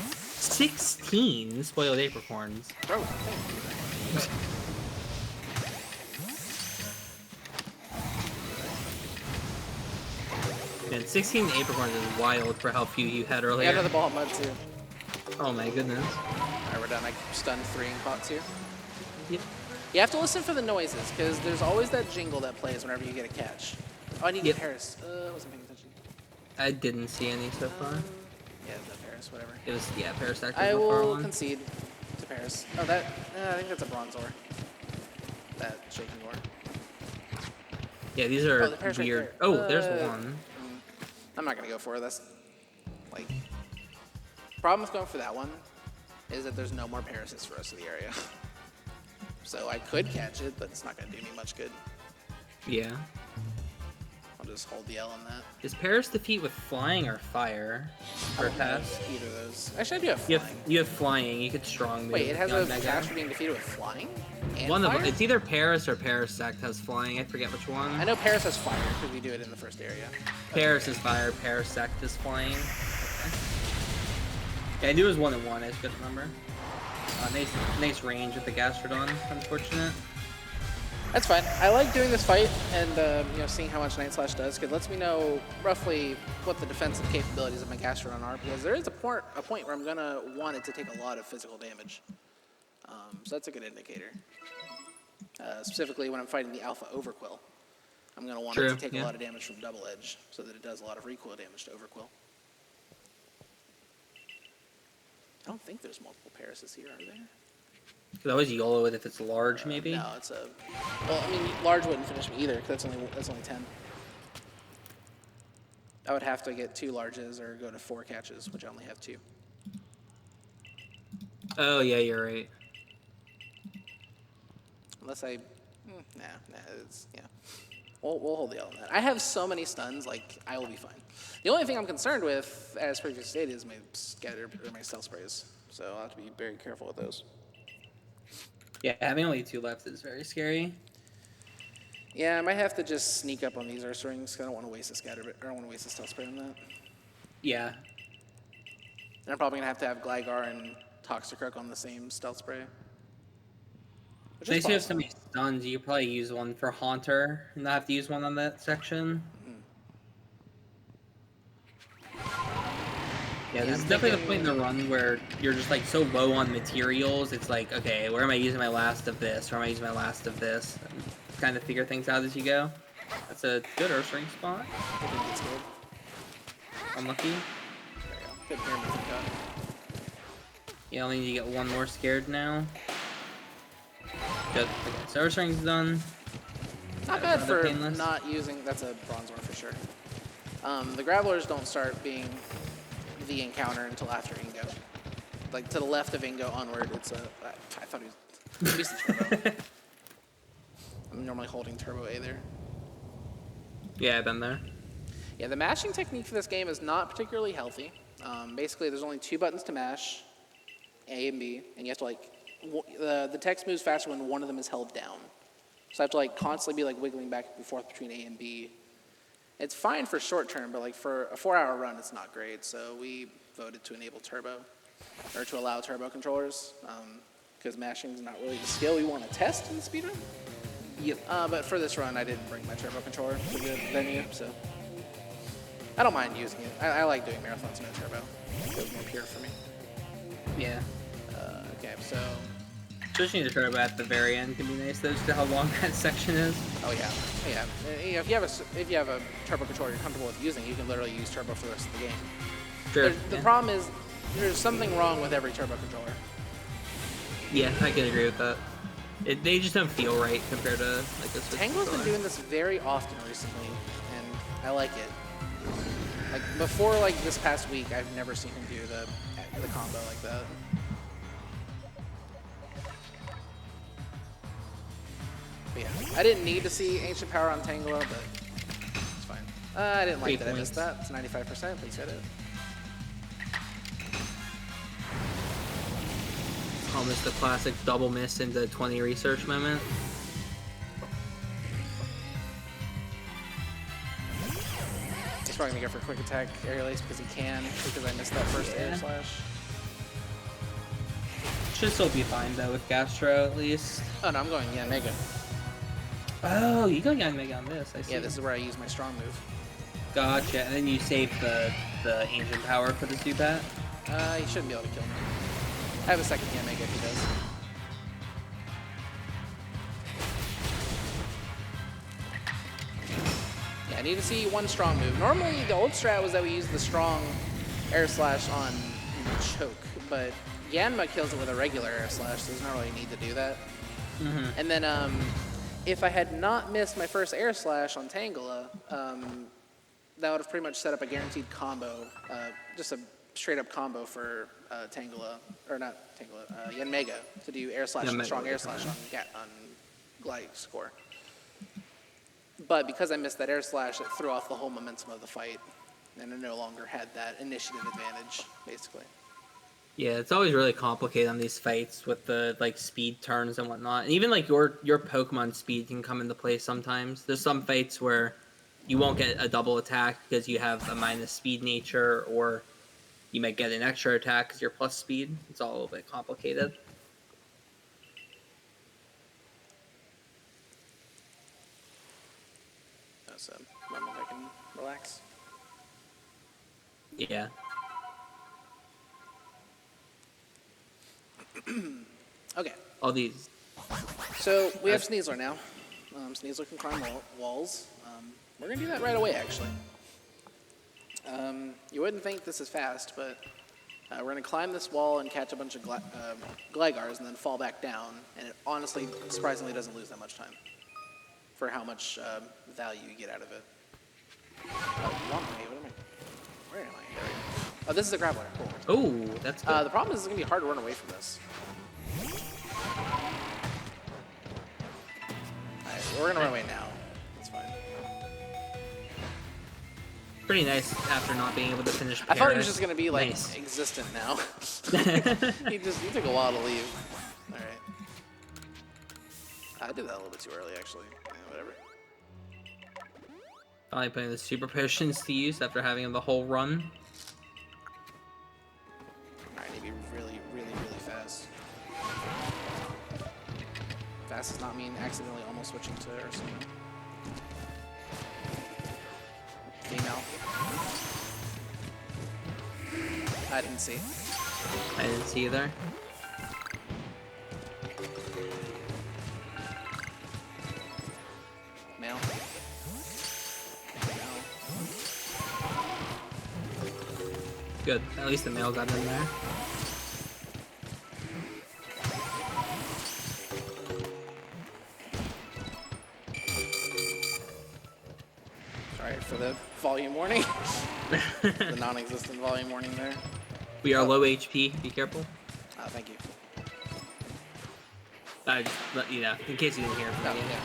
16 spoiled apricorns. Bro, thank you. And 16 apricorns is wild for how few you had earlier. Yeah, another ball of mud too. Oh my goodness. Alright, we're done. I stunned 3 and caught 2. Yep. You have to listen for the noises, because there's always that jingle that plays whenever you get a catch. Oh, I need to get Paris. I wasn't paying attention. I didn't see any so far. Yeah, the Paris, whatever. It was, yeah, Paris Actor. I will concede to Paris. Oh, that, I think that's a Bronzor. That shaking door. Yeah, these are the Paris weird. right there. Oh, there's one. I'm not going to go for it. That's, like... Problem with going for that one is that there's no more Parises for us in the area. So I could catch it, but it's not going to do me much good. Yeah. I'll just hold the L on that. Is Paris defeat with flying or fire? For pass? Either of those. Actually, I do have flying. You have flying. You could strong move. Wait, it has a Mega. dash for being defeated with flying? And One fire? of them. It's either Paris or Parasect has flying. I forget which one. I know Paris has fire because we do it in the first area. Paris is fire. Parasect is flying. Okay. Yeah, I knew it was 1 and 1. I just couldn't remember. Nice range with the Gastrodon. Unfortunate. That's fine. I like doing this fight and you know, seeing how much Night Slash does, because it lets me know roughly what the defensive capabilities of my Gastrodon are, because there is a point where I'm going to want it to take a lot of physical damage. So that's a good indicator. Specifically when I'm fighting the Alpha Overquill. I'm going to want it to take a lot of damage from Double Edge, so that it does a lot of recoil damage to Overquill. I don't think there's multiple Parises here, are there? Could always YOLO it if it's large, maybe? No, it's a... Well, I mean, large wouldn't finish me either, because that's only 10. I would have to get 2 larges or go to 4 catches, which I only have 2. Oh, yeah, you're right. Unless I... Nah, it's... Yeah. We'll hold the L on that. I have so many stuns, like, I will be fine. The only thing I'm concerned with, as previously stated, is my scatter or my stealth sprays. So I'll have to be very careful with those. Yeah, having only 2 left is very scary. Yeah, I might have to just sneak up on these Ursa because I don't want to waste a scatter, or I don't want to waste a stealth spray on that. Yeah. And I'm probably going to have Gligar and Toxicroak on the same stealth spray. Since you have so many stuns, you could probably use one for Haunter and not have to use one on that section. Yeah, this is definitely the point in the run where you're just like so low on materials. It's like, okay, where am I using my last of this? Where am I using my last of this? And kind of figure things out as you go. That's a good Ursaring spot. Unlucky. There you go. Good pyramid cut. You only need to get 1 more scared now. Good. Okay, so Ursaring's done. Not bad for not using... That's a Bronzor for sure. The Gravelers don't start being the encounter until after Ingo. Like, to the left of Ingo onward, it's a... I thought he was... Turbo. I'm normally holding Turbo A there. Yeah, I've been there. Yeah, the mashing technique for this game is not particularly healthy. Basically, there's only 2 buttons to mash, A and B, and you have to, like... The text moves faster when one of them is held down. So I have to, like, constantly be, like, wiggling back and forth between A and B. It's fine for short term, but like for a 4-hour run, it's not great. So we voted to enable turbo, or to allow turbo controllers, because mashing is not really the skill we want to test in the speedrun. Yep. But for this run, I didn't bring my turbo controller to the venue, so I don't mind using it. I like doing marathons no turbo. It feels more pure for me. Yeah. Okay, so... Switching to turbo at the very end can be nice, though, just to how long that section is. Oh yeah, yeah. If you have a turbo controller you're comfortable with using, you can literally use turbo for the rest of the game. Sure. The problem is there's something wrong with every turbo controller. Yeah, I can agree with that. They just don't feel right compared to like a Switch Tango's been doing this very often recently, and I like it. Like before, like this past week, I've never seen him do the combo like that. But yeah, I didn't need to see Ancient Power on Tangela, but it's fine. I didn't like that I missed that. It's 95%, please hit it. Almost the classic double miss into 20 research moment. He's probably gonna go for quick attack aerial ace because he can, because I missed that first air slash. Should still be fine though with Gastro at least. Oh no, I'm going Mega. Oh, you go Young Mega on this, I see. Yeah, this is where I use my strong move. Gotcha, and then you save the ancient power for the Zubat? He shouldn't be able to kill me. I have a second Mega if he does. Yeah, I need to see one strong move. Normally, the old strat was that we use the strong air slash on choke, but Yanma kills it with a regular air slash, so there's not really a need to do that. And then, if I had not missed my first air slash on Tangela, that would have pretty much set up a guaranteed combo, just a straight up combo for Tangela, or not Tangela, Yanmega to do air slash and strong air slash on Glide score. But because I missed that air slash, it threw off the whole momentum of the fight, and I no longer had that initiative advantage, basically. Yeah, it's always really complicated on these fights with the like speed turns and whatnot. And even like your Pokemon speed can come into play sometimes. There's some fights where you won't get a double attack because you have a minus speed nature, or you might get an extra attack because you're plus speed. It's all a little bit complicated. That's a moment I can relax. Yeah. Okay. All these. So we have Sneasler now. Sneasler can climb walls. We're gonna do that right away, actually. You wouldn't think this is fast, but we're gonna climb this wall and catch a bunch of Glygars and then fall back down. And it honestly, surprisingly, doesn't lose that much time for how much value you get out of it. Wrong way. Where am I? There we go. Oh, this is a grappler. Cool. Oh, that's good. The problem is it's gonna be hard to run away from this. Alright, we're gonna run away now. That's fine. Pretty nice after not being able to finish. I thought it was just gonna be like nice. existent now. he took a while to leave. Alright. I did that a little bit too early actually. Yeah, whatever. Finally putting the super potions to use after having the whole run. Alright, I need to be really, really, really fast. Fast does not mean accidentally almost switching to Ursula. Female. I didn't see. I didn't see either. Male. Male. Good. At least the male got in there. Sorry for the volume warning. The non-existent volume warning there. We are low HP. Be careful. Thank you. I just let you know in case you didn't hear it from Oh, me. yeah.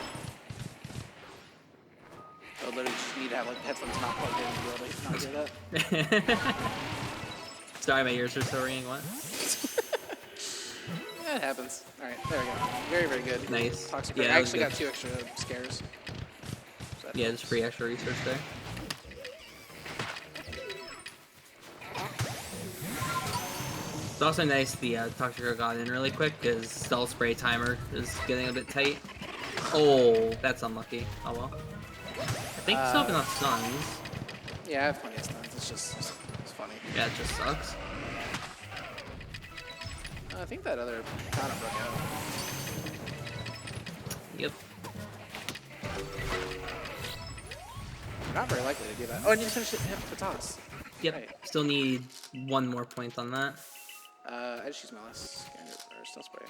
I would literally just need to have like headphones not plugged in to be able to not hear that. Sorry, my ears are so ringing. What? Yeah, it happens. All right, there we go. Very, very good. Nice. Toxic. Yeah, I that was actually good. got 2 extra scares. So that Yeah, helps. just free extra research there. It's also nice the Toxic got in really quick because Stealth Spray timer is getting a bit tight. Oh, that's unlucky. Oh well. I think still have enough stuns. Yeah, I have plenty of stuns. It's funny. Yeah, it just sucks. I think that other kind of broke out. Yep. Not very likely to do that. Oh, I need to finish it. The toss. Yep. Right. Still need one more point on that. I just use my last scanner or stealth spray.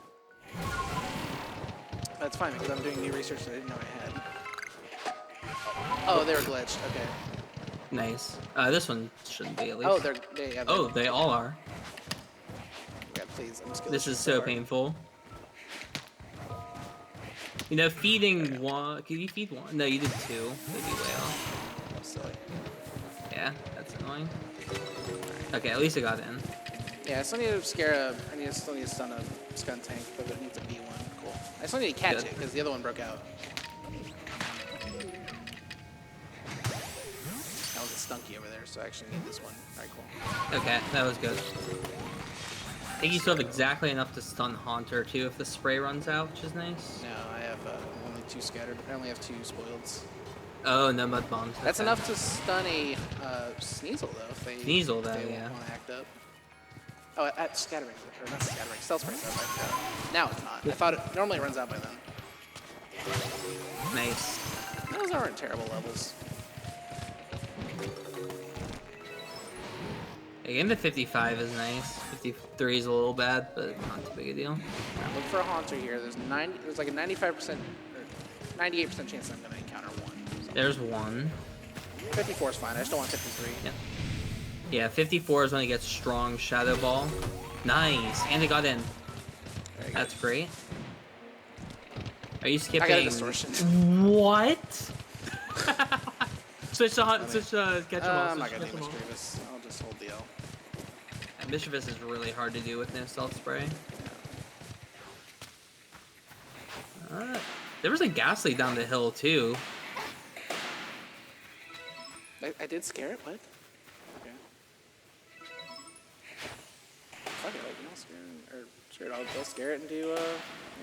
That's fine because I'm doing new research that I didn't know I had. Oh, they were glitched. Okay. Nice. This one shouldn't be at least. Oh, they're. Oh, they all are. Yeah, please. I'm just This is so painful. You know, feeding one. Can you feed one? No, you did 2. That'd be way off. Silly. Yeah, that's annoying. Okay, at least I got in. Yeah, I still need to scare still need to stun a Skun tank, but it needs a B1. Cool. I still need to catch it because the other one broke out. That was a Stunky over there, so I actually need this one. Alright, cool. Okay, that was good. I think you still have exactly enough to stun Haunter too if the spray runs out, which is nice. No, I have only 2 scattered. I only have 2 spoileds. Oh, no mud bombs. That's okay. enough to stun a Sneasel, though, if they, Sneasel, though, if they yeah. want to act up. Oh, at Scattering, or not Scattering, Stealth Spray stuff like that. Now it's not. I thought it normally runs out by then. Nice. Those aren't terrible levels. Getting to 55 is nice. 53 is a little bad, but not too big a deal. Right, look for a Haunter here. There's like a 95% or 98% chance that I'm going to encounter one. So. There's one. 54 is fine. I just don't want 53. Yep. Yeah, 54 is when it gets strong Shadow Ball. Nice, and it got in. That's great. Are you skipping? I got a distortion. What? Switch to catch 'em all. I'm not gonna do Mischievous. I'll just hold the L. And Mischievous is really hard to do with no Stealth Spray. There was a Ghastly down the hill too. I did scare it. What? Okay. Fuck it. I'll scare it, or sure, I'll scare it and do a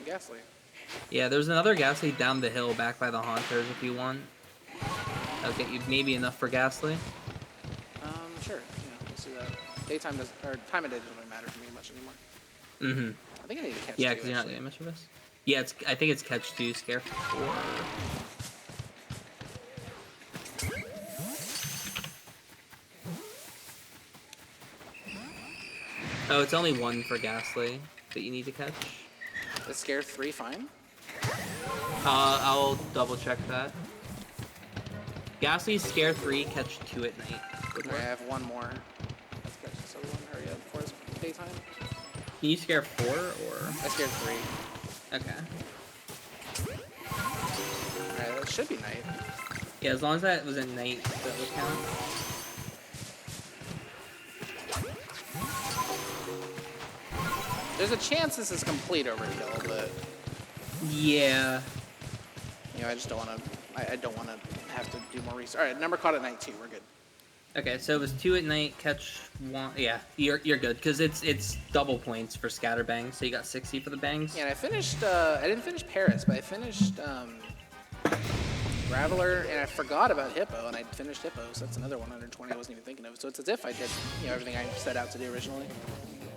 Ghastly. Yeah, there's another Ghastly down the hill back by the Haunters if you want. That'll get you maybe enough for Ghastly. Sure. Yeah, let's do that. Daytime does, or time of day doesn't really matter for me much anymore. Mm-hmm. I think I need to catch. Yeah, two, because you're not doing much of this. Yeah, I think it's catch 2, scare 4. Oh, it's only 1 for Ghastly that you need to catch. Is scare 3 fine? I'll double check that. Ghastly, scare 3, catch 2 at night. Alright, I have one more. Let's catch this other one. Hurry up before it's daytime. Can you scare 4 or? I scared 3. Okay. Alright, that should be night. Yeah, as long as that was at night, that would count. There's a chance this is complete overkill, but Yeah. you know, I just don't want to. I don't want to have to do more research. All right, number caught at night 2. We're good. Okay, so it was 2 at night, catch 1. Yeah, you're good because it's double points for scatterbang, so you got 60 for the bangs. Yeah, and I finished. I didn't finish Paris, but I finished Graveler, and I forgot about Hippo, and I finished Hippo, so that's another 120 I wasn't even thinking of. So it's as if I did, you know, everything I set out to do originally.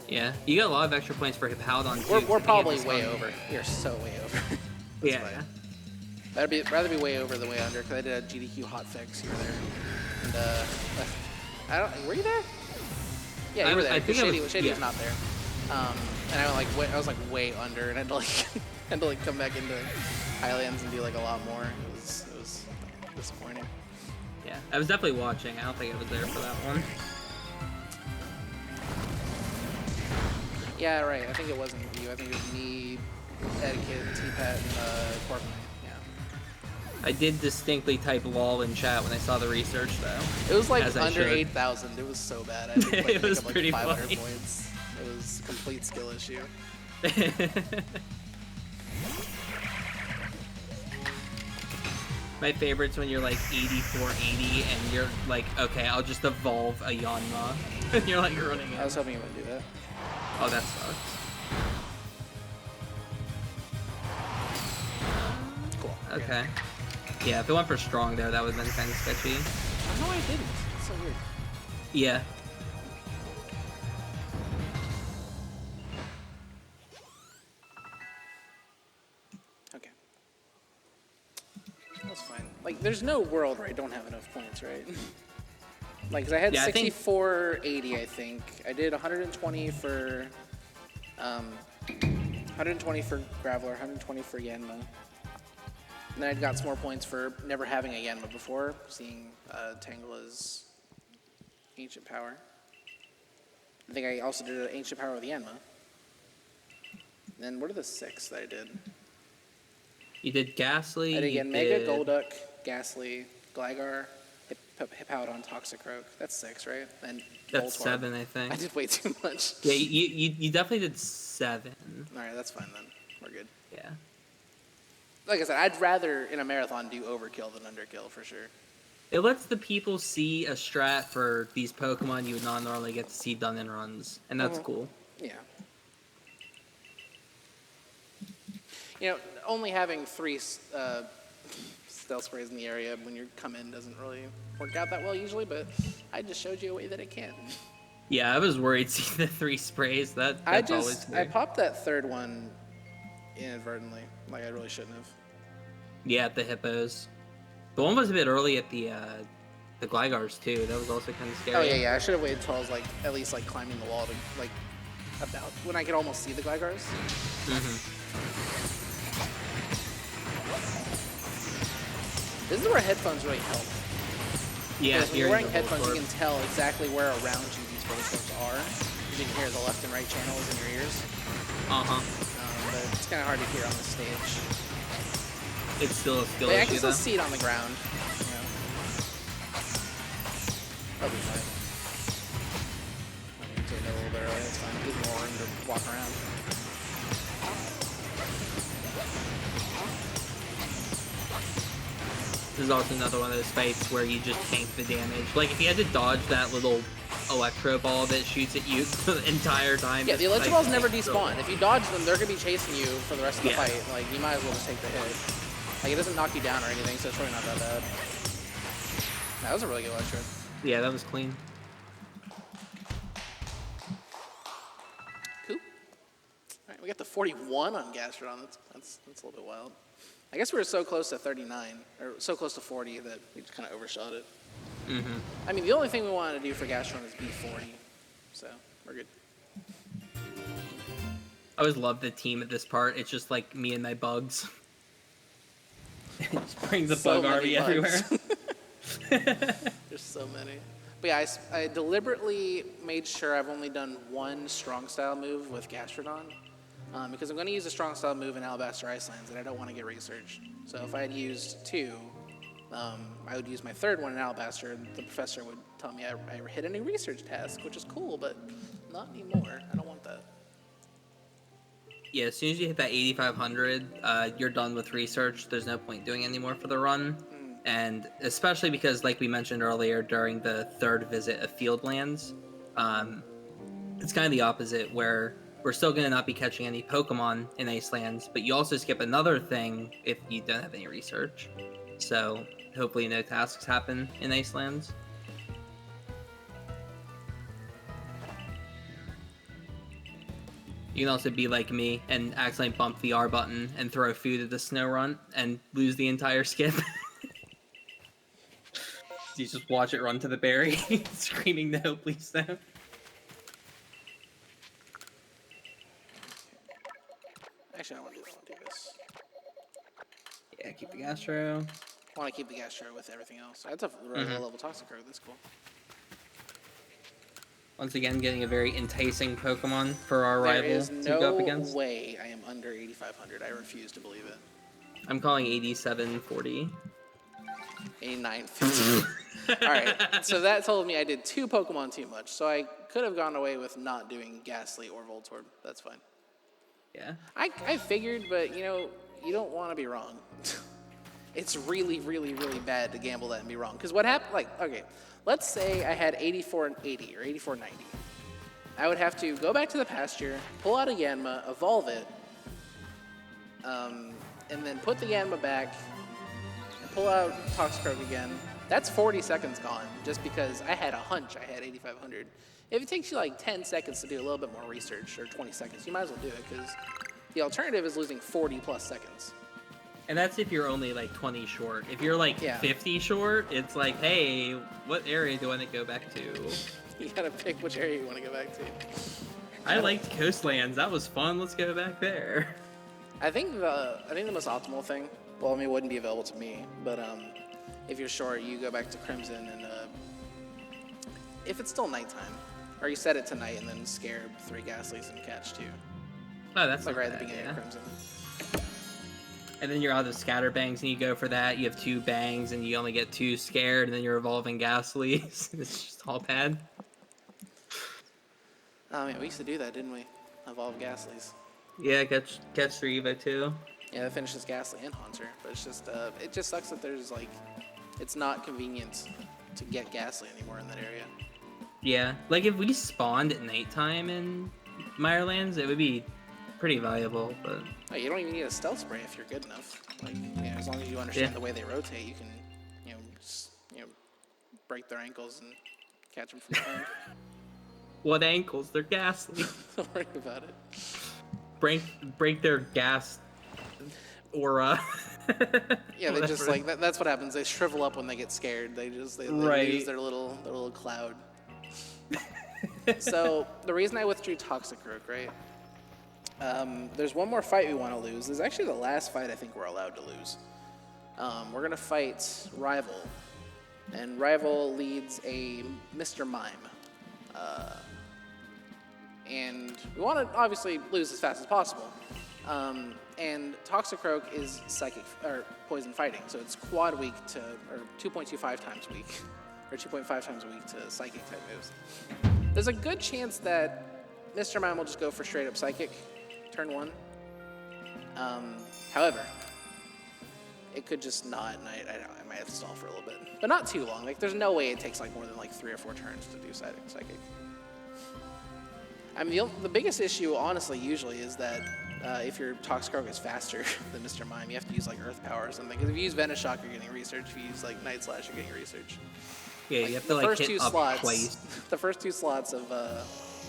Yeah, you got a lot of extra points for Hippowdon too. We're probably way over. We are so way over. That's Yeah. fine. Rather be way over than way under, because I did a GDQ hotfix. You were there, and I don't. Were you there? Yeah, you were there. I think Shady yeah. was not there. And I was like way under, and I had to like come back into Highlands and do like a lot more. It was disappointing. Yeah, I was definitely watching. I don't think I was there for that one. Yeah, right. I think it wasn't you. I think it was me, Etiquette, T-Pat, and Corp. Yeah. I did distinctly type lol in chat when I saw the research, though. It was like As I under should. 8,000. It was so bad. I didn't, like, It was pick up, pretty 500 funny. points. It was a complete skill issue. My favorite's when you're like 8480 and you're like, okay, I'll just evolve a Yanma. And you're like running I in. was hoping you wouldn't do that. Oh, that sucks. Cool. Okay. Yeah, if it went for strong there, that would have been kind of sketchy. I don't know why I didn't. It's so weird. Yeah. Okay. That's fine. Like, there's no world where I don't have enough points, right? Like, 'cause I had Yeah, I think- 6480, I think. I did 120 for, 120 for Graveler, 120 for Yanma. And then I got some more points for never having a Yanma before, seeing Tangela's Ancient Power. I think I also did an Ancient Power with Yanma. And then what are the 6 that I did? You did Ghastly. I did you again Mega, did- Golduck, Ghastly, Gligar, Hippowdon, Toxicroak. That's 6, right? And That's Voltorb. 7, I think. I did way too much. Yeah, you definitely did 7. All right, that's fine then. We're good. Yeah. Like I said, I'd rather in a marathon do overkill than underkill for sure. It lets the people see a strat for these Pokemon you would not normally get to see done in runs, and that's cool. Yeah. You know, only having 3 stealth sprays in the area when you come in doesn't really work out that well usually, but I just showed you a way that it can. Yeah, I was worried seeing the 3 sprays. That's always I good. popped that 3rd one inadvertently, like I really shouldn't have. Yeah, at the hippos. The one was a bit early at the Glygars too. That was also kind of scary. Oh yeah, I should have waited till I was like at least like climbing the wall to like about when I could almost see the Glygars. This is where headphones really help. Yeah, Because when you're wearing the headphones, you Voltorb. can tell exactly where around you these Voltorbs are. You can hear the left and right channels in your ears. But it's kind of hard to hear on the stage. It's still a skill But yeah, I issue can still though. see it on the ground. You know. That'll be fine. I'm going to take it a little bit early. It's fine. Give more room to walk around. This is also another one of those fights where you just tank the damage. Like if you had to dodge that little electro ball that shoots at you the entire time. Yeah, the this electro fight balls never is so despawn. If you dodge them, they're going to be chasing you for the rest of the Yeah. fight. Like, you might as well just take the hit. Like, it doesn't knock you down or anything, so it's really not that bad. That was a really good electro. Yeah, that was clean. Cool. Alright, we got the 41 on Gastrodon. That's a little bit wild. I guess we were so close to 39, or so close to 40 that we just kind of overshot it. I mean, the only thing we wanted to do for Gastrodon is beat 40, so we're good. I always love the team at this part. It's just like me and my bugs. Just bring the So bug many army everywhere. bugs. There's so many. But yeah, I deliberately made sure I've only done one strong style move with Gastrodon. Because I'm going to use a strong style move in Alabaster Icelands, and I don't want to get researched. So if I had used 2, I would use my 3rd one in Alabaster, and the professor would tell me I hit any research task, which is cool, but not anymore. I don't want that. Yeah, as soon as you hit that 8,500, you're done with research. There's no point doing any more for the run. And especially because, like we mentioned earlier, during the 3rd visit of Fieldlands, it's kind of the opposite, where we're still going to not be catching any Pokemon in Icelands, but you also skip another thing if you don't have any research. So hopefully no tasks happen in Icelands. You can also be like me and accidentally bump the R button and throw food at the snow run and lose the entire skip. You just watch it run to the berry, screaming, no, please no. Actually, I want to do this. Yeah, keep the Gastro. I want to keep the Gastro with everything else. That's a really low level Toxicroak. That's cool. Once again, getting a very enticing Pokemon for our There rival is to go up no against. way I am under 8,500. I refuse to believe it. I'm calling 8740. 8950. Alright, so that told me I did 2 Pokemon too much. So I could have gone away with not doing Ghastly or Voltorb. That's fine. Yeah. I figured, but you know, you don't want to be wrong. It's really, really, really bad to gamble that and be wrong. Because what happened, like, okay, let's say I had 8480 or 8490. I would have to go back to the pasture, pull out a Yanma, evolve it, and then put the Yanma back, and pull out Toxicroak again. That's 40 seconds gone, just because I had a hunch I had 8,500. If it takes you like 10 seconds to do a little bit more research, or 20 seconds, you might as well do it, because the alternative is losing 40 plus seconds. And that's if you're only like 20 short. If you're like 50 short, it's like, hey, what area do I want to go back to? You gotta pick which area you want to go back to. I liked Coastlands. That was fun. Let's go back there. I think the most optimal thing, well, I mean, it wouldn't be available to me, but if you're short, you go back to Crimson, and if it's still nighttime, or you set it to night and then scare 3 Ghastlies and catch 2. Oh, that's Like not right at the bad, beginning yeah. of Crimson. And then you're out of scatterbangs and you go for that. You have 2 bangs and you only get 2 scared, and then you're evolving Ghastlies. It's just all bad. Oh man, we used to do that, didn't we? Evolve Ghastlies. Yeah, catch 3 Evo too. Yeah, that finishes Ghastly and Haunter, but it's just it just sucks that there's like it's not convenient to get Ghastly anymore in that area. Yeah, like if we spawned at nighttime in Mirelands, it would be pretty valuable, but Oh, you don't even need a stealth spray if you're good enough. Like, as long as you understand the way they rotate, you can, just, break their ankles and catch them from behind. what ankles? They're Ghastly. Don't worry about it. break their gas aura. Yeah, they just like that's what happens. They shrivel up when they get scared. They lose their little cloud. So the reason I withdrew Toxic Rook, right? There's one more fight we want to lose. This is actually the last fight I think we're allowed to lose. We're gonna fight Rival, and Rival leads a Mr. Mime, and we want to obviously lose as fast as possible. And Toxicroak is psychic or poison fighting, so it's quad weak to, or 2.25 times weak, or 2.5 times weak to psychic type moves. There's a good chance that Mr. Mime will just go for straight up psychic, turn 1. However, it could just not, and I might have to stall for a little bit, but not too long. Like, there's no way it takes like more than like 3 or 4 turns to do psychic. I mean, the biggest issue, honestly, usually is that if your Toxicroak is faster than Mr. Mime, you have to use like Earth Power or something. Because if you use Venoshock, you're getting research. If you use like Night Slash, you're getting research. Yeah, you have to like hit up twice. The first 2 slots of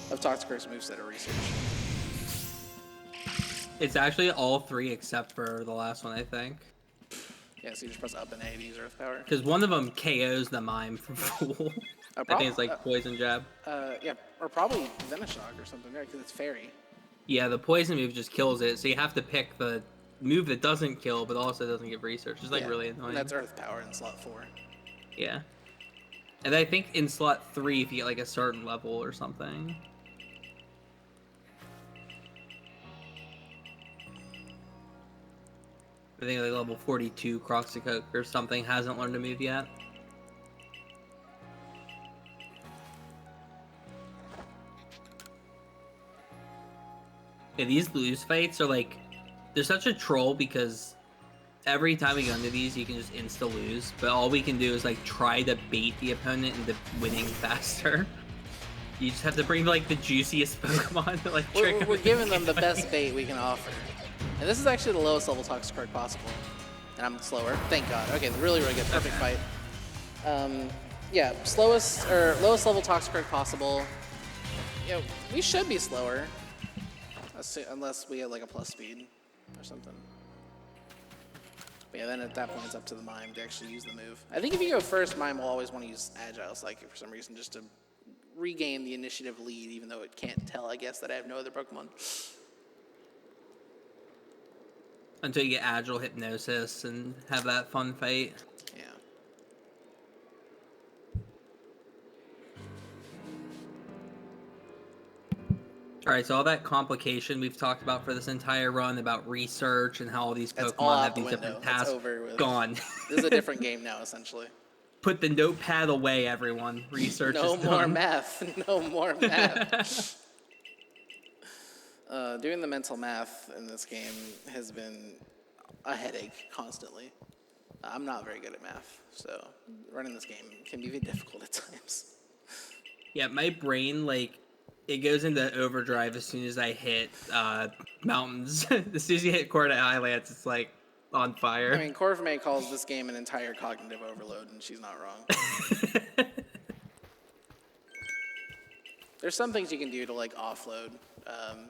Toxicroak's moveset are research. It's actually all 3 except for the last one, I think. Yeah, so you just press up and A to use Earth Power. Because one of them KOs the Mime from full. I think it's like Poison Jab. Yeah, or probably Venoshock or something, right? Because it's Fairy. Yeah, the Poison move just kills it, so you have to pick the move that doesn't kill, but also doesn't give research. It's like really annoying. And that's Earth Power in slot 4. Yeah. And I think in slot 3, if you get like a certain level or something. I think like level 42 Croxicoke or something hasn't learned a move yet. Yeah, these lose fights are like, they're such a troll because every time we go into these, you can just insta lose, but all we can do is like try to bait the opponent into winning faster. You just have to bring like the juiciest Pokemon to like trick them. We're giving them the best bait we can offer. And this is actually the lowest level Toxicroak possible. And I'm slower. Thank God. Okay, really, really good. Perfect fight. Yeah, lowest level Toxicroak possible. We should be slower. Unless we had like a plus speed or something. But yeah, then at that point it's up to the Mime to actually use the move. I think if you go first, Mime will always want to use Agile Psychic for some reason, just to regain the initiative lead, even though it can't tell, I guess, that I have no other Pokemon. Until you get Agile Hypnosis and have that fun fight. Yeah. Alright, so all that complication we've talked about for this entire run about research and how all these That's all Pokemon out have the these window. different That's tasks, over with. gone. This is a different game now, essentially. Put the notepad away, everyone. Research No is more done. math. No more math. Doing the mental math in this game has been a headache constantly. I'm not very good at math, so running this game can be very difficult at times. Yeah, my brain, like, it goes into overdrive as soon as I hit mountains. As soon as you hit Coordinate Highlands, it's like on fire. I mean, Corvame calls this game an entire cognitive overload, and she's not wrong. There's some things you can do to like offload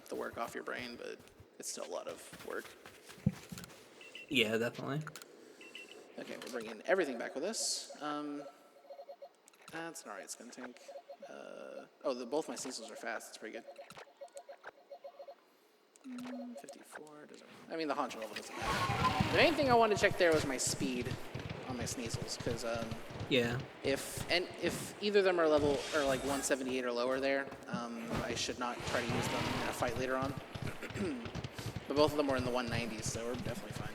the work off your brain, but it's still a lot of work. Yeah, definitely. Okay, we're bringing everything back with us. That's an alright Skuntank. Both my Sneasels are fast. That's pretty good. 54 doesn't. I mean, the Haunter level doesn't matter. The main thing I wanted to check there was my speed on my Sneasels, because Yeah. if either of them are level or like 178 or lower there, I should not try to use them in a fight later on. But both of them were in the 190s, so we're definitely fine.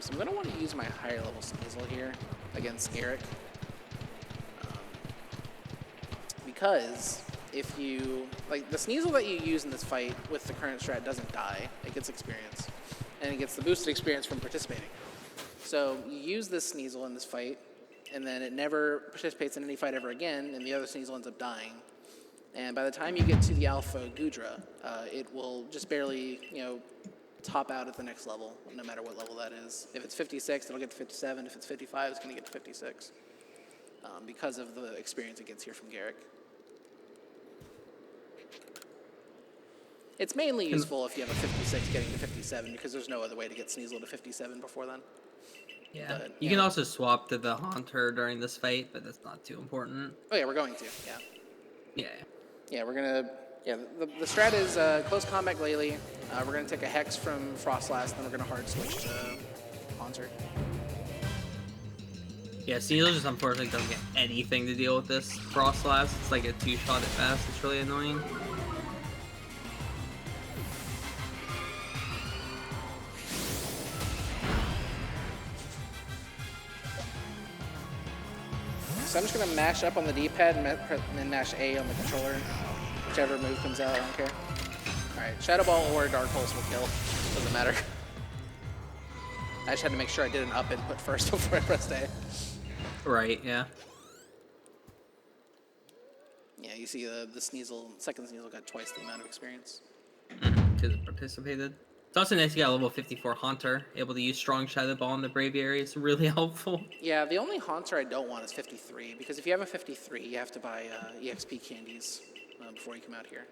So I'm going to want to use my higher level Sneasel here against Garrick. Because if you, like the Sneasel that you use in this fight with the current strat doesn't die, it gets experience. And it gets the boosted experience from participating. So you use this Sneasel in this fight, and then it never participates in any fight ever again, and the other Sneasel ends up dying. And by the time you get to the Alpha Gudra, it will just barely, top out at the next level, no matter what level that is. If it's 56, it'll get to 57. If it's 55, it's going to get to 56. Because of the experience it gets here from Garrick. It's mainly useful if you have a 56 getting to 57, because there's no other way to get Sneasel to 57 before then. Yeah. But, you can also swap to the Haunter during this fight, but that's not too important. Oh yeah, we're going to, yeah. Yeah. Yeah, we're gonna, the strat is close combat Glalie. We're gonna take a Hex from Frostlass, then we're gonna hard switch to Haunter. Yeah, Sneasel just unfortunately doesn't get anything to deal with this Frostlass. It's like a 2-shot at best. It's really annoying. So I'm just gonna mash up on the D-pad and then mash A on the controller. Whichever move comes out, I don't care. Alright, Shadow Ball or Dark Pulse will kill. Doesn't matter. I just had to make sure I did an up input first before I pressed A. Right, yeah. Yeah, you see the Sneasel, second Sneasel got twice the amount of experience. Because it participated. It's also nice you got a level 54 Haunter, able to use Strong Shadow Ball in the Braviary. It's really helpful. Yeah, the only Haunter I don't want is 53, because if you have a 53, you have to buy EXP candies before you come out here.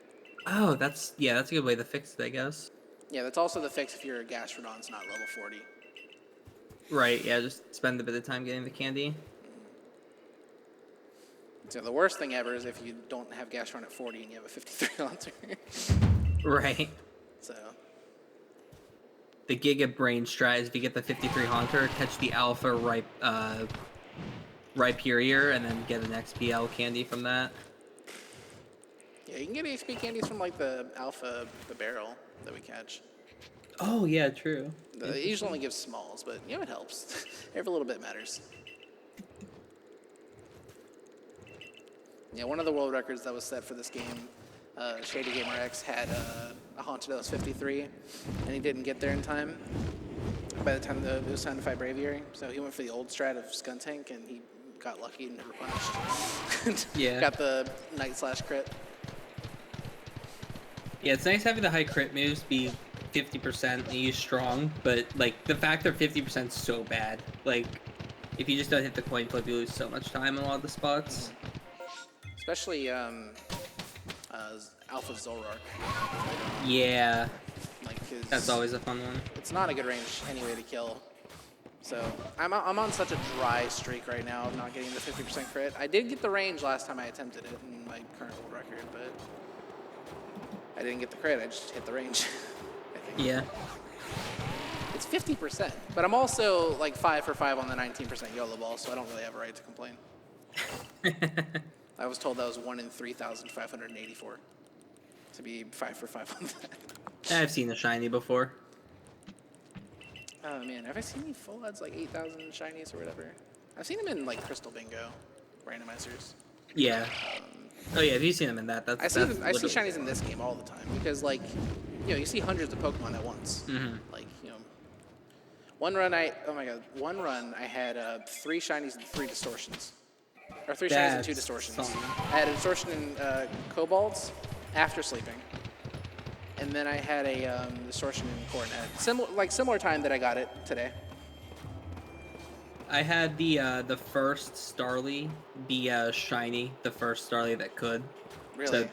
Oh, that's a good way to fix it, I guess. Yeah, that's also the fix if your Gastrodon's not level 40. Right, yeah, just spend a bit of time getting the candy. So the worst thing ever is if you don't have Gastrodon at 40 and you have a 53 Haunter. Right. So... The Giga Brain strat is if you get the 53 Haunter, catch the Alpha Rhyperior, and then get an XPL candy from that. Yeah, you can get XP candies from like the Alpha, the barrel that we catch. Oh, yeah, true. It usually only gives smalls, but it helps. Every little bit matters. Yeah, one of the world records that was set for this game, Shady Gamer X had a Haunter that was 53, and he didn't get there in time. By the time it was time to fight Braviary, so he went for the old strat of Skuntank, and he got lucky and never punished. Yeah. Got the Knight/crit. Yeah, it's nice having the high crit moves be 50% and use strong, but like the fact they're 50% is so bad. Like, if you just don't hit the coin flip, you lose so much time in a lot of the spots. Especially Alpha Zolrark. Yeah. Like, That's always a fun one. It's not a good range anyway to kill. So I'm on such a dry streak right now of not getting the 50% crit. I did get the range last time I attempted it in my current world record, but I didn't get the crit. I just hit the range. I think. Yeah. It's 50%, but I'm also like 5 for 5 on the 19% YOLO ball, so I don't really have a right to complain. I was told that was 1 in 3,584 to be 5 for 5 on that. I've seen a shiny before. Oh man, have I seen any full ads like 8,000 shinies or whatever? I've seen them in like Crystal Bingo randomizers. Yeah. Oh yeah, have you seen them in that? I see shinies in this game all the time because like, you see hundreds of Pokemon at once. Mm-hmm. Like, one run I had 3 shinies and 3 distortions. Or 3 shinies and 2 distortions. Something. I had a distortion in Cobalts after sleeping. And then I had a distortion in Coronet. Similar time that I got it today. I had the first Starly be shiny, the first Starly that could. Really? So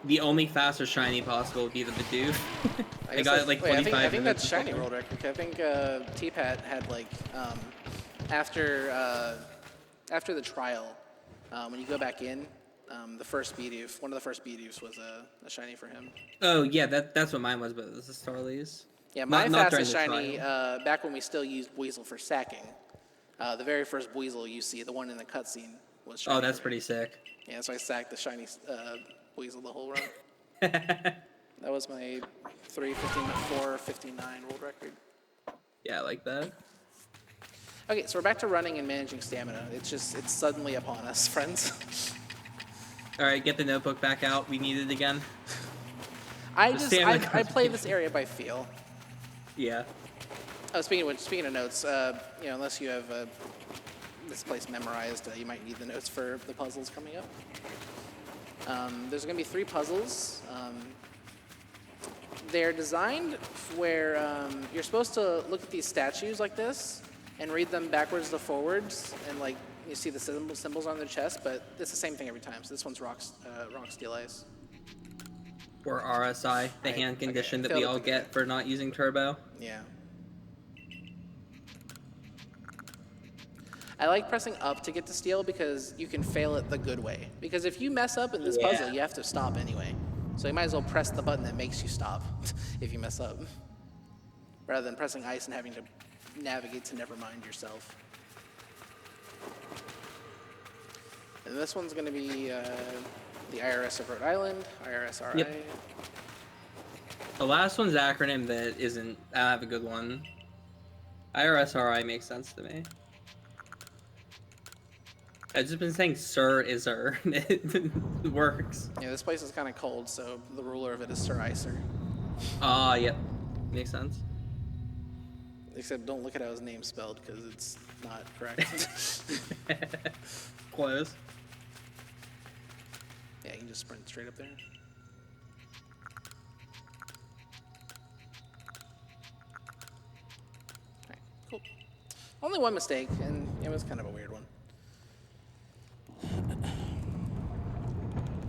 the only faster shiny possible would be the Bidoof. I got it like 25 I think that's minutes shiny before. world record. I think T-Pat had like after the trial, when you go back in, the first Bidoof, one of the first Bidoofs was a shiny for him. Oh yeah, that's what mine was, but it was the Starlies. Yeah, my not fastest during the shiny trial. back when we still used Weasel for sacking. The very first Weasel you see, the one in the cutscene, was shiny. Oh, that's for me. pretty sick. Yeah, so I sacked the shiny Weasel the whole run. That was my 3:15:4:59 world record. Yeah, I like that. Okay, so we're back to running and managing stamina. It's suddenly upon us, friends. All right, get the notebook back out. We need it again. I stamina play this area by feel. Yeah. Oh, speaking of notes, unless you have this place memorized, you might need the notes for the puzzles coming up. There's going to be 3 puzzles. They're designed where you're supposed to look at these statues like this and read them backwards to forwards, and like you see the symbols on their chest, but it's the same thing every time. So this one's rock, steel ice. Or RSI, the hand condition that we all get for not using turbo. Yeah. I like pressing up to get to steel because you can fail it the good way. Because if you mess up in this puzzle, you have to stop anyway. So you might as well press the button that makes you stop if you mess up, rather than pressing ice and having to navigate to never mind yourself. And this one's going to be the IRS of Rhode Island, IRSRI. Yep. The last one's acronym that isn't. I don't have a good one. IRSRI makes sense to me. I've just been saying Sir Iser. It works. Yeah, this place is kind of cold, so the ruler of it is Sir Iser. Ah, yep. Makes sense. Except don't look at how his name's spelled, because it's not correct. Close. Yeah, you can just sprint straight up there. Alright, cool. Only one mistake, and it was kind of a weird one.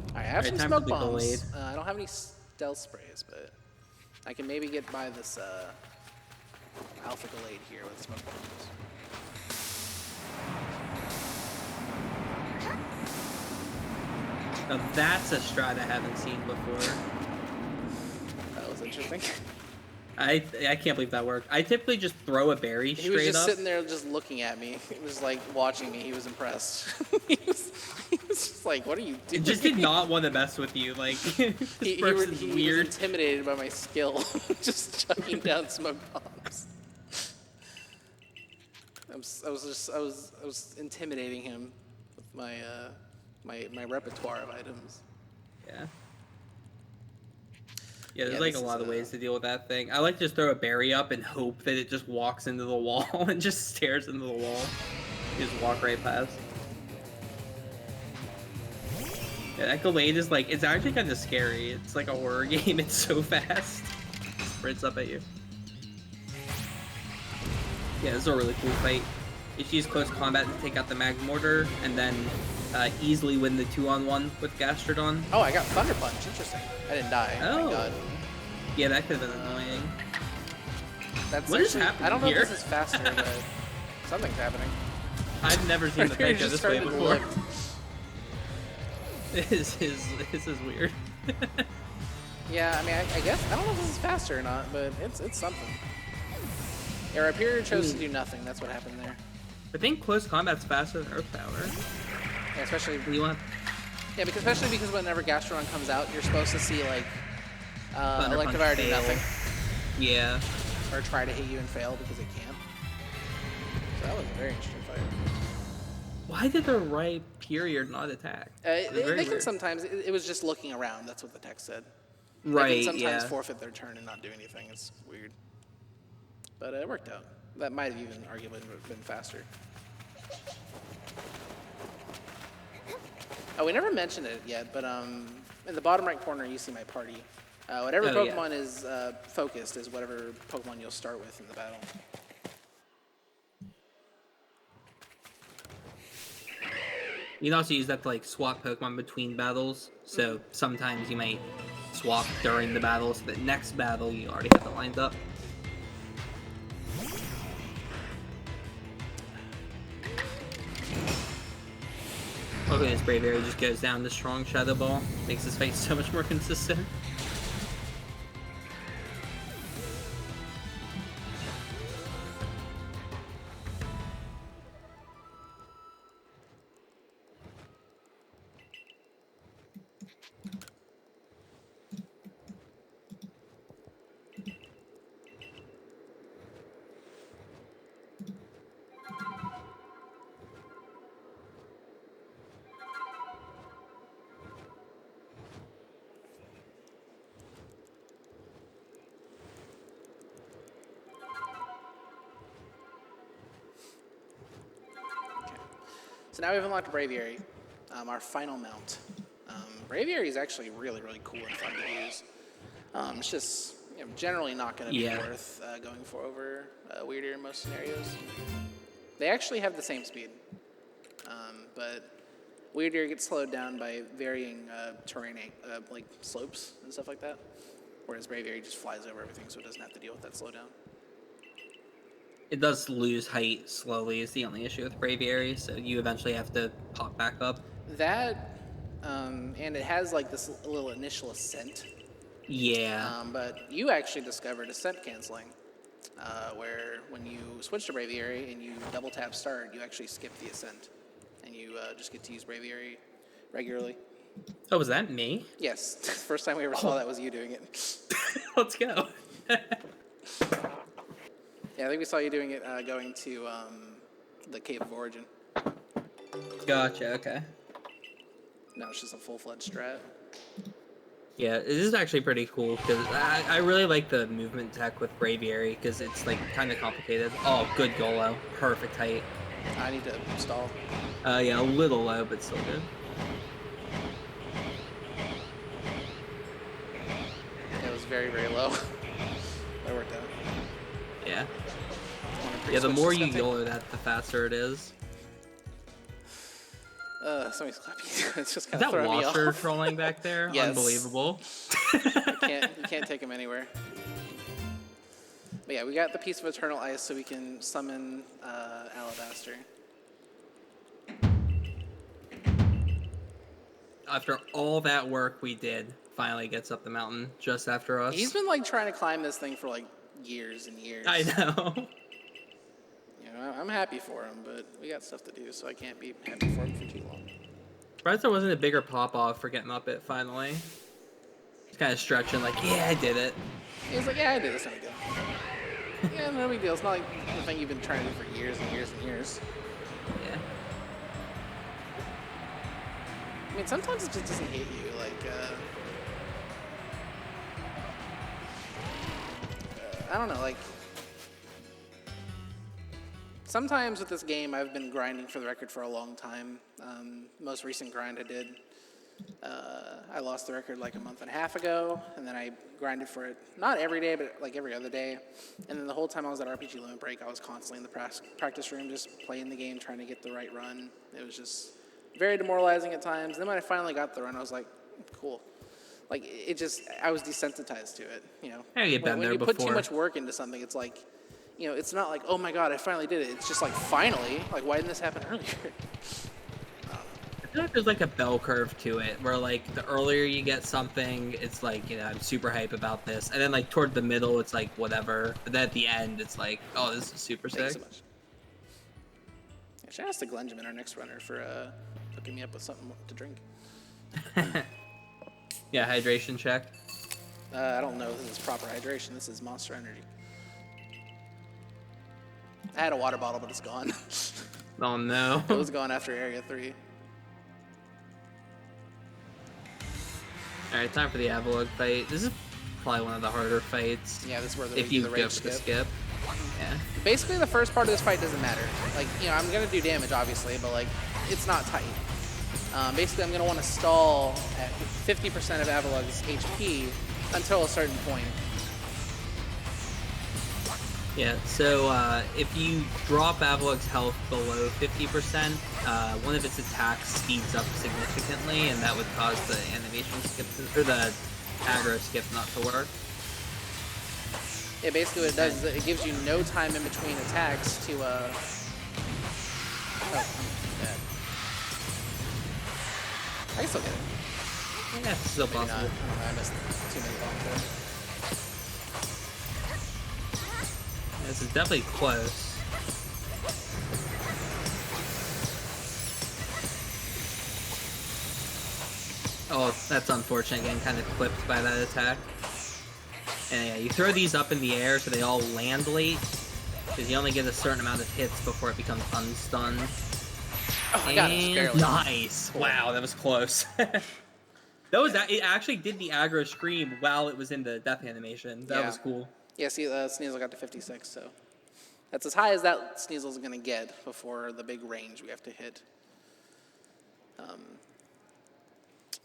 Alright, I have some smoke bombs. I don't have any stealth sprays, but I can maybe get by this Alpha Gallade here with smoke bombs. Now that's a strat I haven't seen before. That was interesting. I can't believe that worked. I typically just throw a berry straight up. He was just sitting there just looking at me. He was like watching me. He was impressed. he was just like, what are you doing? It just did not want to mess with you. Like, this person's he weird. was intimidated by my skill. Just chucking down smoke bombs. I was intimidating him with my my repertoire of items. Yeah. Yeah, there's like a lot of ways to deal with that thing. I like to just throw a berry up and hope that it just walks into the wall and just stares into the wall. You just walk right past. Yeah, that Gallade is like, it's actually kind of scary. It's like a horror game. It's so fast. It sprints up at you. Yeah, this is a really cool fight. You should use close combat to take out the Mag Mortar, and then easily win the 2-on-1 with Gastrodon. Oh, I got Thunder Punch. Interesting. I didn't die. Oh. Thank God. Yeah, that could have been annoying. What is happening I don't know here? if this is faster, but something's happening. I've never seen the You're Pekka just this way starting to before. lift. This is weird. Yeah, I mean, I guess I don't know if this is faster or not, but it's something. Yeah, Rhyperior chose to do nothing. That's what happened there. I think close combat's faster than Earth Power. Yeah, especially. Especially because whenever Gastrodon comes out, you're supposed to see like Electivire do nothing. Yeah. Or try to hit you and fail because it can't. So that was a very interesting fight. Why did the Rhyperior not attack? They can sometimes. It was just looking around. That's what the text said. Right. They can sometimes forfeit their turn and not do anything. It's weird. But it worked out. That might have even arguably been faster. Oh, we never mentioned it yet, but in the bottom right corner, you see my party. Whatever Pokemon is focused is whatever Pokemon you'll start with in the battle. You can also use that to like swap Pokemon between battles. So sometimes you might swap during the battle, so the next battle you already have it lined up. Hopefully this Braviary just goes down to strong Shadow Ball. Makes this fight so much more consistent. So now we've unlocked Braviary, our final mount. Braviary is actually really, really cool and fun to use. It's just generally not going to be worth going for over Weird in most scenarios. They actually have the same speed, but Weird gets slowed down by varying terrain, like slopes and stuff like that, whereas Braviary just flies over everything, so it doesn't have to deal with that slowdown. It does lose height slowly is the only issue with Braviary, so you eventually have to pop back up. That, and it has like this little initial ascent. Yeah. But you actually discovered ascent canceling, where when you switch to Braviary and you double tap start, you actually skip the ascent, and you just get to use Braviary regularly. Oh, was that me? Yes, first time we ever saw that was you doing it. Let's go. Yeah, I think we saw you doing it going to the Cave of Origin. Gotcha, okay. No, it's just a full-fledged strat. Yeah, this is actually pretty cool, because I really like the movement tech with Braviary, because it's, like, kind of complicated. Oh, good Golo. Perfect height. I need to stall. Yeah, a little low, but still good. It was very, very low. That worked out. Yeah. Yeah, the more you Golo that, the faster it is. Somebody's clapping. It's just Is kind of that throwing me Washer off. trolling back there? Yes. Unbelievable. You can't take him anywhere. But yeah, we got the piece of Eternal Ice so we can summon Alabaster. After all that work we did, finally gets up the mountain just after us. He's been like trying to climb this thing for like years and years. I know. You know, I'm happy for him, but we got stuff to do, so I can't be happy for him for too long. Surprised there wasn't a bigger pop-off for getting up it finally. Just kind of stretching like, yeah, I did it. He's like, yeah, I did this, no big deal. Yeah, no big deal. It's not like the thing you've been trying to do for years and years and years. Yeah. I mean, sometimes it just doesn't hit you. Like, I don't know. Like, sometimes with this game, I've been grinding for the record for a long time. Most recent grind I did, I lost the record like a month and a half ago, and then I grinded for it not every day, but like every other day. And then the whole time I was at RPG Limit Break, I was constantly in the practice room, just playing the game, trying to get the right run. It was just very demoralizing at times. Then when I finally got the run, I was like, cool. Like, it just, I was desensitized to it, you know. Yeah, you've been when there you put too before. much work into something, it's like, you know, it's not like, oh my god, I finally did it. It's just like, finally, like, why didn't this happen earlier? I feel like there's like a bell curve to it, where like the earlier you get something, it's like, you know, I'm super hype about this. And then like toward the middle, it's like whatever. But then at the end, it's like, oh, this is super Thanks sick. so much. Yeah, shout out to Glenjamin, our next runner, for hooking me up with something to drink. Yeah, hydration check. I don't know if this is proper hydration. This is Monster Energy. I had a water bottle, but it's gone. Oh no. It was gone after Area 3. Alright, time for the Avalog fight. This is probably one of the harder fights. Yeah, this is where if you the go rage for the skip. skip. Yeah. Basically, the first part of this fight doesn't matter. Like, you know, I'm going to do damage, obviously, but, like, it's not tight. Basically, I'm going to want to stall at 50% of Avalog's HP until a certain point. Yeah, so if you drop Avalog's health below 50%, one of its attacks speeds up significantly, and that would cause the animation skip, or the aggro skip not to work. Yeah, basically what it does is it gives you no time in between attacks to, Oh, bad. I can still get it. Yeah, it's still Maybe not. I possible. don't know, I missed too many bombs there. This is definitely close. Oh, that's unfortunate, getting kind of clipped by that attack. And yeah, you throw these up in the air so they all land late, because you only get a certain amount of hits before it becomes unstunned. Oh my god, it's barely. Nice! Wow, that was close. It actually did the aggro scream while it was in the death animation. That was cool. Yeah, see, Sneasel got to 56, so that's as high as that Sneasel's going to get before the big range we have to hit.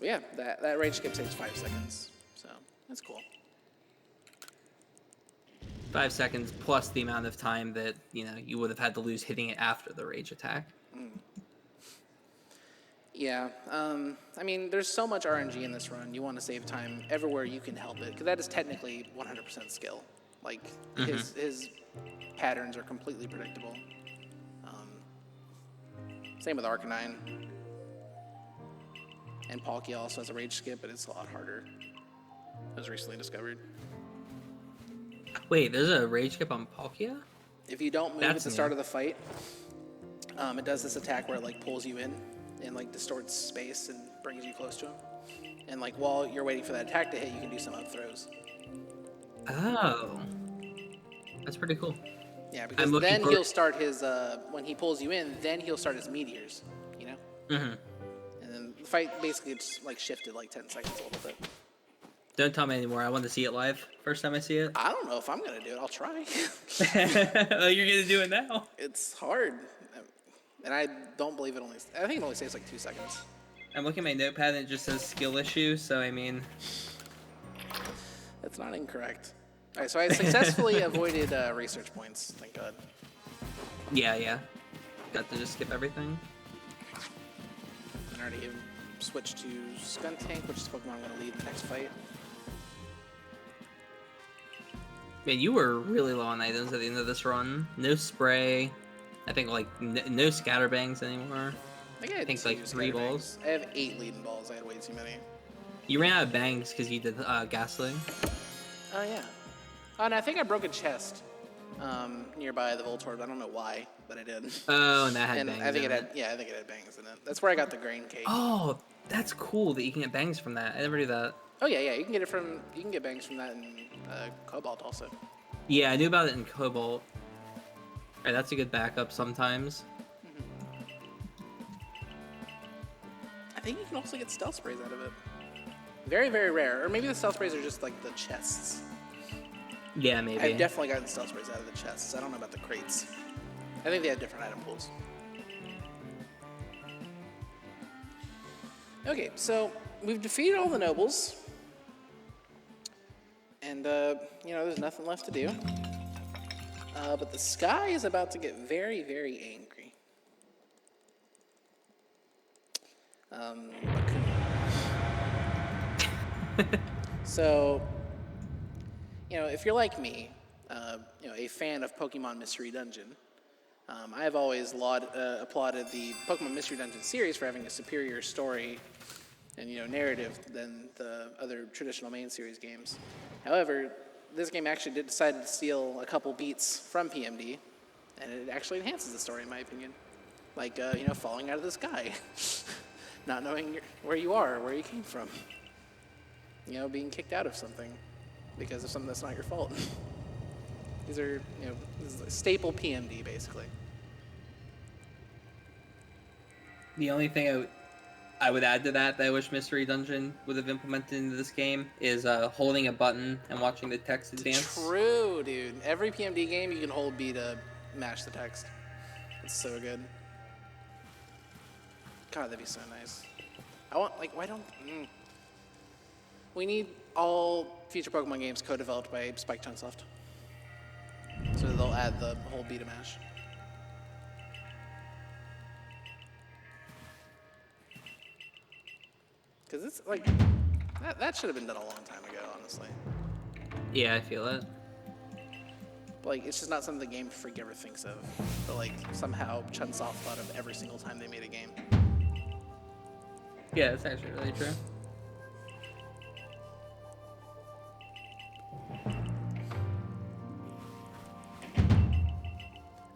Yeah, that rage skip takes 5 seconds, so that's cool. 5 seconds plus the amount of time that you would have had to lose hitting it after the rage attack. Yeah, I mean, there's so much RNG in this run. You want to save time everywhere you can help it, because that is technically 100% skill. Like, his patterns are completely predictable. Same with Arcanine. And Palkia also has a rage skip, but it's a lot harder. It was recently discovered. Wait, there's a rage skip on Palkia? If you don't move at the start of the fight, it does this attack where it like pulls you in and like distorts space and brings you close to him. And like while you're waiting for that attack to hit, you can do some up throws. Oh, that's pretty cool. Yeah, because then he'll start his when he pulls you in, then he'll start his meteors. You know. And then the fight basically just like shifted like 10 seconds a little bit. Don't tell me anymore. I want to see it live. First time I see it. I don't know if I'm gonna do it. I'll try. Oh, you're gonna do it now? It's hard, and I don't believe it only. I think it only takes like 2 seconds. I'm looking at my notepad and it just says skill issue. So I mean, that's not incorrect. All right, so I successfully avoided research points. Thank God. Yeah. Got to just skip everything. I already switched to Skuntank, which is the Pokemon I'm gonna lead in the next fight. Man, you were really low on items at the end of this run. No spray. I think like no scatterbangs anymore. I think like 3 balls. I have 8 leading balls. I had way too many. You ran out of bangs because you did Ghastly. Oh yeah. Oh, and I think I broke a chest nearby the Voltorb. I don't know why, but I did. Oh, and that had bangs. I think it had bangs in it. That's where I got the grain cake. Oh, that's cool that you can get bangs from that. I never knew that. Oh yeah, you can get bangs from that in Cobalt also. Yeah, I knew about it in Cobalt. Alright, that's a good backup sometimes. I think you can also get stealth sprays out of it. Very, very rare. Or maybe the stealth sprays are just like the chests. Yeah, maybe. I've definitely gotten stealth sprays out of the chests. I don't know about the crates. I think they have different item pools. Okay, so we've defeated all the nobles. And, there's nothing left to do. But the sky is about to get very, very angry. So, if you're like me, a fan of Pokemon Mystery Dungeon, I have always applauded the Pokemon Mystery Dungeon series for having a superior story and narrative than the other traditional main series games. However, this game actually did decide to steal a couple beats from PMD, and it actually enhances the story in my opinion. Like falling out of the sky, not knowing where you are, where you came from, being kicked out of something because of something that's not your fault. These are this is a staple PMD basically. the only thing I would add to that I wish Mystery Dungeon would have implemented into this game is holding a button and watching the text advance. True, dude. Every PMD game you can hold B to mash the text. It's so good. God, that'd be so nice. Why don't... We need all future Pokemon games co-developed by Spike Chunsoft. So they'll add the whole B to mash. Because it's like... That should have been done a long time ago, honestly. Yeah, I feel it. Like, it's just not something the Game Freak ever thinks of. But, like, somehow Chunsoft thought of every single time they made a game. Yeah, that's actually really true.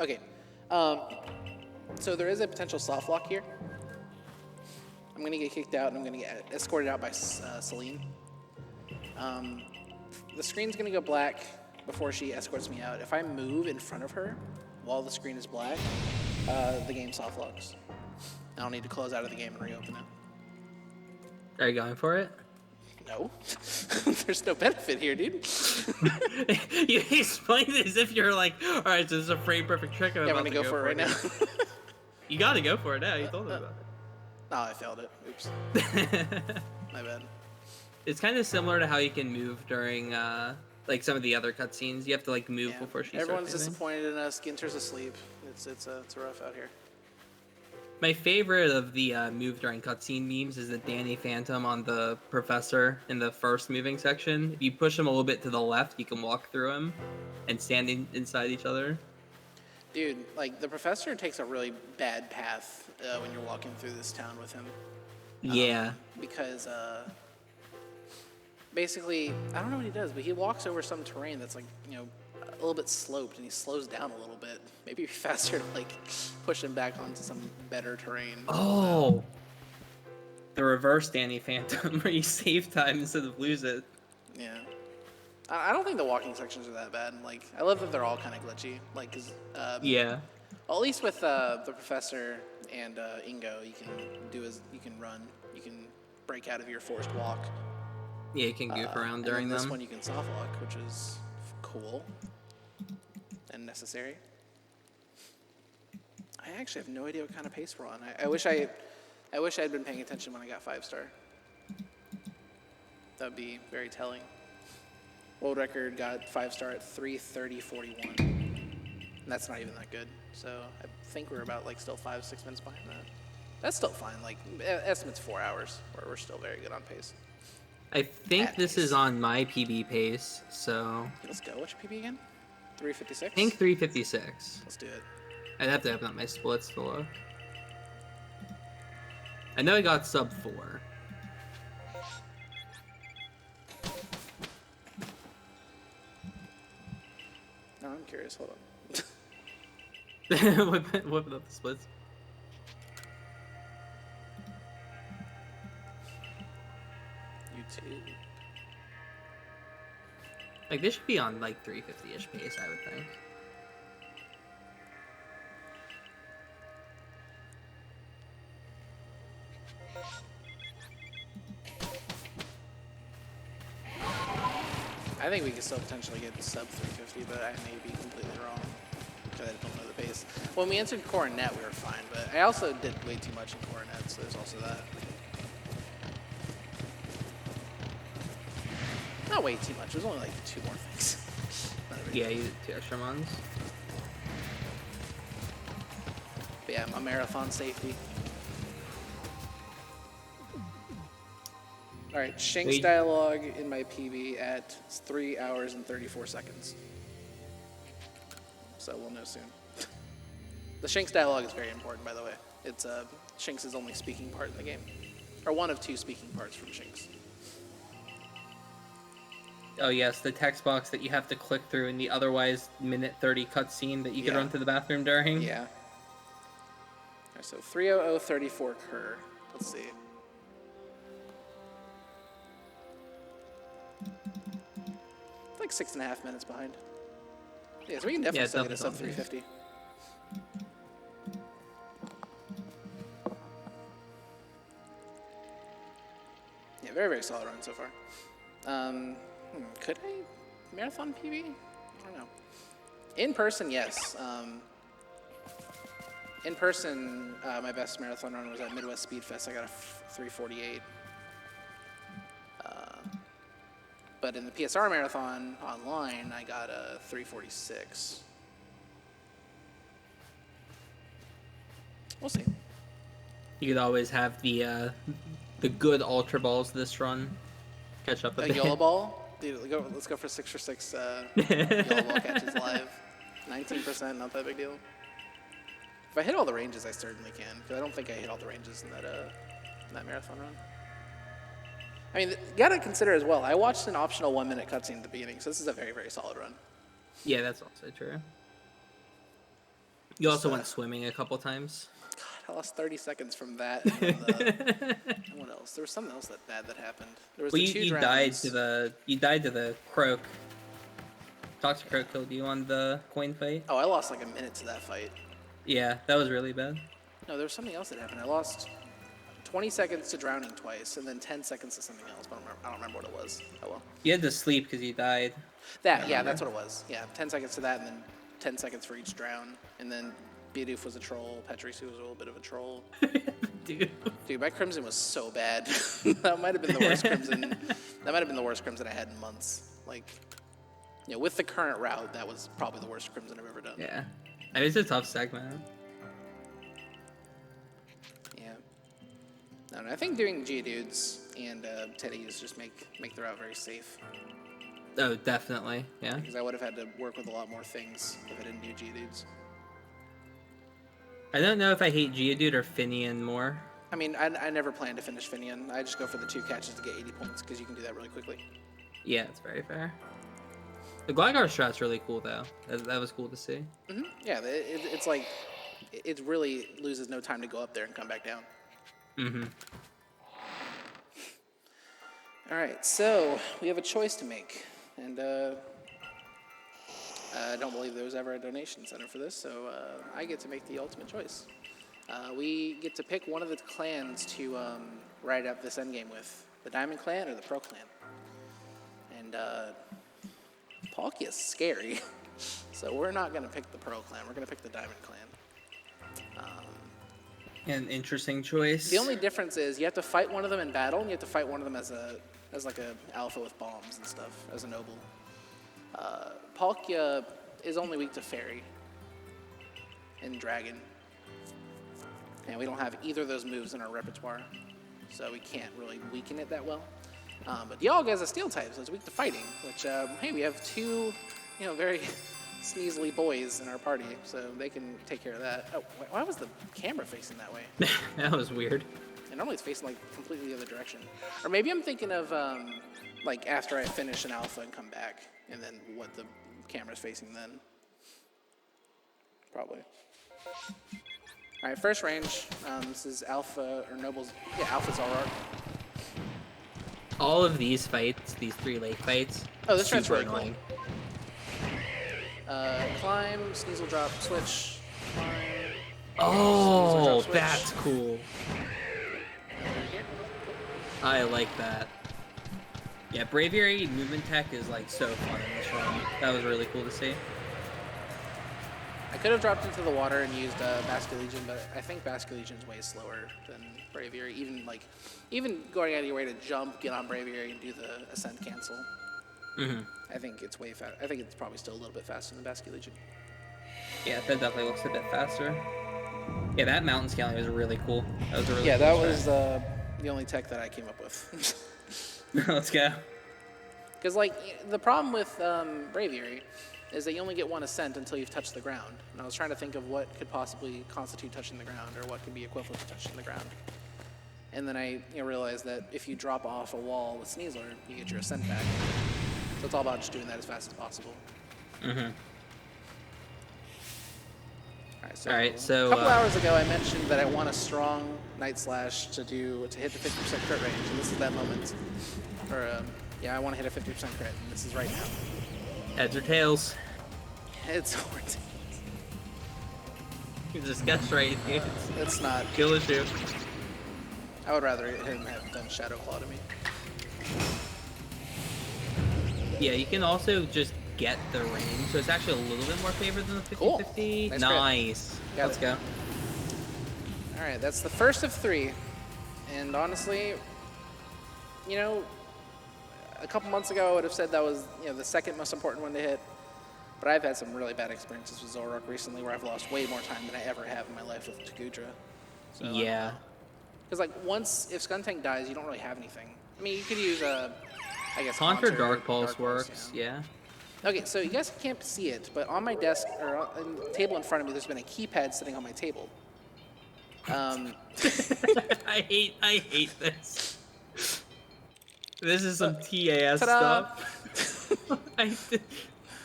Okay. So there is a potential soft lock here. I'm going to get kicked out, and I'm going to get escorted out by Celine. The screen's going to go black before she escorts me out. If I move in front of her while the screen is black, the game soft locks. I'll need to close out of the game and reopen it. Are you going for it? No. There's no benefit here, dude. You explained it as if you're like, all right, so this is a frame perfect trick. I'm going to go for it right now. You got to go for it now. You told me about it. Oh, I failed it. Oops. My bad. It's kind of similar to how you can move during like some of the other cutscenes. You have to like move Yeah. before she Everyone's starts moving. disappointed in us. Ginter's asleep. It's rough out here. My favorite of the move during cutscene memes is the Danny Phantom on the professor in the first moving section. If you push him a little bit to the left, you can walk through him and stand inside each other. Dude, like, the professor takes a really bad path when you're walking through this town with him. Yeah. Because, basically, I don't know what he does, but he walks over some terrain that's, like, you know, a little bit sloped, and he slows down a little bit. Maybe it'd be faster to, like, push him back onto some better terrain. Oh! The reverse Danny Phantom, where you save time instead of lose it. Yeah. I don't think the walking sections are that bad. Like, I love that they're all kind of glitchy. Like, 'cause, Yeah. well, at least with the professor and Ingo, you can run, you can break out of your forced walk. Yeah, you can goof around during and then them. this one you can soft walk, which is cool and necessary. I actually have no idea what kind of pace we're on. I wish I had been paying attention when I got 5-star. That would be very telling. World record got 5-star at 3:30:41. And that's not even that good. So I think we're about like still 5-6 minutes behind that. That's still fine. Like estimate's 4 hours, where we're still very good on pace. I think At this pace. is on my PB pace, so... Let's go. What's your PB again? 3:56? I think 3:56. Let's do it. I'd have to open up my splits to look. I know I got sub 4. No, I'm curious. Hold on. Whipping up the splits. YouTube. Like, this should be on, like, 350-ish pace, I would think. I think we could still potentially get sub 350, but I may be completely wrong because I don't know the pace. When we entered Coronet, we were fine, but I also did way too much in Coronet, so there's also that. Not way too much. It was only like 2 more things. Not a big Yeah, deal. you did 2 extra ones. But yeah, a marathon safety. All right, Shank's Wait. dialogue in my PB at 3 hours and 34 seconds. So we'll know soon. The Shank's dialogue is very important, by the way. It's Shanks' only speaking part in the game. Or one of 2 speaking parts from Shanks. Oh yes, the text box that you have to click through in the otherwise minute 30 cutscene that you could Yeah. run to the bathroom during. Yeah. All right, so 3:00:34 Kerr. Let's see. It's like 6.5 minutes behind. Yeah, so we can definitely Yeah, still get a sub definitely. 350. Yeah, very, very solid run so far. Could I marathon PB? I don't know. In person, yes. In person, my best marathon run was at Midwest Speed Fest. I got a 3:48. But in the PSR marathon online, I got a 3:46. We'll see. You could always have the good ultra balls this run. Catch up a A bit. YOLO ball? Dude, let's go for 6 for 6 YOLO ball catches live. 19%, not that big deal. If I hit all the ranges, I certainly can, because I don't think I hit all the ranges in that marathon run. I mean, you gotta consider as well, I watched an optional 1-minute cutscene at the beginning, so this is a very, very solid run. Yeah, that's also true. You also Just, went swimming a couple times. God, I lost 30 seconds from that. And then and what else? There was something else that happened. There was Well, the 2 you drowns. died to the croak. Toxic Croak killed you on the coin fight. Oh, I lost like a minute to that fight. Yeah, that was really bad. No, there was something else that happened. I lost 20 seconds to drowning twice, and then 10 seconds to something else, but I don't remember what it was. Oh well. You had to sleep because you died. Yeah, that's what it was. Yeah, 10 seconds to that, and then 10 seconds for each drown. And then Bidoof was a troll, Petrisu was a little bit of a troll. do. Dude, my Crimson was so bad. That might have been the worst Crimson. That might have been the worst Crimson I had in months. Like, you know, with the current route, that was probably the worst Crimson I've ever done. Yeah. I mean, it's a tough segment. Yeah. No, I think doing Geodudes and Teddies just make the route very safe. Oh, definitely. Yeah. Because I would have had to work with a lot more things if I didn't do Geodudes. I don't know if I hate Geodude or Finian more. I mean, I never plan to finish Finian. I just go for the 2 catches to get 80 points because you can do that really quickly. Yeah, it's very fair. The Gligar strat's really cool, though. That was cool to see. Mm-hmm. Yeah, it's like, it really loses no time to go up there and come back down. Mm-hmm. All right, so we have a choice to make. And I don't believe there was ever a donation center for this, so I get to make the ultimate choice. We get to pick one of the clans to ride up this endgame with, the Diamond Clan or the Pro Clan. And Palkia's scary, so we're not going to pick the Pro Clan, we're going to pick the Diamond Clan. An interesting choice. The only difference is you have to fight one of them in battle, and you have to fight one of them as like a alpha with bombs and stuff, as a noble. Palkia is only weak to Fairy and Dragon. And we don't have either of those moves in our repertoire, so we can't really weaken it that well. But Dialga is a Steel type, so it's weak to fighting, which, hey, we have 2, you know, very sneezely boys in our party, so they can take care of that. Oh, why was the camera facing that way? That was weird. And normally it's facing, like, completely the other direction. Or maybe I'm thinking of, like, after I finish an alpha and come back, and then what the camera's facing then. Probably. All right, first range. This is Alpha, or Noble's, yeah, Alpha's Zoroark. All of these fights, these 3 lake fights, Oh, this super strat's really annoying. Cool. Climb, Sneasel Drop, Switch, climb. Oh, Sneasel Drop, switch. that's cool. I like that. Yeah, Braviary movement tech is like so fun in this run. That was really cool to see. I could have dropped into the water and used Basculegion, but I think Basculegion's way slower than Braviary. Even going out of your way to jump, get on Braviary, and do the Ascent cancel. Mm-hmm. I think it's way fast. I think it's probably still a little bit faster than Basculegion. Yeah, that definitely looks a bit faster. Yeah, that mountain scaling was really cool. That was a really Yeah, cool that strat. was the only tech that I came up with. Let's go. Because, like, the problem with Braviary is that you only get 1 ascent until you've touched the ground. And I was trying to think of what could possibly constitute touching the ground, or what could be equivalent to touching the ground. And then I realized that if you drop off a wall with Sneasler, you get your ascent back. So it's all about just doing that as fast as possible. Mm-hmm. All right, so a couple hours ago, I mentioned that I want a strong Night Slash to hit the 50% crit range, and this is that moment. Or, yeah, I want to hit a 50% crit, and this is right now. Heads or tails? It's horrible. You just guess right. It's not. Kill issue. I would rather him have done Shadow Claw to me. Yeah, you can also just get the range, so it's actually a little bit more favored than the 50-50. Cool. Nice. Let's go. All right, that's the first of 3. And honestly, you know, a couple months ago I would have said that was, you know, the second most important one to hit. But I've had some really bad experiences with Zoroark recently where I've lost way more time than I ever have in my life with Tagudra. So, Yeah. Because, like, if Skuntank dies, you don't really have anything. I mean, you could use, I guess, Contra Dark Pulse works, yeah. Okay, so you guys can't see it, but on my desk, or on the table in front of me, there's been a keypad sitting on my table. I hate this. This is some TAS ta-da! stuff.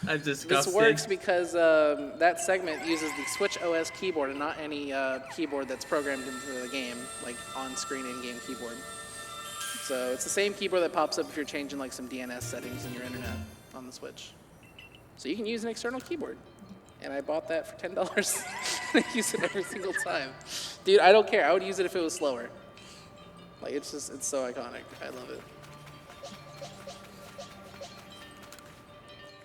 I'm disgusted. This works because that segment uses the Switch OS keyboard and not any keyboard that's programmed into the game, like on-screen in-game keyboard. So it's the same keyboard that pops up if you're changing like some DNS settings in your internet on the Switch. So you can use an external keyboard. And I bought that for $10 and I use it every single time. Dude, I don't care. I would use it if it was slower. Like, it's so iconic. I love it.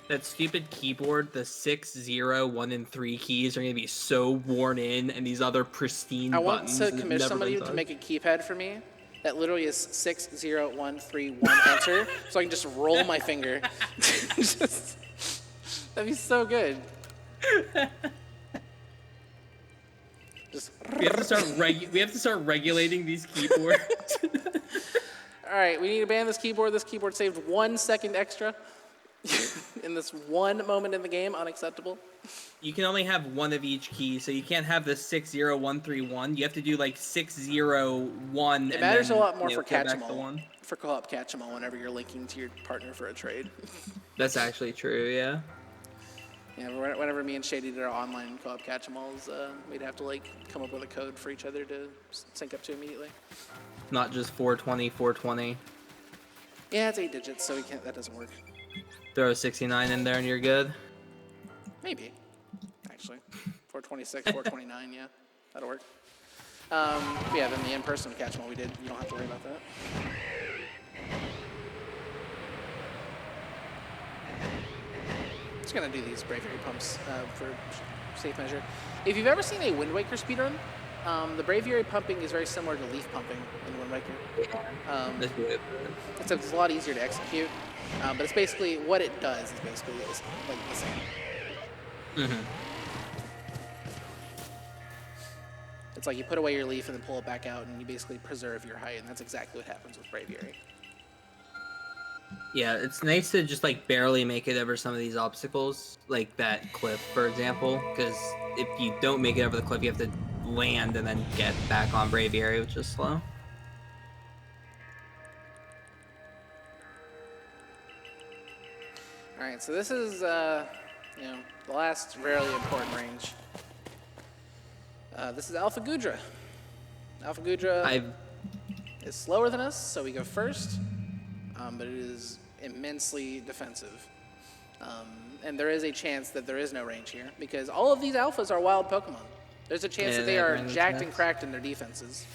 That stupid keyboard, the 6, 0, 1, and 3 keys are gonna be so worn in, and these other pristine I want buttons to that have commission never somebody been to touched. make a keypad for me that literally is 6, 0, 1, 3, 1 enter, so I can just roll my finger. That'd be so good. Just. We have to start we have to start regulating these keyboards. All right, we need to ban this keyboard. This keyboard saved 1 second extra in this one moment in the game. Unacceptable. You can only have one of each key, so you can't have the 6, 0, 1, 3, 1. You have to do like 6, 0, 1. It matters then, a lot more for go back to catch-em-all. one. For co-op catch-em-all whenever you're linking to your partner for a trade. That's actually true, yeah. Yeah, whenever me and Shady did our online co-op catch-em-alls, we'd have to like come up with a code for each other to sync up to immediately. Not just 420, 420. Yeah, it's 8 digits, so we can't. That doesn't work. Throw a 69 in there and you're good. Maybe, actually, 426, 429. Yeah, that'll work. Yeah, then the in-person catch-em-all we did, you don't have to worry about that. Just gonna do these Bravery pumps for safe measure. If you've ever seen a Wind Waker speedrun, the Braviary pumping is very similar to leaf pumping in Wind Waker. That's good. It's a lot easier to execute, but it's basically what it does is basically like the same. It's like you put away your leaf and then pull it back out, and you basically preserve your height, and that's exactly what happens with Braviary. Yeah, it's nice to just like barely make it over some of these obstacles, like that cliff, for example, because if you don't make it over the cliff, you have to land and then get back on Braviary, which is slow. All right, so this is the last really important range. This is Alpha Gudra. Alpha Gudra is slower than us, so we go first, but it is immensely defensive. And there is a chance that there is no range here, because all of these alphas are wild Pokemon. There's a chance that they are jacked and cracked in their defenses,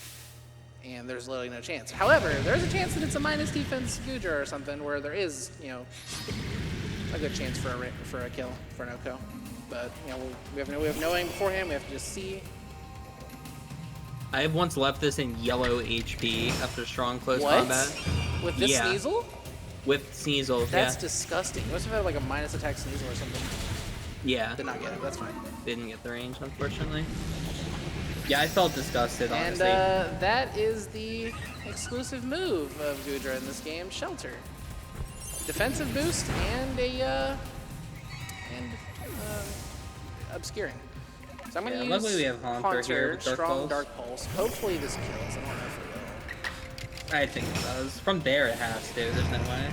and there's literally no chance. However, there's a chance that it's a minus defense Gudra or something, where there is, a good chance for a kill, for an OHKO. But, we have no aim beforehand, we have to just see. I have once left this in yellow HP after strong close combat. With this Sneasel? With Sneasel, That's disgusting. You must have had like a minus attack Sneasel or something. Yeah. Did not get it, that's fine. Didn't get the range, unfortunately. Yeah, I felt disgusted, honestly. And that is the exclusive move of Gudra in this game, Shelter. Defensive boost and obscuring. So I'm gonna use luckily we have Haunter here with Dark strong Pulse. Dark Pulse. Hopefully this kills. I don't know if it will. I think it does. From there it has to. There's no way.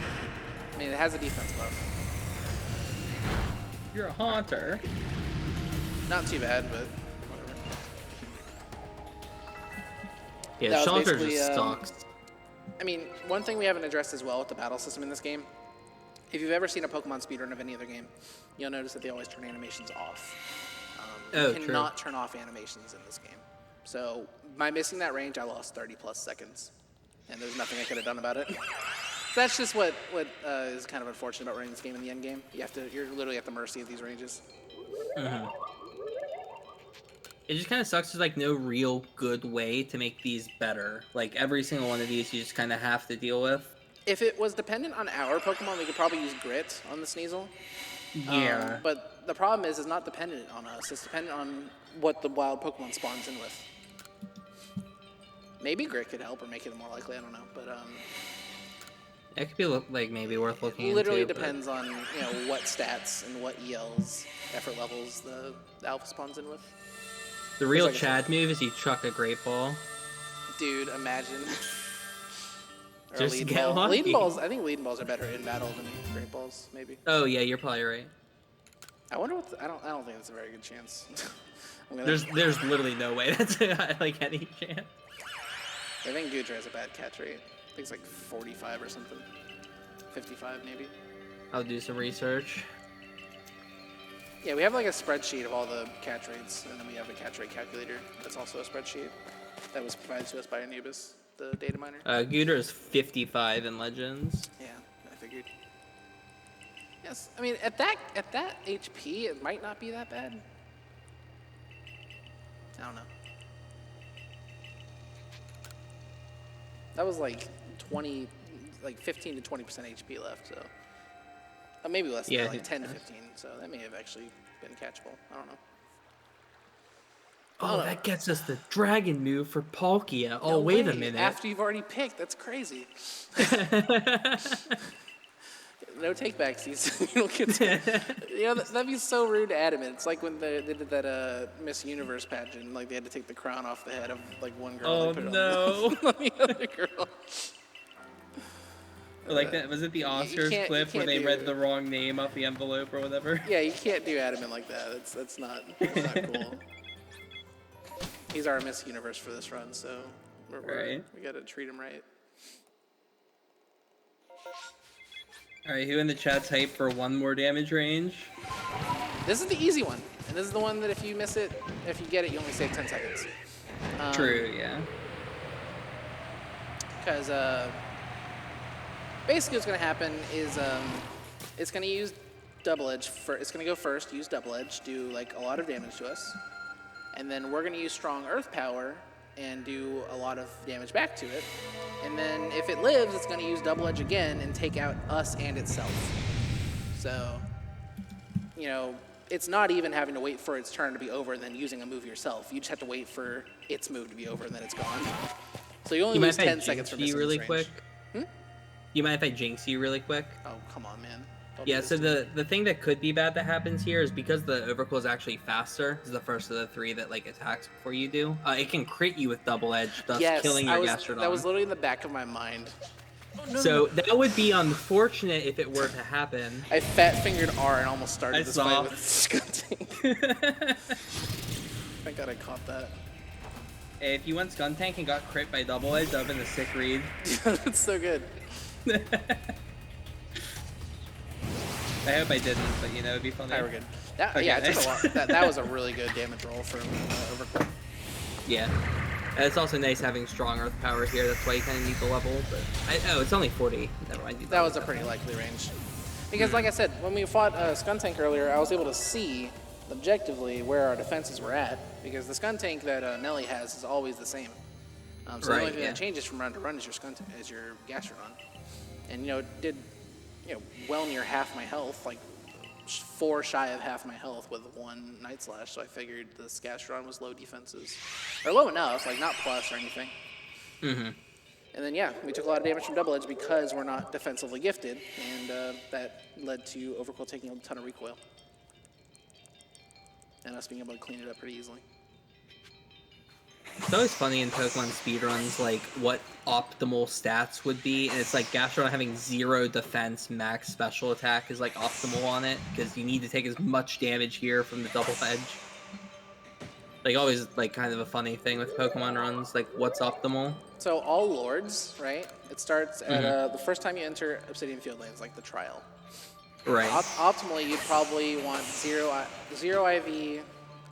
I mean, it has a defense buff. You're a Haunter. Not too bad, but whatever. Yeah, Shelter just sucks. I mean, one thing we haven't addressed as well with the battle system in this game, if you've ever seen a Pokemon speedrun of any other game, you'll notice that they always turn animations off. You cannot turn off animations in this game. So by missing that range, I lost 30 plus seconds, and there's nothing I could have done about it. So that's just what is kind of unfortunate about running this game in the end game. You're literally at the mercy of these ranges. It just kind of sucks. There's like no real good way to make these better. Like every single one of these, you just kind of have to deal with. If it was dependent on our Pokemon, we could probably use Grit on the Sneasel. Yeah. But the problem is, it's not dependent on us. It's dependent on what the wild Pokemon spawns in with. Maybe Grit could help or make it more likely. I don't know, but it could be like maybe worth looking it literally into. Depends on what stats and what ELs, effort levels the alpha spawns in with. The real Chad move is you chuck a Great Ball. Dude, imagine. Or Just lead get ball. lucky. Lead balls. I think lead balls are better in battle than Great Balls, maybe. Oh yeah, you're probably right. I wonder what. I don't think that's a very good chance. There's literally no way that's like any chance. I think Gudra has a bad catch rate. I think it's like 45 or something. 55 maybe. I'll do some research. Yeah, we have like a spreadsheet of all the catch rates, and then we have a catch rate calculator that's also a spreadsheet that was provided to us by Anubis, the data miner. Gudra is 55 in Legends. Yeah, I figured. Yes, I mean at that HP, it might not be that bad. I don't know. That was like 15 to 20% HP left, so maybe less than that, like 10 to 15. So that may have actually been catchable. I don't know. Oh, that gets us the dragon move for Palkia. Oh, wait a minute. After you've already picked, that's crazy. No takebacks. You don't get to, that'd be so rude to Adamant. It's like when they did that Miss Universe pageant. Like they had to take the crown off the head of like one girl. Oh, and put it no. on the other girl. Like that, was it the Oscars clip where they read the wrong name off the envelope or whatever? Yeah, you can't do Adamant like that. That's not cool. He's our Miss Universe for this run, so we gotta treat him right. All right, who in the chat's hyped for one more damage range? This is the easy one, and this is the one that if you miss it, if you get it, you only save 10 seconds. True, yeah. Because basically what's going to happen is it's going to use Double Edge. It's going to go first, use Double Edge, do like a lot of damage to us. And then we're going to use Strong Earth Power and do a lot of damage back to it. And then if it lives, it's going to use Double Edge again and take out us and itself. So, it's not even having to wait for its turn to be over and then using a move yourself. You just have to wait for its move to be over and then it's gone. So you only lose 10 seconds from missing really this quick. You mind if I jinx you really quick? Oh, come on, man. So the thing that could be bad that happens here is because the Overcoil is actually faster. This is the first of the 3 that like attacks before you do. It can crit you with Double Edge, thus killing your Gastrodon. That was literally in the back of my mind. So that would be unfortunate if it were to happen. I fat-fingered R and almost started this fight with Skuntank. Thank God I caught that. Hey, if you went Skuntank and got crit by Double Edge, that would have been a sick read. That's so good. I hope I didn't, but it'd be funny. We're good. Yeah, it took a lot. That was a really good damage roll from Overcoil. Yeah. And it's also nice having Strong Earth Power here. That's why you kind of need the level. But it's only 40. Never mind. That was a pretty likely range. Because, like I said, when we fought Skuntank earlier, I was able to see objectively where our defenses were at. Because the Skuntank that Nelly has is always the same. So the only thing that changes from run to run is your Gastrodon. And it did well near half my health, like 4 shy of half my health with 1 Night Slash. So I figured this Gastrodon was low defenses, or low enough, like not plus or anything. And then we took a lot of damage from Double Edge because we're not defensively gifted, and that led to Overcoil taking a ton of recoil and us being able to clean it up pretty easily. It's always funny in Pokemon speedruns, like, what optimal stats would be, and it's like Gastrodon having 0 defense, max special attack is, like, optimal on it, because you need to take as much damage here from the Double Edge. Like, always, like, kind of a funny thing with Pokemon runs, like, what's optimal? So all Lords, right, it starts at the first time you enter Obsidian Fieldlands, like the trial. Right. Optimally, you'd probably want 0 IV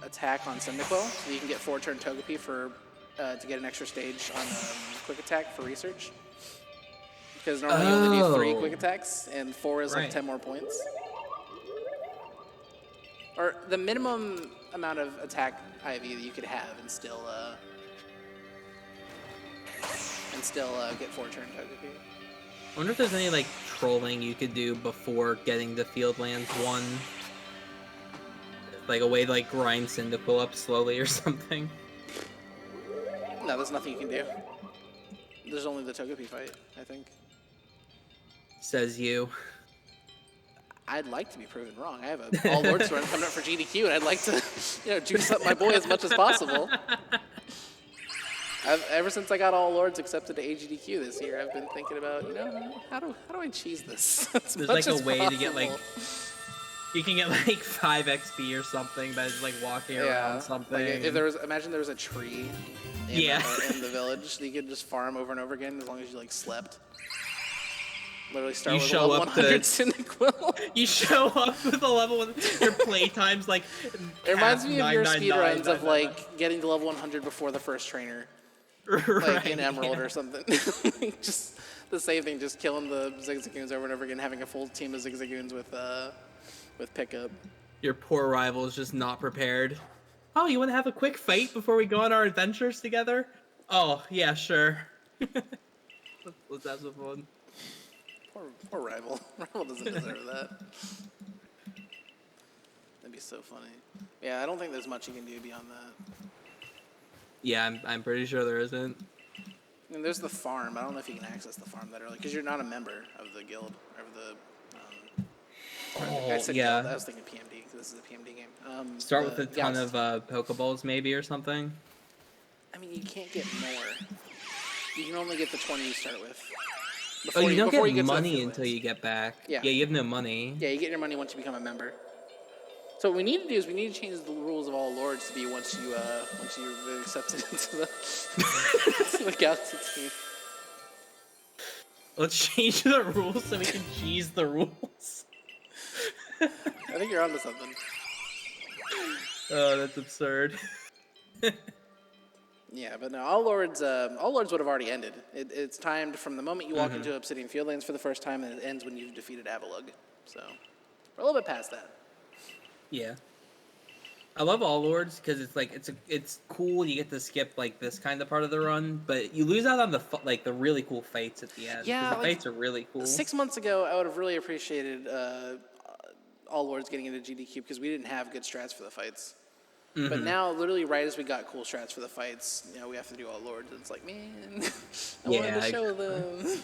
attack on Cyndaquil, so you can get 4-turn Togepi to get an extra stage on quick attack for research. Because normally you only do 3 quick attacks, and 4 is like 10 more points. Or the minimum amount of attack IV that you could have and still get 4-turn Togepi. I wonder if there's any, like, trolling you could do before getting to Fieldlands 1. Like a way to, like, grind Cyndaquil up slowly or something. No, there's nothing you can do. There's only the Togepi fight, I think. Says you. I'd like to be proven wrong. I have an All Lords run coming up for GDQ, and I'd like to, juice up my boy as much as possible. Ever since I got All Lords accepted to AGDQ this year, I've been thinking about, how do I cheese this? There's like a way to get like. You can get like 5 XP or something by just like walking around something. Like imagine there was a tree in the village that you could just farm over and over again as long as you like slept. Literally start with a level 100 Cyndaquil. You show up with a level 1, your playtime's like. It reminds me of your speedruns of like getting to level 100 before the first trainer. Like in Emerald or something. Just the same thing, just killing the Zigzagoons over and over again, having a full team of Zigzagoons with pickup. Your poor rival is just not prepared. Oh, you want to have a quick fight before we go on our adventures together? Oh, yeah, sure. Let's have some fun. Poor rival. Rival doesn't deserve that. That'd be so funny. Yeah, I don't think there's much you can do beyond that. Yeah, I'm pretty sure there isn't. I mean, there's the farm. I don't know if you can access the farm that early because you're not a member of the guild or the. I said yeah. guild. I was thinking PMD because this is a PMD game. Start with a ton of Pokeballs, maybe, or something. I mean, you can't get more. You can only get the 20 you start with. You don't get money until you get back. Yeah. Yeah, you have no money. Yeah, you get your money once you become a member. So what we need to do is we need to change the rules of all lords to be once you're really accepted into the Galaxy team. Let's change the rules so we can cheese the rules. I think you're onto something. Oh, that's absurd. Yeah, but no, all lords would have already ended. It's timed from the moment you walk into Obsidian Fieldlands for the first time, and it ends when you've defeated Avalugg. So we're a little bit past that. Yeah. I love all lords because it's like it's cool. You get to skip like this kind of part of the run, but you lose out on the really cool fights at the end. Yeah, the fights are really cool. 6 months ago, I would have really appreciated all lords getting into GDQ because we didn't have good strats for the fights. But now, literally, right as we got cool strats for the fights, we have to do all lords, and it's like, man, I wanted to show them.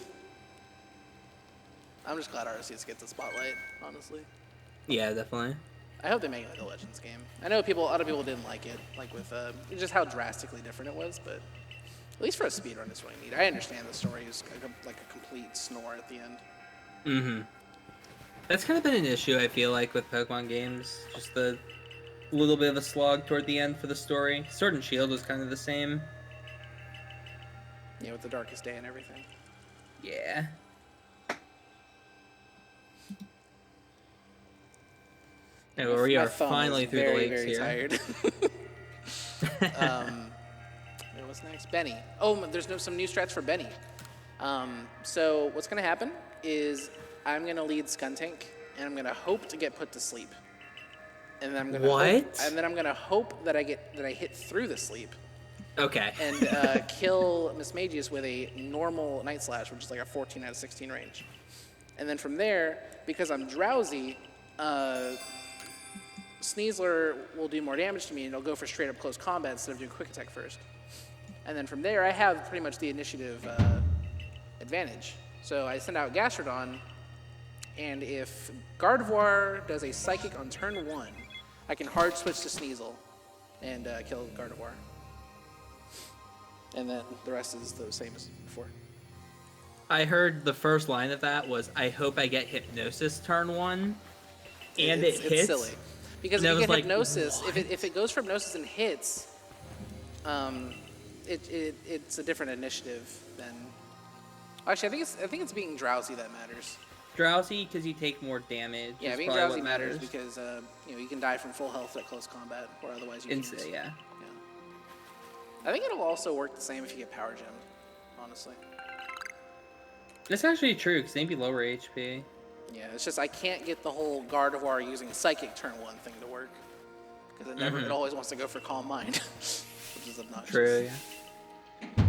I'm just glad Arceus gets the spotlight, honestly. Yeah, definitely. I hope they make it like a Legends game. I know a lot of people didn't like it, like with just how drastically different it was, but at least for a speedrun, it's really neat. I understand the story is like a complete snore at the end. That's kind of been an issue, I feel like, with Pokemon games. Just the little bit of a slog toward the end for the story. Sword and Shield was kind of the same. Yeah, with the Darkest Day and everything. Yeah. Anyway, we are finally through the lakes very here. Tired. What's next? Benny. Oh, there's some new strats for Benny. So what's going to happen is I'm going to lead Skuntank, and I'm going to hope to get put to sleep. And then I'm going to hope that I hit through the sleep. Okay. And kill Miss Magius with a normal Night Slash, which is like a 14 out of 16 range. And then from there, because I'm drowsy, Sneasler will do more damage to me, and it'll go for straight up close combat instead of doing quick attack first. And then from there, I have pretty much the initiative advantage. So I send out Gastrodon, and if Gardevoir does a Psychic on turn 1, I can hard switch to Sneasel and kill Gardevoir. And then the rest is the same as before. I heard the first line of that was, I hope I get Hypnosis turn 1, and it hits. It's silly. Because if you get Hypnosis, if it goes for Hypnosis and hits, it's a different initiative than... Actually, I think it's being drowsy that matters. Drowsy because you take more damage. Yeah, being drowsy matters because you can die from full health at close combat, or otherwise you can't. Yeah. I think it'll also work the same if you get power gemmed, honestly. That's actually true because they'd be lower HP. Yeah, it's just I can't get the whole Gardevoir using Psychic turn 1 thing to work because it always wants to go for Calm Mind, which is obnoxious. True. Yeah.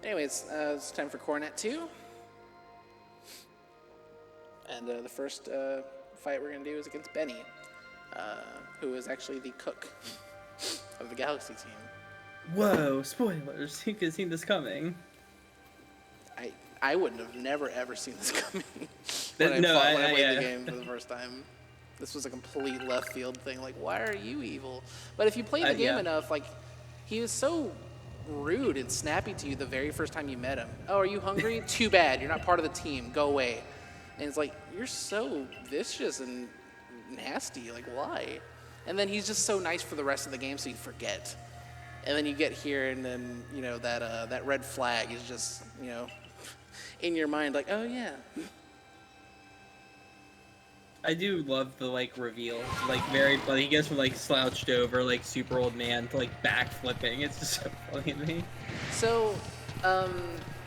Anyways, it's time for Coronet 2. And the first fight we're going to do is against Benny, who is actually the cook of the Galaxy team. Whoa, spoilers. You could have seen this coming. I wouldn't have never, ever seen this coming when I played the game for the first time. This was a complete left field thing. Like, why are you evil? But if you play the game enough, like, he was so rude and snappy to you the very first time you met him. Oh, are you hungry? Too bad. You're not part of the team. Go away. And it's like, you're so vicious and nasty. Like, why? And then he's just so nice for the rest of the game, so you forget. And then you get here, and then, that red flag is just, in your mind, like, oh, yeah. I do love the, reveal. He gets from, slouched over, super old man to, backflipping. It's just so funny to me. So,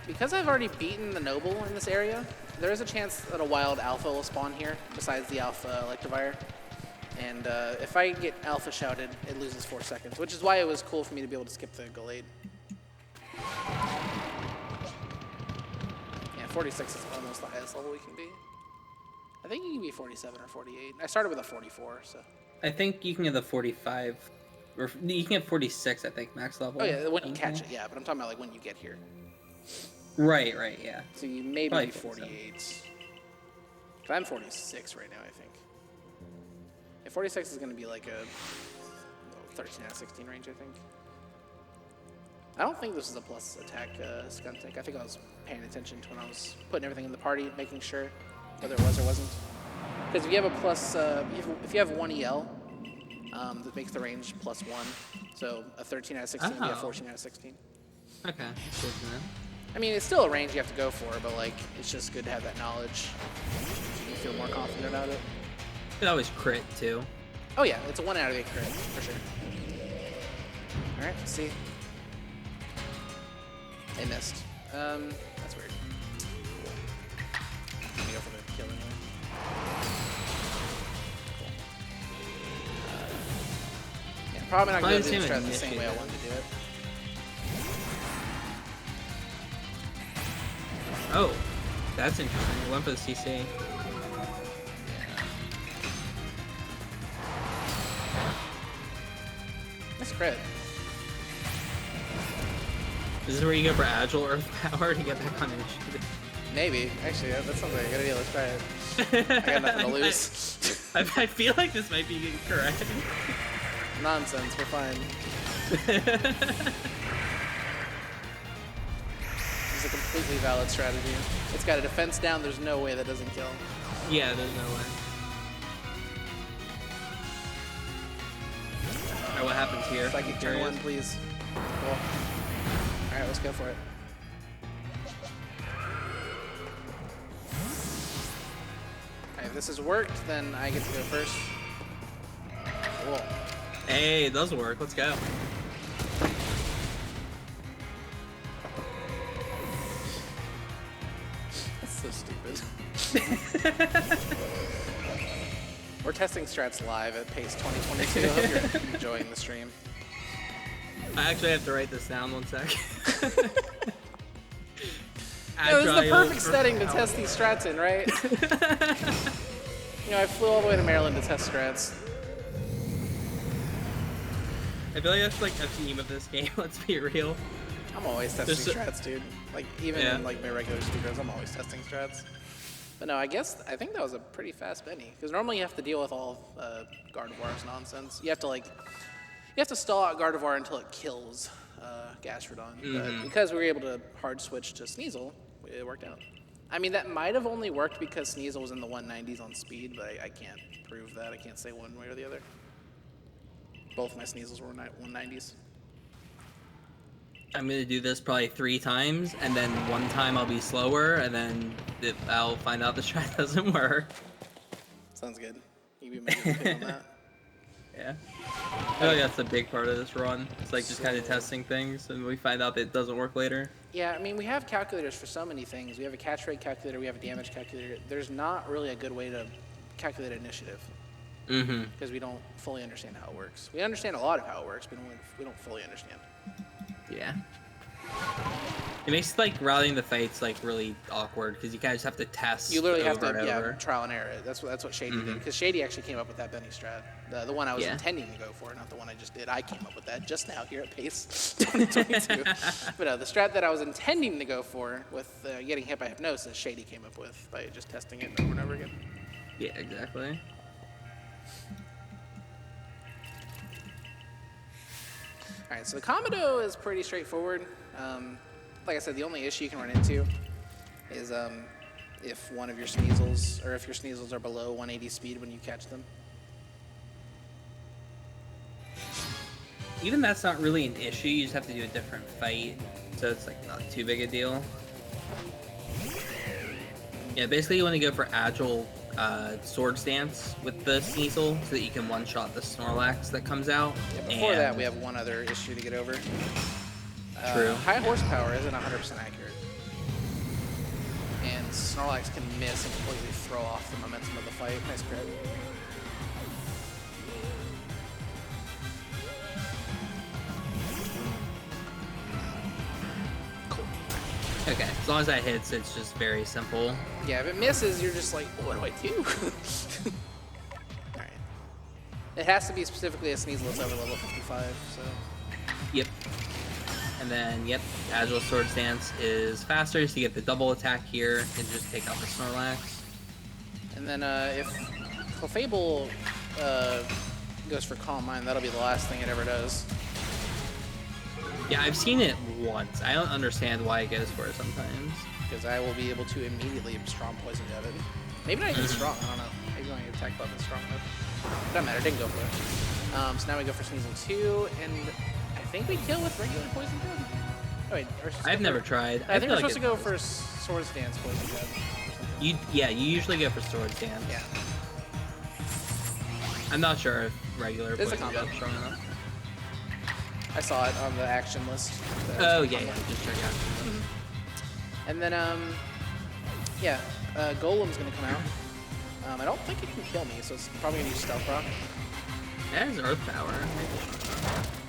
Because I've already beaten the Noble in this area, there is a chance that a wild alpha will spawn here, besides the alpha Electivire. And if I get alpha shouted, it loses 4 seconds, which is why it was cool for me to be able to skip the Gallade. Yeah, 46 is almost the highest level we can be. I think you can be 47 or 48. I started with a 44, so. I think you can get the 45, or you can get 46, I think, max level. Oh yeah, when you catch it, yeah, but I'm talking about like when you get here. Right, yeah. So you maybe Probably be 48. But I'm 46 right now, I think. Yeah, 46 is going to be like a 13 out of 16 range, I think. I don't think this is a plus attack Skuntic. I think I was paying attention to when I was putting everything in the party, making sure whether it was or wasn't. Because if you have a plus, if you have 1 EL, that makes the range +1. So a 13 out of 16 would be a 14 out of 16. Okay, that's good to know. I mean, it's still a range you have to go for, but like, it's just good to have that knowledge. You feel more confident about it. You can always crit too. Oh yeah, it's a 1 out of 8 crit, for sure. Alright, let's see. They missed. That's weird. Cool. I'm gonna go for the kill anyway. Cool. Yeah, probably not going to do the strat the same way I wanted to do it. Oh, that's interesting. I went for the CC. Nice crit. This is where you go for Agile Earth Power to get back on initiative. Maybe. Actually, that sounds like a good idea. Let's try it. I got nothing to lose. I feel like this might be incorrect. Nonsense. We're fine. It's a completely valid strategy. It's got a defense down. There's no way that doesn't kill. Yeah, there's no way. Alright, what happens here? Psychic turn 1, please. Cool. Alright, let's go for it. Alright, if this has worked, then I get to go first. Cool. Hey, it does work. Let's go. That's so stupid. We're testing strats live at pace 2022. I hope you're enjoying the stream. I actually have to write this down 1 sec. No, this is the perfect setting to test these strats in, right? You know, I flew all the way to Maryland to test strats. I feel like that's like a theme of this game, let's be real. I'm always testing strats, dude. Like, even in like my regular speedruns, I'm always testing strats. But no, I think that was a pretty fast Benny. Because normally you have to deal with all Gardevoir's nonsense. You have to stall out Gardevoir until it kills Gastrodon. But because we were able to hard switch to Sneasel, it worked out. I mean, that might have only worked because Sneasel was in the 190s on speed, but I can't prove that. I can't say one way or the other. Both my Sneasels were 190s. I'm gonna do this probably 3 times, and then 1 time I'll be slower, and then I'll find out the strat doesn't work. Sounds good. You can be making a pin on that. Yeah. I feel like that's a big part of this run. It's like just kind of testing things, and we find out that it doesn't work later. Yeah, I mean, we have calculators for so many things. We have a catch rate calculator, we have a damage calculator. There's not really a good way to calculate initiative. Because we don't fully understand how it works. We understand a lot of how it works, but we don't fully understand. Yeah. It makes like routing the fights like really awkward because you kind of just have to test. You literally have to over. trial and error it. That's what Shady did. Because Shady actually came up with that Benny strat, the one I was intending to go for, not the one I just did. I came up with that just now here at Pace 2022. But no, the strat that I was intending to go for with getting hit by hypnosis, Shady came up with by just testing it over and over again. Yeah, exactly. All right, so the Commando is pretty straightforward. Like I said, the only issue you can run into is if one of your Sneasels, or if your Sneasels are below 180 speed when you catch them. Even that's not really an issue. You just have to do a different fight, so it's like not too big a deal. Yeah, basically you want to go for Agile Sword Stance with the Sneasel so that you can one-shot the Snorlax that comes out. Yeah, before that, we have one other issue to get over. True. High horsepower isn't 100% accurate. And Snorlax can miss and completely throw off the momentum of the fight. Nice crit. Cool. Okay, as long as that hits, it's just very simple. Yeah, if it misses, you're just like, what do I do? Alright. It has to be specifically a Sneasel that's over level 55, so... Yep. And then, yep, Agile Sword Stance is faster, so you get the double attack here and just take out the Snorlax. And then if Clefable goes for Calm Mind, that'll be the last thing it ever does. Yeah, I've seen it once. I don't understand why it goes for it sometimes. Because I will be able to immediately strong poison jab it. Maybe not even strong, I don't know. Maybe my attack button is strong enough. Doesn't matter, didn't go for it. So now we go for Sneasel 2, and I think we kill with regular poison jab. Oh wait, I've never tried. I think we're feel supposed to go for Sword Stance poison jab. You usually go for Sword Stance. Yeah. I'm not sure if regular There's a poison combo. jab's strong enough. I saw it on the action list. Oh yeah, just check out. And then Golem's gonna come out. I don't think it can kill me, so it's probably gonna use Stealth Rock. That is Earth Power.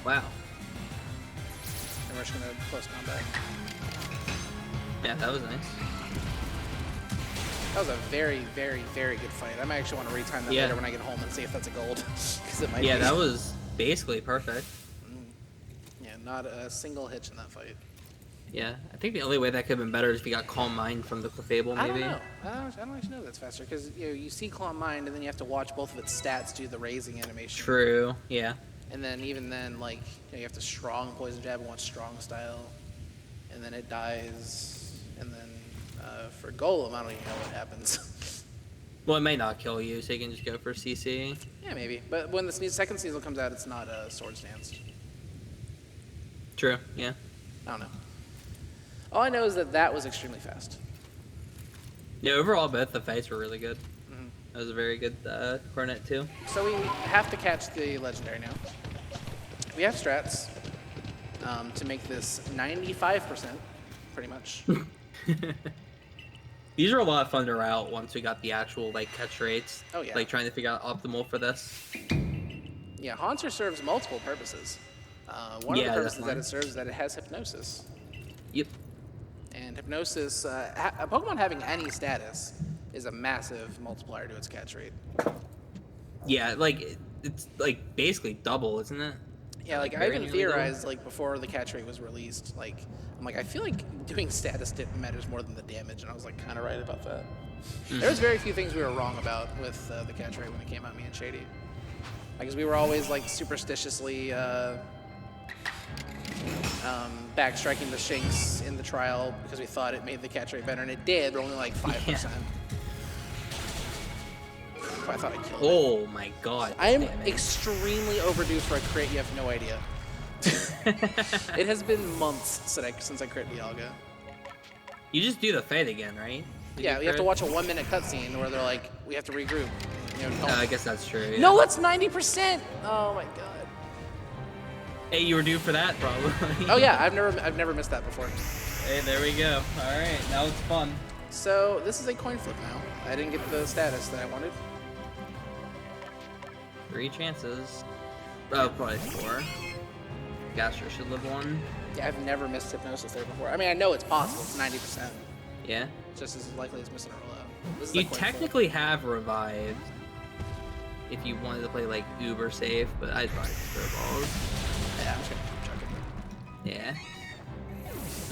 Wow. And we're just gonna close combat. Yeah, that was nice. That was a very, very, very good fight. I might actually want to retime that later when I get home and see if that's a gold. Because it might be. Yeah, that was basically perfect. Yeah, not a single hitch in that fight. Yeah, I think the only way that could have been better is if you got Calm Mind from the Clefable, maybe. I don't know. I don't actually know that's faster because you see Claw Mind and then you have to watch both of its stats do the raising animation. True. Yeah. And then even then, like you have to strong poison jab and watch strong style, and then it dies. And then for Golem, I don't even know what happens. Well, it may not kill you, so you can just go for CC. Yeah, maybe. But when the second Sneasel comes out, it's not a Sword Stance. True. Yeah. I don't know. All I know is that was extremely fast. Yeah. Overall, both the fights were really good. That was a very good Cornet too. So we have to catch the Legendary now. We have strats to make this 95%, pretty much. These are a lot of fun to route once we got the actual like catch rates. Oh, yeah. Like trying to figure out optimal for this. Yeah, Haunter serves multiple purposes. One of the purposes definitely. that it serves is that it has Hypnosis. Yep. And Hypnosis, a Pokemon having any status is a massive multiplier to its catch rate. Yeah, like it's like basically double, isn't it? Yeah, like I very even nearly theorized like before the catch rate was released, like I'm like I feel like doing status dip matters more than the damage, and I was like kind of right about that. There's very few things we were wrong about with the catch rate when it came out, me and Shady. Because we were always like superstitiously backstriking the Shinx in the trial because we thought it made the catch rate better, and it did, but only like 5%. Yeah. I thought I killed it. Oh my god. I am damn it. extremely overdue for a crit, you have no idea. It has been months since I crit Dialga. You just do the fight again, right? Yeah, you have to watch a 1-minute cutscene where they're like, we have to regroup. You know, I guess that's true. Yeah. no, that's 90%! Oh my god. Hey, you were due for that, probably. Oh yeah, I've never missed that before. Hey, there we go. All right, now it's fun. So this is a coin flip now. I didn't get the status that I wanted. 3 chances. Oh, probably 4. Gastro should live 1. Yeah, I've never missed Hypnosis there before. I mean, I know it's possible. It's 90%. Yeah. It's just as likely as missing a rollout. This is You a coin technically have revived if you wanted to play like uber safe, but I'd probably prefer balls. flip. Yeah, I'm just gonna keep chucking. Yeah.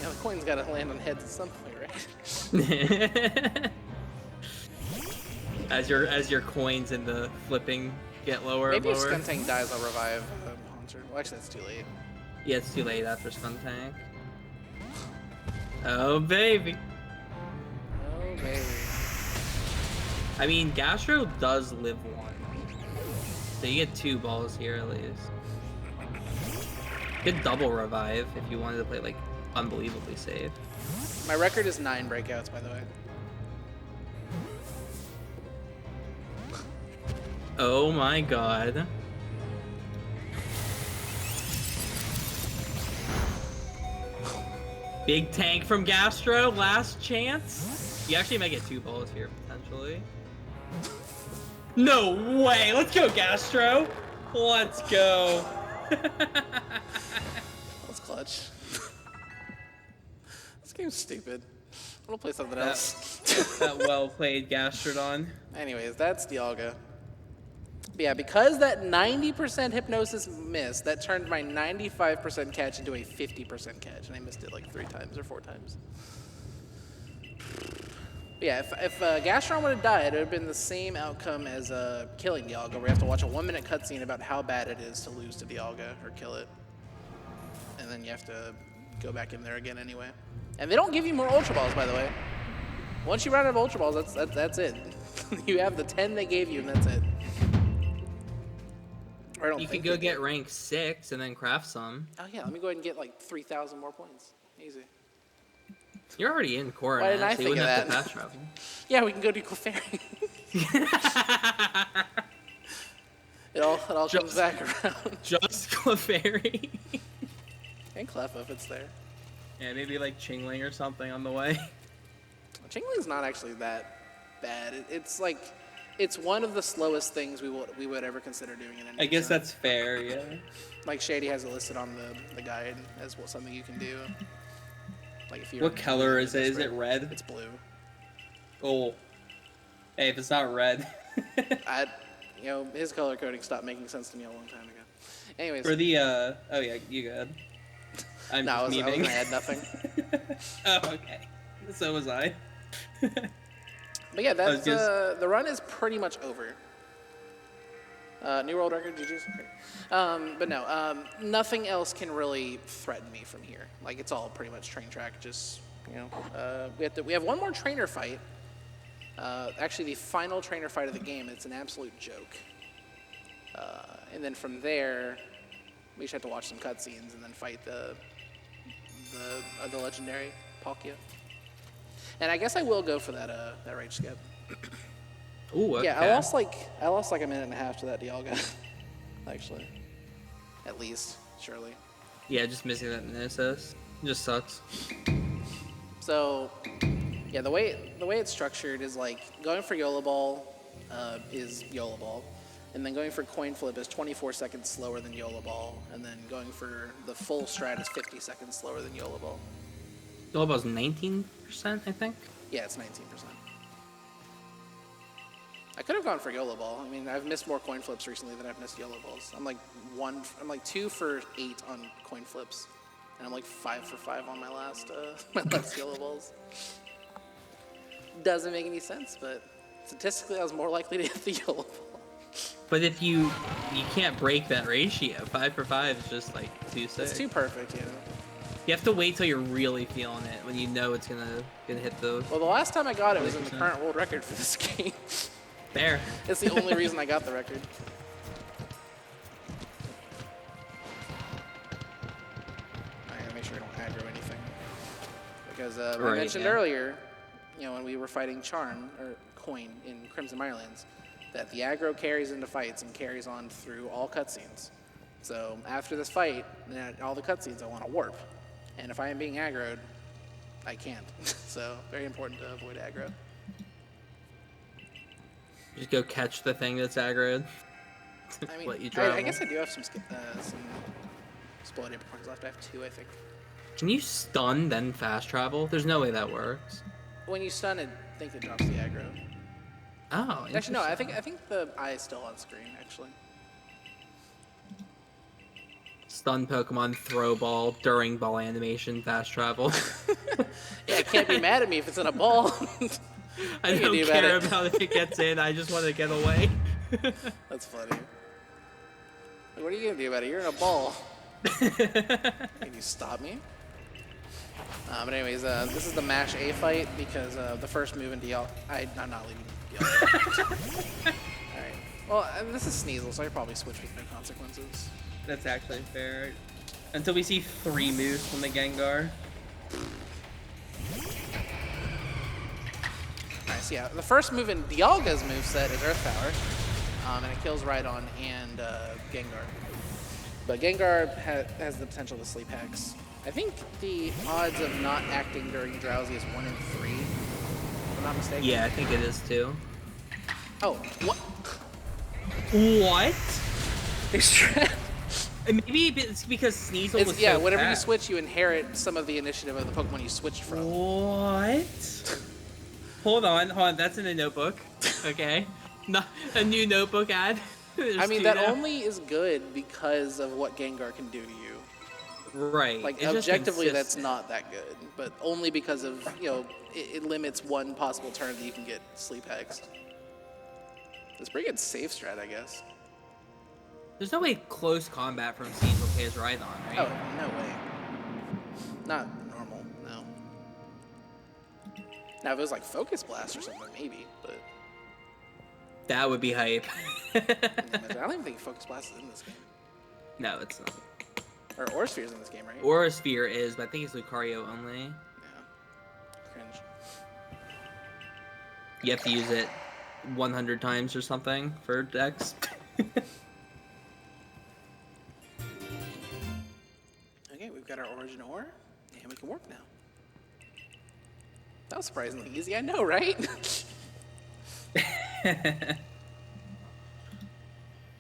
Yeah, the coin's gotta land on heads at some point, right? as your coins in the flipping get lower Maybe and if lower. Skuntank dies, I'll revive Haunter. Well, actually, that's too late. Yeah, it's too late after Skuntank. Oh baby. Oh, baby. I mean, Gastro does live 1. So you get 2 balls here at least. You could double revive if you wanted to play like unbelievably safe. My record is 9 breakouts, by the way. Oh my god. Big tank from Gastro, last chance. You actually might get 2 balls here, potentially. No way! Let's go, Gastro! Let's go! That's clutch. This game's stupid. I'm gonna play something else. That well played, Gastrodon. Anyways, that's Dialga. But yeah, because that 90% hypnosis miss, that turned my 95% catch into a 50% catch, and I missed it like 3 times or 4 times. But yeah, if Gastron would have died, it would have been the same outcome as killing Dialga, where you have to watch a 1-minute cutscene about how bad it is to lose to Dialga or kill it. And then you have to go back in there again anyway. And they don't give you more Ultra Balls, by the way. Once you run out of Ultra Balls, that's it. You have the 10 they gave you, and that's it. You could go get rank 6 and then craft some. Oh yeah, let me go ahead and get like 3,000 more points. Easy. You're already in Coronet, Why didn't I so you think wouldn't of have to that? fast travel. Yeah, we can go do Clefairy. It all comes back around. Just Clefairy. And Cleffa if it's there. Yeah, maybe like Chingling or something on the way. Chingling's not actually that bad. It's like, it's one of the slowest things we would ever consider doing in any I guess exam. that's fair, yeah. Like Shady has it listed on the guide as something you can do. Like if you. What color is it? Is it red? It's blue. Oh. Hey, if it's not red. His color coding stopped making sense to me a long time ago. Anyways. For the oh yeah, you good. I'm no, I was memeing. gonna add nothing. Oh, okay. So was I. But yeah, that's the run is pretty much over. New world record, GG's. Okay. But no, nothing else can really threaten me from here. Like it's all pretty much train track. Just we have one more trainer fight. Actually, the final trainer fight of the game. It's an absolute joke. And then from there, we just have to watch some cutscenes and then fight the legendary Palkia. And I guess I will go for that rage skip. Ooh, okay. Yeah, I lost like a minute and a half to that Dialga. Actually. At least, surely. Yeah, just missing that Nemesis. Just sucks. So, yeah, the way it's structured is like going for YOLO Ball is YOLO Ball, and then going for Coin Flip is 24 seconds slower than YOLO Ball, and then going for the full strat is 50 seconds slower than YOLO Ball. YOLO Ball's 19%, I think. Yeah, it's 19%. I could have gone for YOLO Ball. I mean, I've missed more coin flips recently than I've missed YOLO Balls. I'm like 2 for 8 on coin flips, and I'm like 5 for 5 on my last YOLO Balls. Doesn't make any sense, but statistically, I was more likely to hit the YOLO Ball. But if you can't break that ratio, 5 for 5 is just like too sick. It's too perfect, you know. You have to wait till you're really feeling it when you know it's gonna hit the. Well, the last time I got it was in the current world record for this game. There. It's the only reason I got the record. I gotta make sure I don't aggro anything. Because I mentioned earlier, when we were fighting Charm, or Coin, in Crimson Mirelands, that the aggro carries into fights and carries on through all cutscenes. So after this fight, all the cutscenes, I want to warp. And if I am being aggroed, I can't. So very important to avoid aggro. Just go catch the thing that's aggroed. I mean, Let you I guess I do have some exploded points left. I have 2, I think. Can you stun then fast travel? There's no way that works. When you stun it, I think it drops the aggro. Oh, Actually, no. I think the eye is still on screen. Actually. Stun Pokemon, throw ball, during ball animation, fast travel. Yeah, it can't be mad at me if it's in a ball. I don't care about if it gets in. I just want to get away. That's funny. Like, what are you gonna do about it? You're in a ball. Can you stop me? But anyways, this is the Mash A fight because the first move in DL. I'm not leaving DL. All right. Well, this is Sneasel, so I probably switch with no consequences. That's actually fair. Until we see 3 moves from the Gengar. Nice, yeah. The first move in Dialga's moveset is Earth Power, and it kills Rhydon and Gengar. But Gengar has the potential to sleep Hex, I think the odds of not acting during drowsy is 1 in 3, if I'm not mistaken. Yeah, I think it is too. Oh, what? What? Extract. Maybe it's because Sneasel was yeah, so whenever you fast. switch, you inherit some of the initiative of the Pokemon you switched from. What? Hold on. That's in a notebook. Okay. Not a new notebook ad. I mean, that only is good because of what Gengar can do to you. Right. Like, it's just objectively, that's consistent. not that good. But only because of, it limits one possible turn that you can get Sleep Hexed. It's pretty good safe strat, I guess. There's no way close combat from Sneasel plays Rhydon, right? Oh, no way. Not normal, no. Now, if it was like Focus Blast or something, maybe, but... That would be hype. I don't even think Focus Blast is in this game. No, it's not. Or Aurasphere's in this game, right? Aurasphere is, but I think it's Lucario only. Yeah. Cringe. You have to use it 100 times or something for Dex. Okay, we've got our Origin Ore, and we can work now. That was surprisingly easy, I know, right?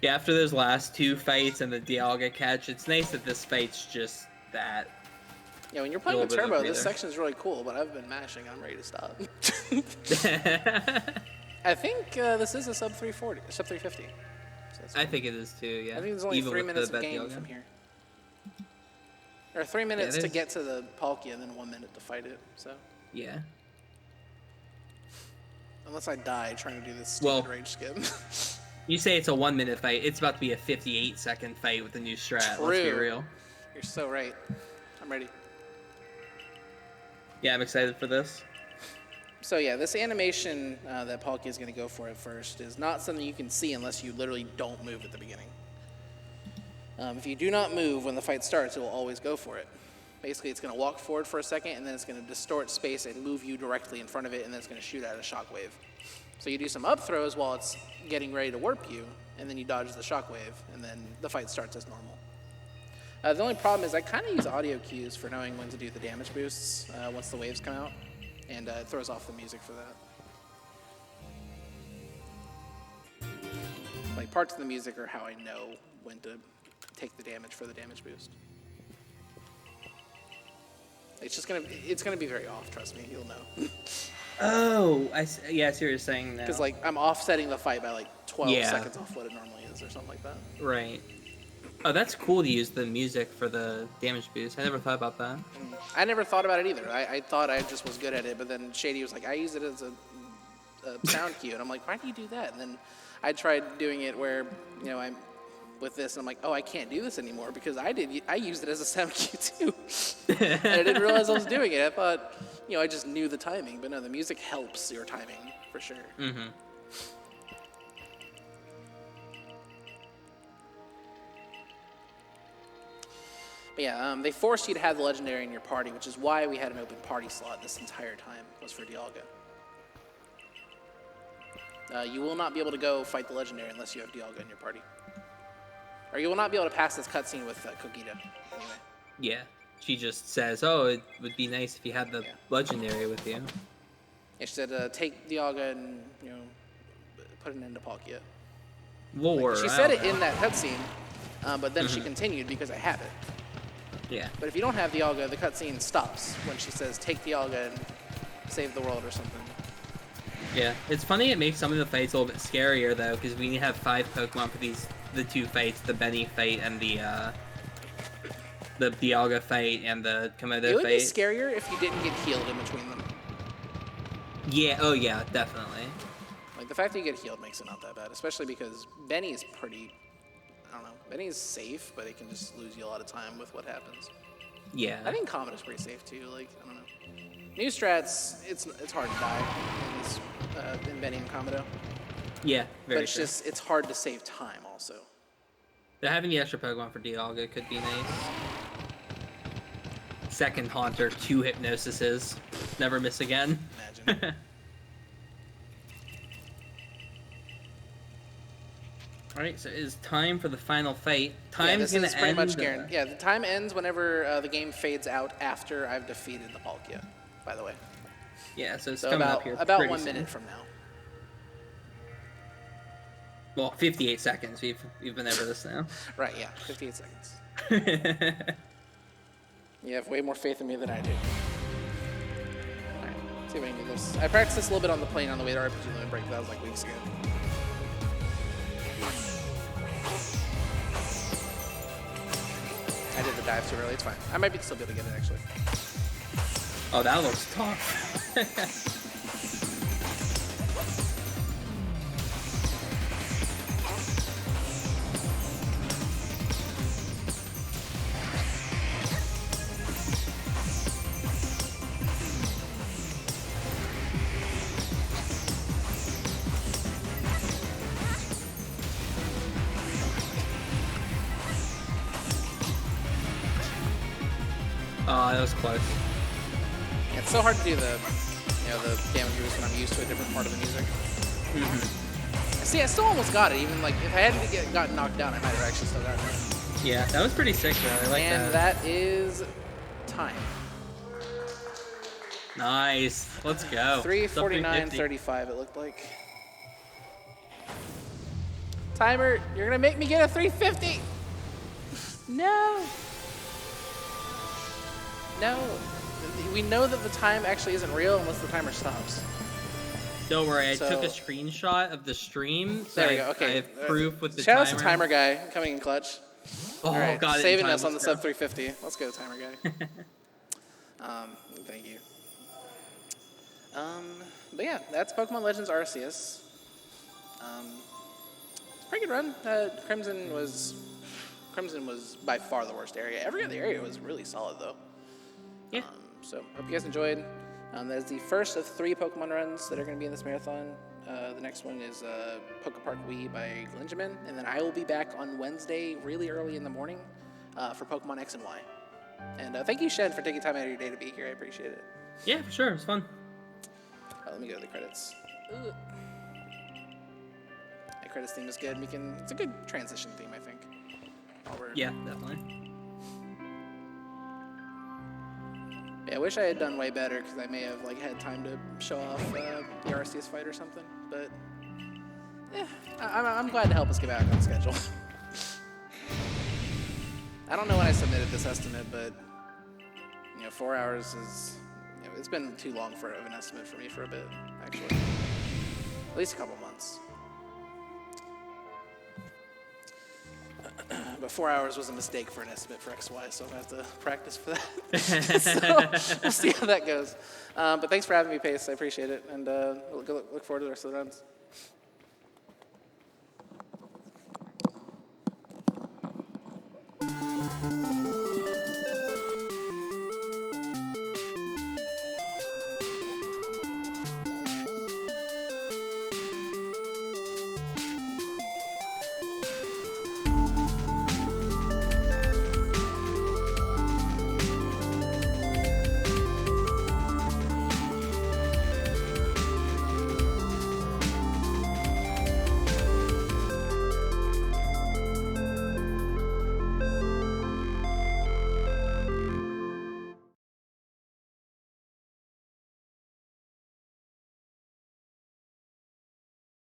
Yeah, after those last two fights and the Dialga catch, it's nice that this fight's just that. Yeah, when you're playing with Little bit of Turbo, this breather. section's really cool, but I've been mashing, I'm ready to stop. I think this is a sub 340, sub 350. So that's I think it is too, yeah. I think there's only Even 3 with minutes the of game Dialga. from here. Or 3 minutes it to is. get to the Palkia and then 1 minute to fight it, so. Yeah. Unless I die trying to do this Well- stupid rage skip. You say it's a 1 minute fight, it's about to be a 58-second fight with the new strat, let's be True. real. You're so right. I'm ready. Yeah, I'm excited for this. So yeah, this animation that Palkia is going to go for at first is not something you can see unless you literally don't move at the beginning. If you do not move when the fight starts, it will always go for it. Basically, it's going to walk forward for a second, and then it's going to distort space and move you directly in front of it, and then it's going to shoot out a shockwave. So you do some up throws while it's getting ready to warp you, and then you dodge the shockwave, and then the fight starts as normal. The only problem is I kind of use audio cues for knowing when to do the damage boosts once the waves come out, and it throws off the music for that. Like, parts of the music are how I know when to take the damage for the damage boost. It's gonna be very off, trust me, you'll know. Oh, yeah, I see what you're saying now. Because, like, I'm offsetting the fight by, like, 12 Yeah. seconds off what it normally is or something like that. Right. Oh, that's cool to use the music for the damage boost. I never thought about that. I never thought about it either. I thought I just was good at it, but then Shady was like, I use it as a sound cue. And I'm like, why do you do that? And then I tried doing it where, I'm with this, and I'm like, oh, I can't do this anymore because I used it as a sound cue too. And I didn't realize I was doing it. I thought, I just knew the timing. But no, the music helps your timing, for sure. Mm-hmm. But yeah, they forced you to have the legendary in your party, which is why we had an open party slot this entire time, was for Dialga. You will not be able to go fight the legendary unless you have Dialga in your party. Or you will not be able to pass this cutscene with Kogita, anyway. Yeah. She just says, oh, it would be nice if you had the legendary with you. She said, take Dialga and, put an end to Palkia. Lore. She I said don't it in know. that cutscene, but then she continued because I have it. Yeah. But if you don't have Dialga, the cutscene stops when she says, take Dialga and save the world or something. Yeah. It's funny it makes some of the fights a little bit scarier, though, because we have 5 Pokemon for the 2 fights, the Benny fight and the Dialga fight and the Komodo It would be fight. scarier if you didn't get healed in between them. Yeah, oh yeah, definitely. Like, the fact that you get healed makes it not that bad, especially because Benny is pretty, I don't know, Benny is safe, but it can just lose you a lot of time with what happens. Yeah. I think Comedo's pretty safe too, like, I don't know. New strats, it's hard to die in Benny and Comedo, Yeah, very but it's true. just, it's hard to save time also. Having the extra Pokemon for Dialga could be nice. Second Haunter, 2 Hypnosises. Never miss again. Imagine. All right, so it is time for the final fight. Yeah, Time's this gonna is pretty end. much guaranteed. Yeah, the time ends whenever the game fades out after I've defeated the Palkia, by the way. Yeah, so it's So coming about, up here. about pretty 1 soon. minute from now. Well, 58 seconds. We've been over this now. Right, yeah, 58 seconds. You have way more faith in me than I do. Alright, see if I can do this. I practiced this a little bit on the plane on the way to RPG Limit Break, but that was like weeks ago. I did the dive too early, it's fine. I might still be able to get it actually. Oh, that looks tough. Oh, that was close. Yeah, it's so hard to do the damage boost when I'm used to a different part of the music. See, I still almost got it. Even like if I hadn't gotten knocked down, I might have actually still gotten it. Yeah, that was pretty sick though. I like And that. that is time. Nice. Let's go. 3:49:35. It looked like. Timer, you're gonna make me get a 350. No. No. We know that the time actually isn't real unless the timer stops. Don't worry, I took a So- screenshot of the stream. So There we go. I Okay. have proof with the Shout timer. out to Timer Guy coming in clutch. Oh, All right, got it in saving time. us on the Let's go. sub 350. Let's go, Timer Guy. Thank you. But yeah, that's Pokemon Legends Arceus. It's a pretty good run. Crimson was by far the worst area. Every other area was really solid though. Yeah. So hope you guys enjoyed. That is the first of 3 Pokemon runs that are going to be in this marathon. The next one is Poke Park Wii by Glinjamin, and then I will be back on Wednesday really early in the morning for Pokemon X and Y. And thank you, Shen, for taking time out of your day to be here. I appreciate it. Yeah, for sure. It was fun. Let me go to the credits. Ugh. My credits theme is good. It's a good transition theme, I think. Yeah, definitely. Yeah, I wish I had done way better because I may have had time to show off the Arceus fight or something. But yeah, I'm glad to help us get back on schedule. I don't know when I submitted this estimate, but 4 hours is it's been too long for an estimate for me for a bit, actually. At least a couple months. But 4 hours was a mistake for an estimate for XY, so I'm going to have to practice for that. So we'll see how that goes. But thanks for having me, Pace. I appreciate it. And look forward to the rest of the runs.